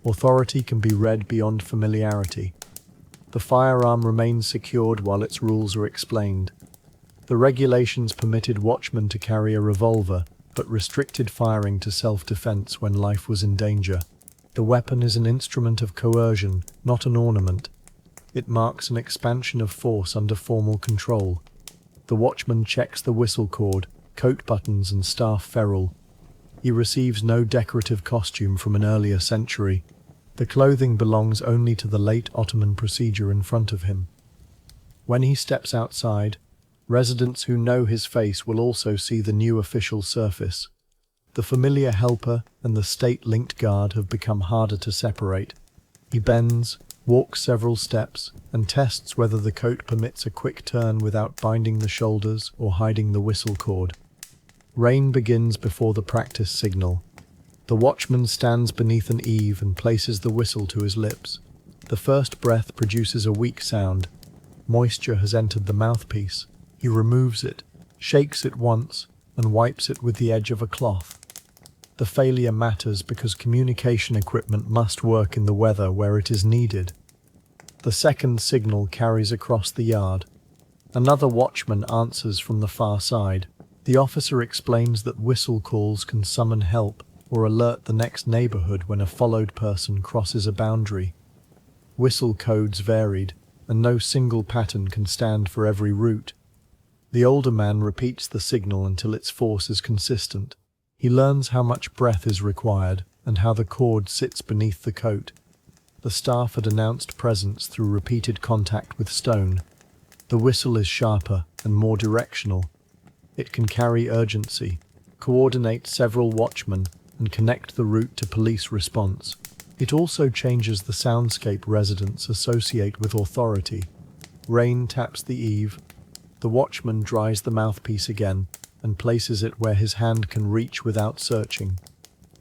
Speaker 1: Authority can be read beyond familiarity. The firearm remains secured while its rules are explained. The regulations permitted watchmen to carry a revolver, but restricted firing to self-defense when life was in danger. The weapon is an instrument of coercion, not an ornament. It marks an expansion of force under formal control. The watchman checks the whistle cord, coat buttons and staff ferrule. He receives no decorative costume from an earlier century. The clothing belongs only to the late Ottoman procedure in front of him. When he steps outside, residents who know his face will also see the new official surface. The familiar helper and the state-linked guard have become harder to separate. He bends, walks several steps, and tests whether the coat permits a quick turn without binding the shoulders or hiding the whistle cord. Rain begins before the practice signal. The watchman stands beneath an eave and places the whistle to his lips. The first breath produces a weak sound. Moisture has entered the mouthpiece. He removes it, shakes it once, and wipes it with the edge of a cloth. The failure matters because communication equipment must work in the weather where it is needed. The second signal carries across the yard. Another watchman answers from the far side. The officer explains that whistle calls can summon help or alert the next neighborhood when a followed person crosses a boundary. Whistle codes varied, and no single pattern can stand for every route. The older man repeats the signal until its force is consistent. He learns how much breath is required and how the cord sits beneath the coat. The staff had announced presence through repeated contact with stone. The whistle is sharper and more directional. It can carry urgency, coordinate several watchmen, and connect the route to police response. It also changes the soundscape residents associate with authority. Rain taps the eave. The watchman dries the mouthpiece again and places it where his hand can reach without searching.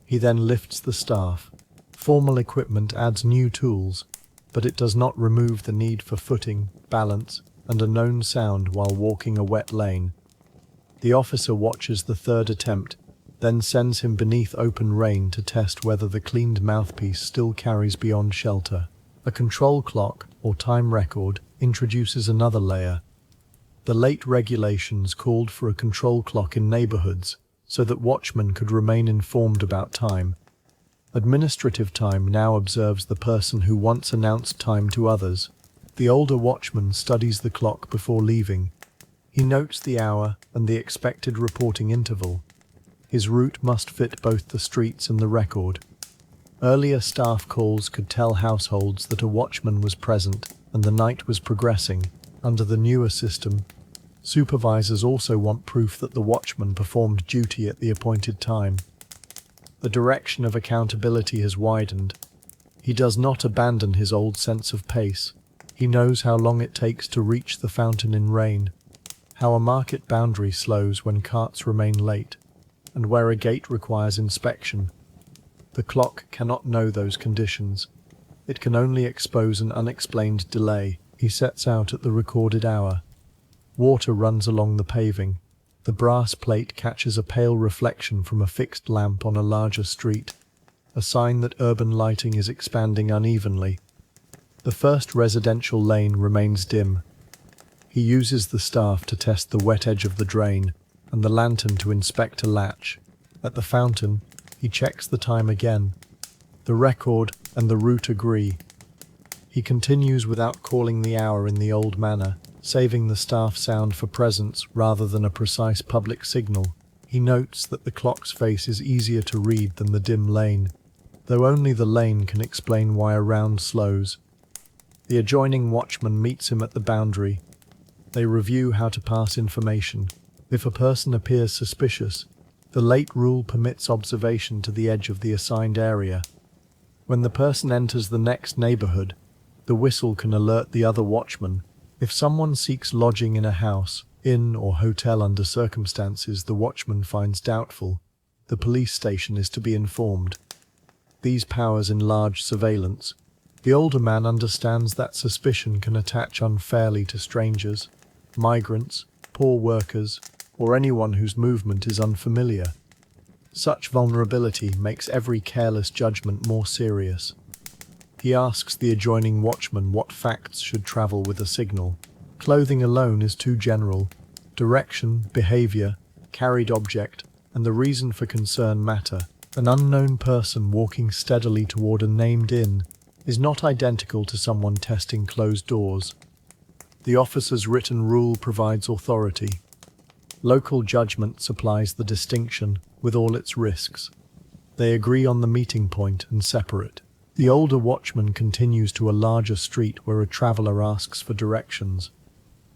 Speaker 1: He then lifts the staff. Formal equipment adds new tools, but it does not remove the need for footing, balance, and a known sound while walking a wet lane. The officer watches the third attempt, then sends him beneath open rain to test whether the cleaned mouthpiece still carries beyond shelter. A control clock, or time record, introduces another layer. The late regulations called for a control clock in neighborhoods so that watchmen could remain informed about time. Administrative time now observes the person who once announced time to others. The older watchman studies the clock before leaving. He notes the hour and the expected reporting interval. His route must fit both the streets and the record. Earlier staff calls could tell households that a watchman was present and the night was progressing. Under the newer system, supervisors also want proof that the watchman performed duty at the appointed time. The direction of accountability has widened. He does not abandon his old sense of pace. He knows how long it takes to reach the fountain in rain, how a market boundary slows when carts remain late, and where a gate requires inspection. The clock cannot know those conditions. It can only expose an unexplained delay. He sets out at the recorded hour. Water runs along the paving. The brass plate catches a pale reflection from a fixed lamp on a larger street, a sign that urban lighting is expanding unevenly. The first residential lane remains dim. He uses the staff to test the wet edge of the drain and the lantern to inspect a latch. At the fountain, he checks the time again. The record and the route agree. He continues without calling the hour in the old manner, saving the staff sound for presence rather than a precise public signal. He notes that the clock's face is easier to read than the dim lane, though only the lane can explain why a round slows. The adjoining watchman meets him at the boundary. They review how to pass information. If a person appears suspicious, the late rule permits observation to the edge of the assigned area. When the person enters the next neighborhood, the whistle can alert the other watchman. If someone seeks lodging in a house, inn, or hotel under circumstances the watchman finds doubtful, the police station is to be informed. These powers enlarge surveillance. The older man understands that suspicion can attach unfairly to strangers, migrants, poor workers, or anyone whose movement is unfamiliar. Such vulnerability makes every careless judgment more serious. He asks the adjoining watchman what facts should travel with a signal. Clothing alone is too general. Direction, behavior, carried object, and the reason for concern matter. An unknown person walking steadily toward a named inn is not identical to someone testing closed doors. The officer's written rule provides authority. Local judgment supplies the distinction, with all its risks. They agree on the meeting point and separate. The older watchman continues to a larger street where a traveler asks for directions.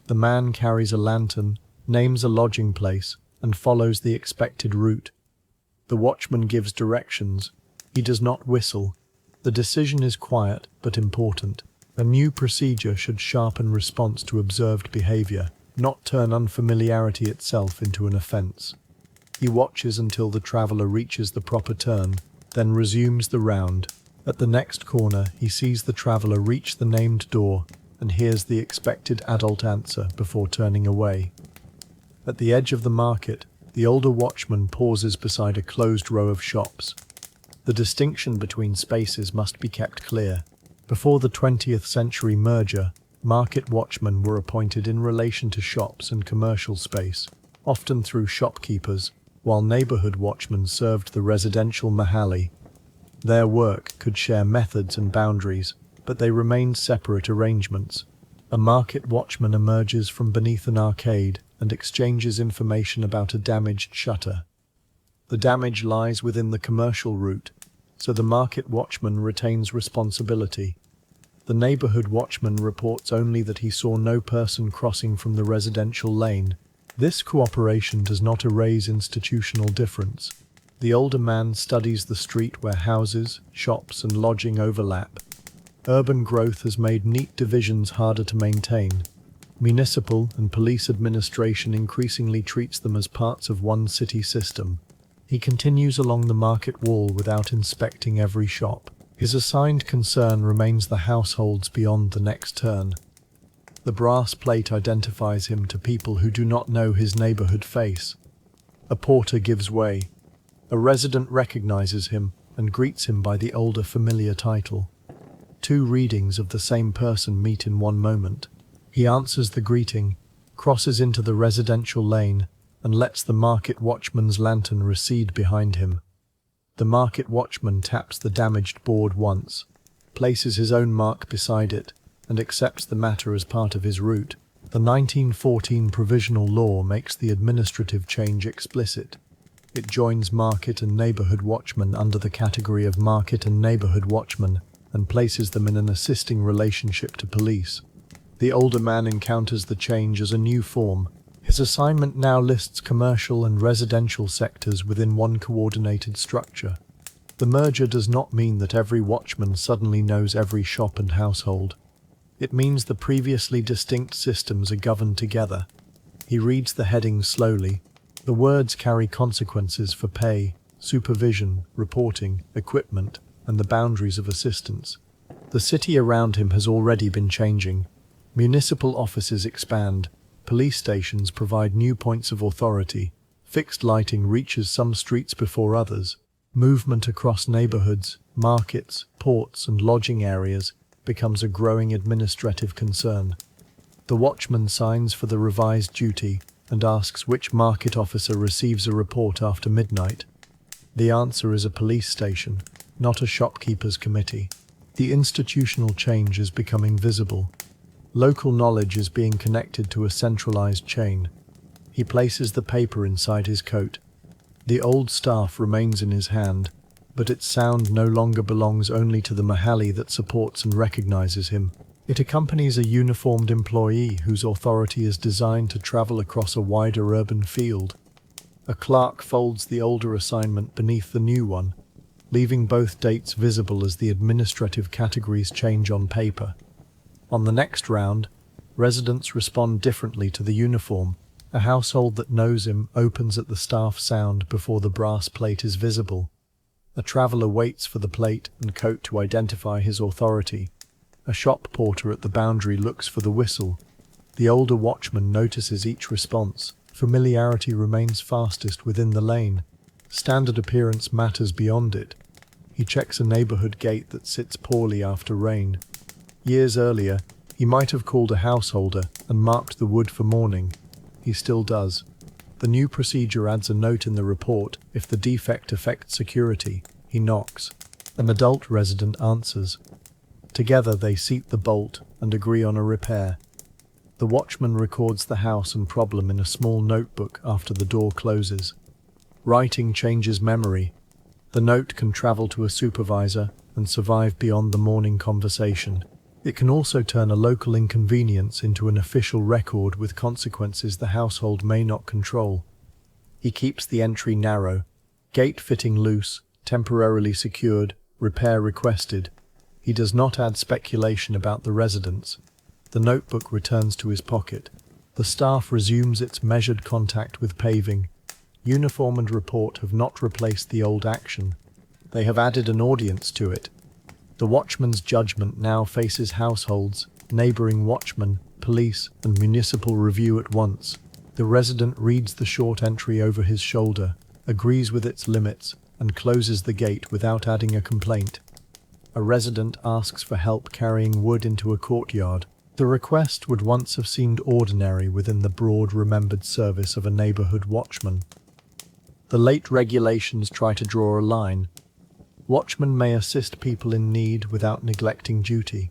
Speaker 1: The man carries a lantern, names a lodging place, and follows the expected route. The watchman gives directions. He does not whistle. The decision is quiet but important. A new procedure should sharpen response to observed behavior, not turn unfamiliarity itself into an offense. He watches until the traveler reaches the proper turn, then resumes the round. At the next corner, he sees the traveler reach the named door and hears the expected adult answer before turning away. At the edge of the market, the older watchman pauses beside a closed row of shops. The distinction between spaces must be kept clear. Before the 20th century merger, market watchmen were appointed in relation to shops and commercial space, often through shopkeepers, while neighborhood watchmen served the residential mahalli. Their work could share methods and boundaries, but they remained separate arrangements. A market watchman emerges from beneath an arcade and exchanges information about a damaged shutter. The damage lies within the commercial route, so the market watchman retains responsibility. The neighborhood watchman reports only that he saw no person crossing from the residential lane. This cooperation does not erase institutional difference. The older man studies the street where houses, shops, and lodging overlap. Urban growth has made neat divisions harder to maintain. Municipal and police administration increasingly treats them as parts of one city system. He continues along the market wall without inspecting every shop. His assigned concern remains the households beyond the next turn. The brass plate identifies him to people who do not know his neighborhood face. A porter gives way. A resident recognizes him and greets him by the older familiar title. Two readings of the same person meet in one moment. He answers the greeting, crosses into the residential lane, and lets the market watchman's lantern recede behind him. The market watchman taps the damaged board once, places his own mark beside it, and accepts the matter as part of his route. The 1914 provisional law makes the administrative change explicit. It joins market and neighborhood watchmen under the category of market and neighborhood watchmen and places them in an assisting relationship to police. The older man encounters the change as a new form. His assignment now lists commercial and residential sectors within one coordinated structure. The merger does not mean that every watchman suddenly knows every shop and household. It means the previously distinct systems are governed together. He reads the headings slowly. The words carry consequences for pay, supervision, reporting, equipment, and the boundaries of assistance. The city around him has already been changing. Municipal offices expand. Police stations provide new points of authority. Fixed lighting reaches some streets before others. Movement across neighborhoods, markets, ports, and lodging areas becomes a growing administrative concern. The watchman signs for the revised duty and asks which market officer receives a report after midnight. The answer is a police station, not a shopkeeper's committee. The institutional change is becoming visible. Local knowledge is being connected to a centralized chain. He places the paper inside his coat. The old staff remains in his hand, but its sound no longer belongs only to the Mahali that supports and recognizes him. It accompanies a uniformed employee whose authority is designed to travel across a wider urban field. A clerk folds the older assignment beneath the new one, leaving both dates visible as the administrative categories change on paper. On the next round, residents respond differently to the uniform. A household that knows him opens at the staff sound before the brass plate is visible. A traveller waits for the plate and coat to identify his authority. A shop porter at the boundary looks for the whistle. The older watchman notices each response. Familiarity remains fastest within the lane. Standard appearance matters beyond it. He checks a neighbourhood gate that sits poorly after rain. Years earlier, he might have called a householder and marked the wood for mourning. He still does. The new procedure adds a note in the report if the defect affects security. He knocks. An adult resident answers. Together they seat the bolt and agree on a repair. The watchman records the house and problem in a small notebook after the door closes. Writing changes memory. The note can travel to a supervisor and survive beyond the morning conversation. It can also turn a local inconvenience into an official record with consequences the household may not control. He keeps the entry narrow, gate fitting loose, temporarily secured, repair requested. He does not add speculation about the residents. The notebook returns to his pocket. The staff resumes its measured contact with paving. Uniform and report have not replaced the old action. They have added an audience to it. The watchman's judgment now faces households, neighbouring watchmen, police, and municipal review at once. The resident reads the short entry over his shoulder, agrees with its limits, and closes the gate without adding a complaint. A resident asks for help carrying wood into a courtyard. The request would once have seemed ordinary within the broad remembered service of a neighbourhood watchman. The late regulations try to draw a line. Watchmen may assist people in need without neglecting duty,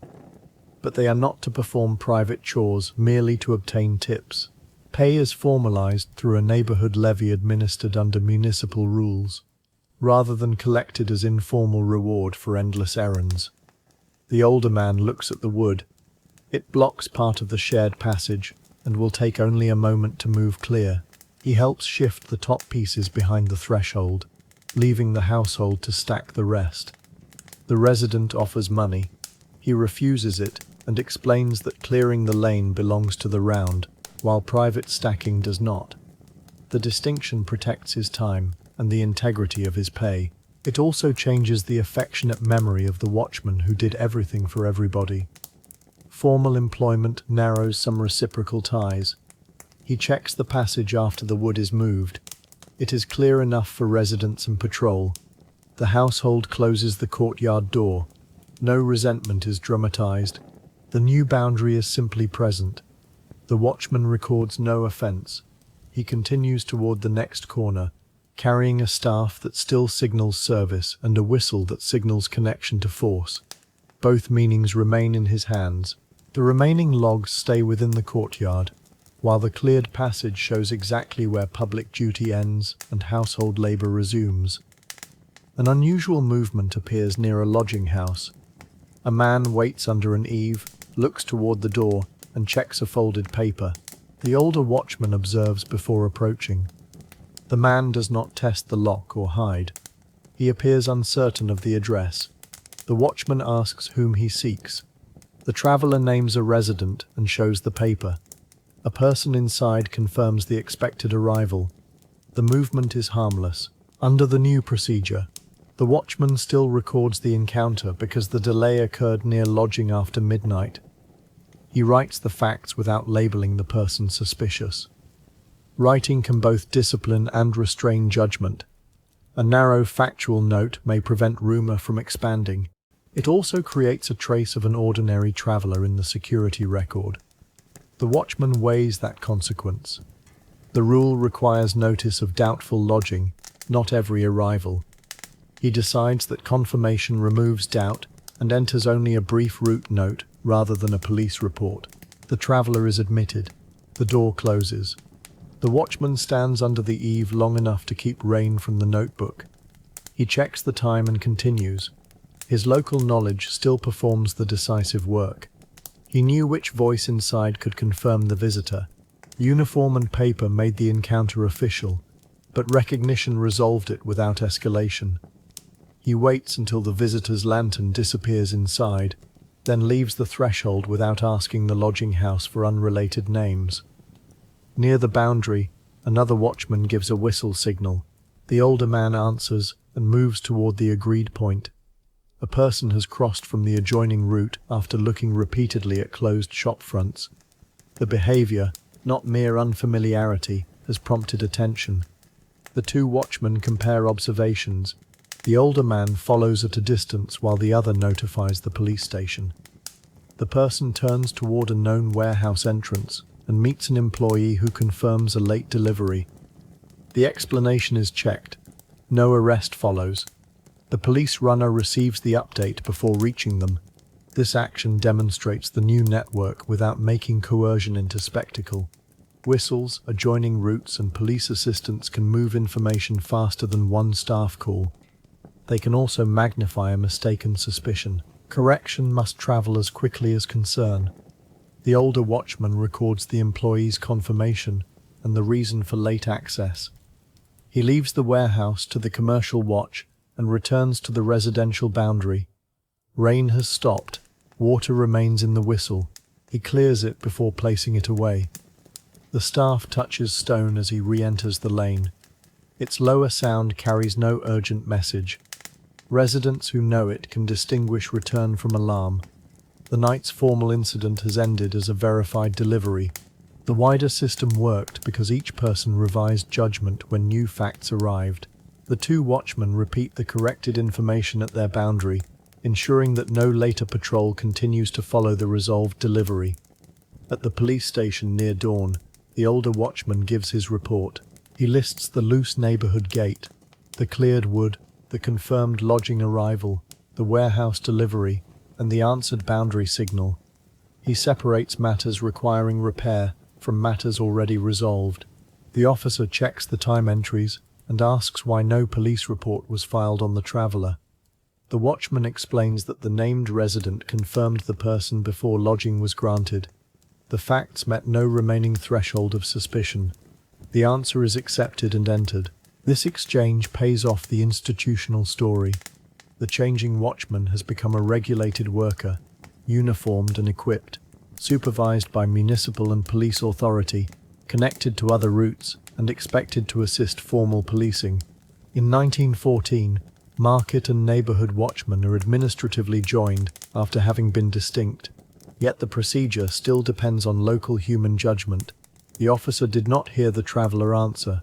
Speaker 1: but they are not to perform private chores merely to obtain tips. Pay is formalized through a neighbourhood levy administered under municipal rules, rather than collected as informal reward for endless errands. The older man looks at the wood. It blocks part of the shared passage and will take only a moment to move clear. He helps shift the top pieces behind the threshold, leaving the household to stack the rest. The resident offers money. He refuses it and explains that clearing the lane belongs to the round, while private stacking does not. The distinction protects his time and the integrity of his pay. It also changes the affectionate memory of the watchman who did everything for everybody. Formal employment narrows some reciprocal ties. He checks the passage after the wood is moved. It is clear enough for residents and patrol. The household closes the courtyard door. No resentment is dramatized. The new boundary is simply present. The watchman records no offense. He continues toward the next corner, carrying a staff that still signals service and a whistle that signals connection to force. Both meanings remain in his hands. The remaining logs stay within the courtyard, while the cleared passage shows exactly where public duty ends and household labour resumes. An unusual movement appears near a lodging house. A man waits under an eave, looks toward the door, and checks a folded paper. The older watchman observes before approaching. The man does not test the lock or hide. He appears uncertain of the address. The watchman asks whom he seeks. The traveller names a resident and shows the paper. A person inside confirms the expected arrival. The movement is harmless. Under the new procedure, the watchman still records the encounter because the delay occurred near lodging after midnight. He writes the facts without labeling the person suspicious. Writing can both discipline and restrain judgment. A narrow factual note may prevent rumor from expanding. It also creates a trace of an ordinary traveller in the security record. The watchman weighs that consequence. The rule requires notice of doubtful lodging, not every arrival. He decides that confirmation removes doubt and enters only a brief route note rather than a police report. The traveller is admitted. The door closes. The watchman stands under the eave long enough to keep rain from the notebook. He checks the time and continues. His local knowledge still performs the decisive work. He knew which voice inside could confirm the visitor. Uniform and paper made the encounter official, but recognition resolved it without escalation. He waits until the visitor's lantern disappears inside, then leaves the threshold without asking the lodging house for unrelated names. Near the boundary, another watchman gives a whistle signal. The older man answers and moves toward the agreed point. A person has crossed from the adjoining route after looking repeatedly at closed shop fronts. The behavior, not mere unfamiliarity, has prompted attention. The two watchmen compare observations. The older man follows at a distance while the other notifies the police station. The person turns toward a known warehouse entrance and meets an employee who confirms a late delivery. The explanation is checked. No arrest follows. The police runner receives the update before reaching them. This action demonstrates the new network without making coercion into spectacle. Whistles, adjoining routes, and police assistants can move information faster than one staff call. They can also magnify a mistaken suspicion. Correction must travel as quickly as concern. The older watchman records the employee's confirmation and the reason for late access. He leaves the warehouse to the commercial watch and returns to the residential boundary. Rain has stopped. Water remains in the whistle. He clears it before placing it away. The staff touches stone as he re-enters the lane. Its lower sound carries no urgent message. Residents who know it can distinguish return from alarm. The night's formal incident has ended as a verified delivery. The wider system worked because each person revised judgment when new facts arrived. The two watchmen repeat the corrected information at their boundary, ensuring that no later patrol continues to follow the resolved delivery. At the police station near dawn, the older watchman gives his report. He lists the loose neighborhood gate, the cleared wood, the confirmed lodging arrival, the warehouse delivery, and the answered boundary signal. He separates matters requiring repair from matters already resolved. The officer checks the time entries and asks why no police report was filed on the traveler. The watchman explains that the named resident confirmed the person before lodging was granted. The facts met no remaining threshold of suspicion. The answer is accepted and entered. This exchange pays off the institutional story. The changing watchman has become a regulated worker, uniformed and equipped, supervised by municipal and police authority, connected to other routes, and expected to assist formal policing. In 1914, market and neighborhood watchmen are administratively joined after having been distinct. Yet the procedure still depends on local human judgment. The officer did not hear the traveler answer.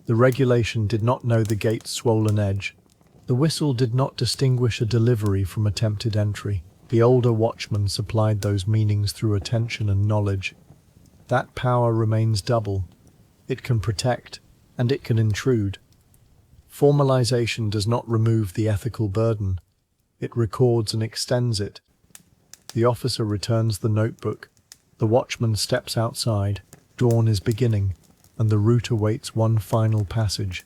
Speaker 1: The regulation did not know the gate's swollen edge. The whistle did not distinguish a delivery from attempted entry. The older watchman supplied those meanings through attention and knowledge. That power remains double. It can protect, and it can intrude. Formalization does not remove the ethical burden. It records and extends it. The officer returns the notebook. The watchman steps outside. Dawn is beginning, and the route awaits one final passage.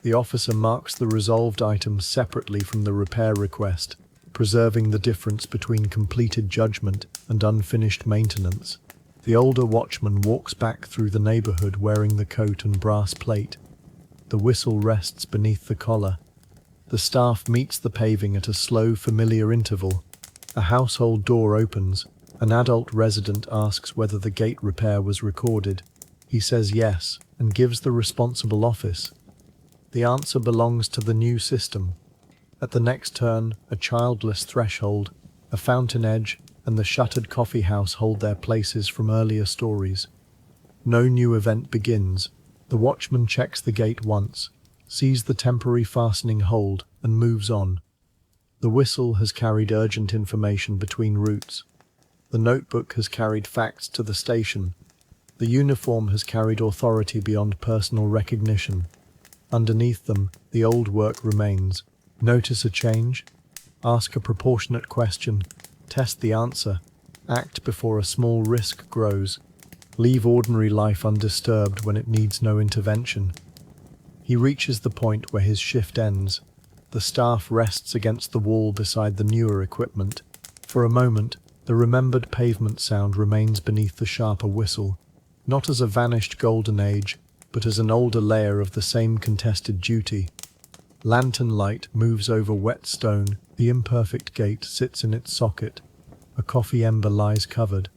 Speaker 1: The officer marks the resolved items separately from the repair request, preserving the difference between completed judgment and unfinished maintenance. The older watchman walks back through the neighborhood wearing the coat and brass plate. The whistle rests beneath the collar. The staff meets the paving at a slow, familiar interval. A household door opens. An adult resident asks whether the gate repair was recorded. He says yes, and gives the responsible office. The answer belongs to the new system. At the next turn, a childless threshold, a fountain edge, and the shuttered coffeehouse hold their places from earlier stories. No new event begins. The watchman checks the gate once, sees the temporary fastening hold, and moves on. The whistle has carried urgent information between routes. The notebook has carried facts to the station. The uniform has carried authority beyond personal recognition. Underneath them, the old work remains. Notice a change? Ask a proportionate question. Test the answer. Act before a small risk grows. Leave ordinary life undisturbed when it needs no intervention. He reaches the point where his shift ends. The staff rests against the wall beside the newer equipment. For a moment, the remembered pavement sound remains beneath the sharper whistle, not as a vanished golden age, but as an older layer of the same contested duty. Lantern light moves over wet stone, the imperfect gate sits in its socket. A coffee ember lies covered.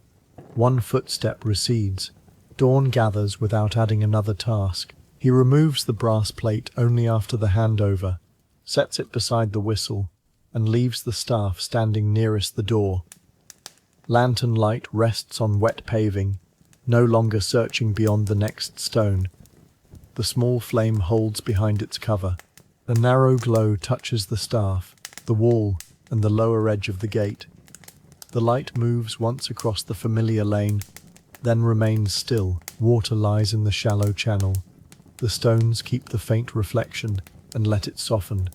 Speaker 1: One footstep recedes. Dawn gathers without adding another task. He removes the brass plate only after the handover, sets it beside the whistle, and leaves the staff standing nearest the door. Lantern light rests on wet paving, no longer searching beyond the next stone. The small flame holds behind its cover. A narrow glow touches the staff, the wall, and the lower edge of the gate. The light moves once across the familiar lane, then remains still. Water lies in the shallow channel. The stones keep the faint reflection and let it soften.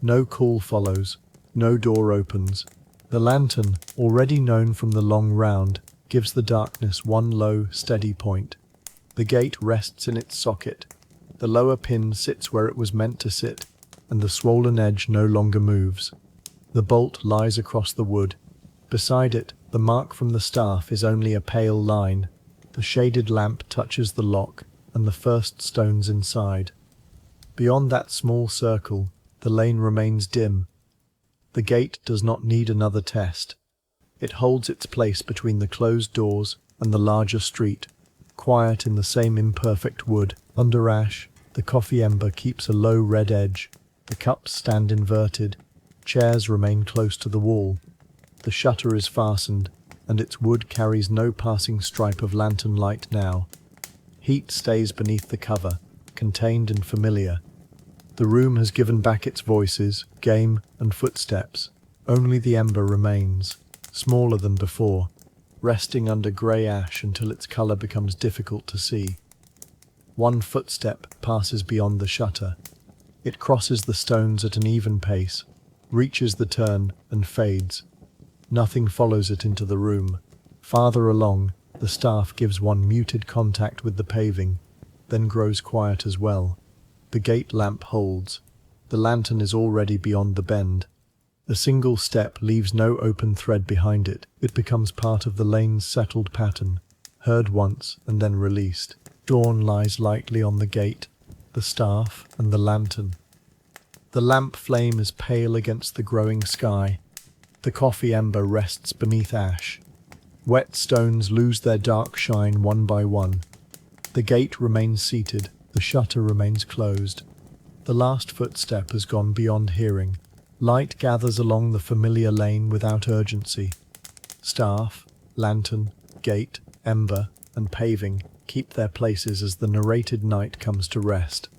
Speaker 1: No call follows, no door opens. The lantern, already known from the long round, gives the darkness one low, steady point. The gate rests in its socket. The lower pin sits where it was meant to sit, and the swollen edge no longer moves. The bolt lies across the wood. Beside it, the mark from the staff is only a pale line. The shaded lamp touches the lock, and the first stones inside. Beyond that small circle, the lane remains dim. The gate does not need another test. It holds its place between the closed doors and the larger street, quiet in the same imperfect wood. Under ash, the coffee ember keeps a low red edge. The cups stand inverted. Chairs remain close to the wall. The shutter is fastened, and its wood carries no passing stripe of lantern light now. Heat stays beneath the cover, contained and familiar. The room has given back its voices, game, and footsteps. Only the ember remains, smaller than before, resting under grey ash until its colour becomes difficult to see. One footstep passes beyond the shutter. It crosses the stones at an even pace, reaches the turn, and fades. Nothing follows it into the room. Farther along, the staff gives one muted contact with the paving, then grows quiet as well. The gate lamp holds. The lantern is already beyond the bend. A single step leaves no open thread behind it. It becomes part of the lane's settled pattern, heard once and then released. Dawn lies lightly on the gate, the staff, and the lantern. The lamp flame is pale against the growing sky. The coffee ember rests beneath ash. Wet stones lose their dark shine one by one. The gate remains seated, the shutter remains closed. The last footstep has gone beyond hearing. Light gathers along the familiar lane without urgency. Staff, lantern, gate, ember, and paving keep their places as the narrated night comes to rest.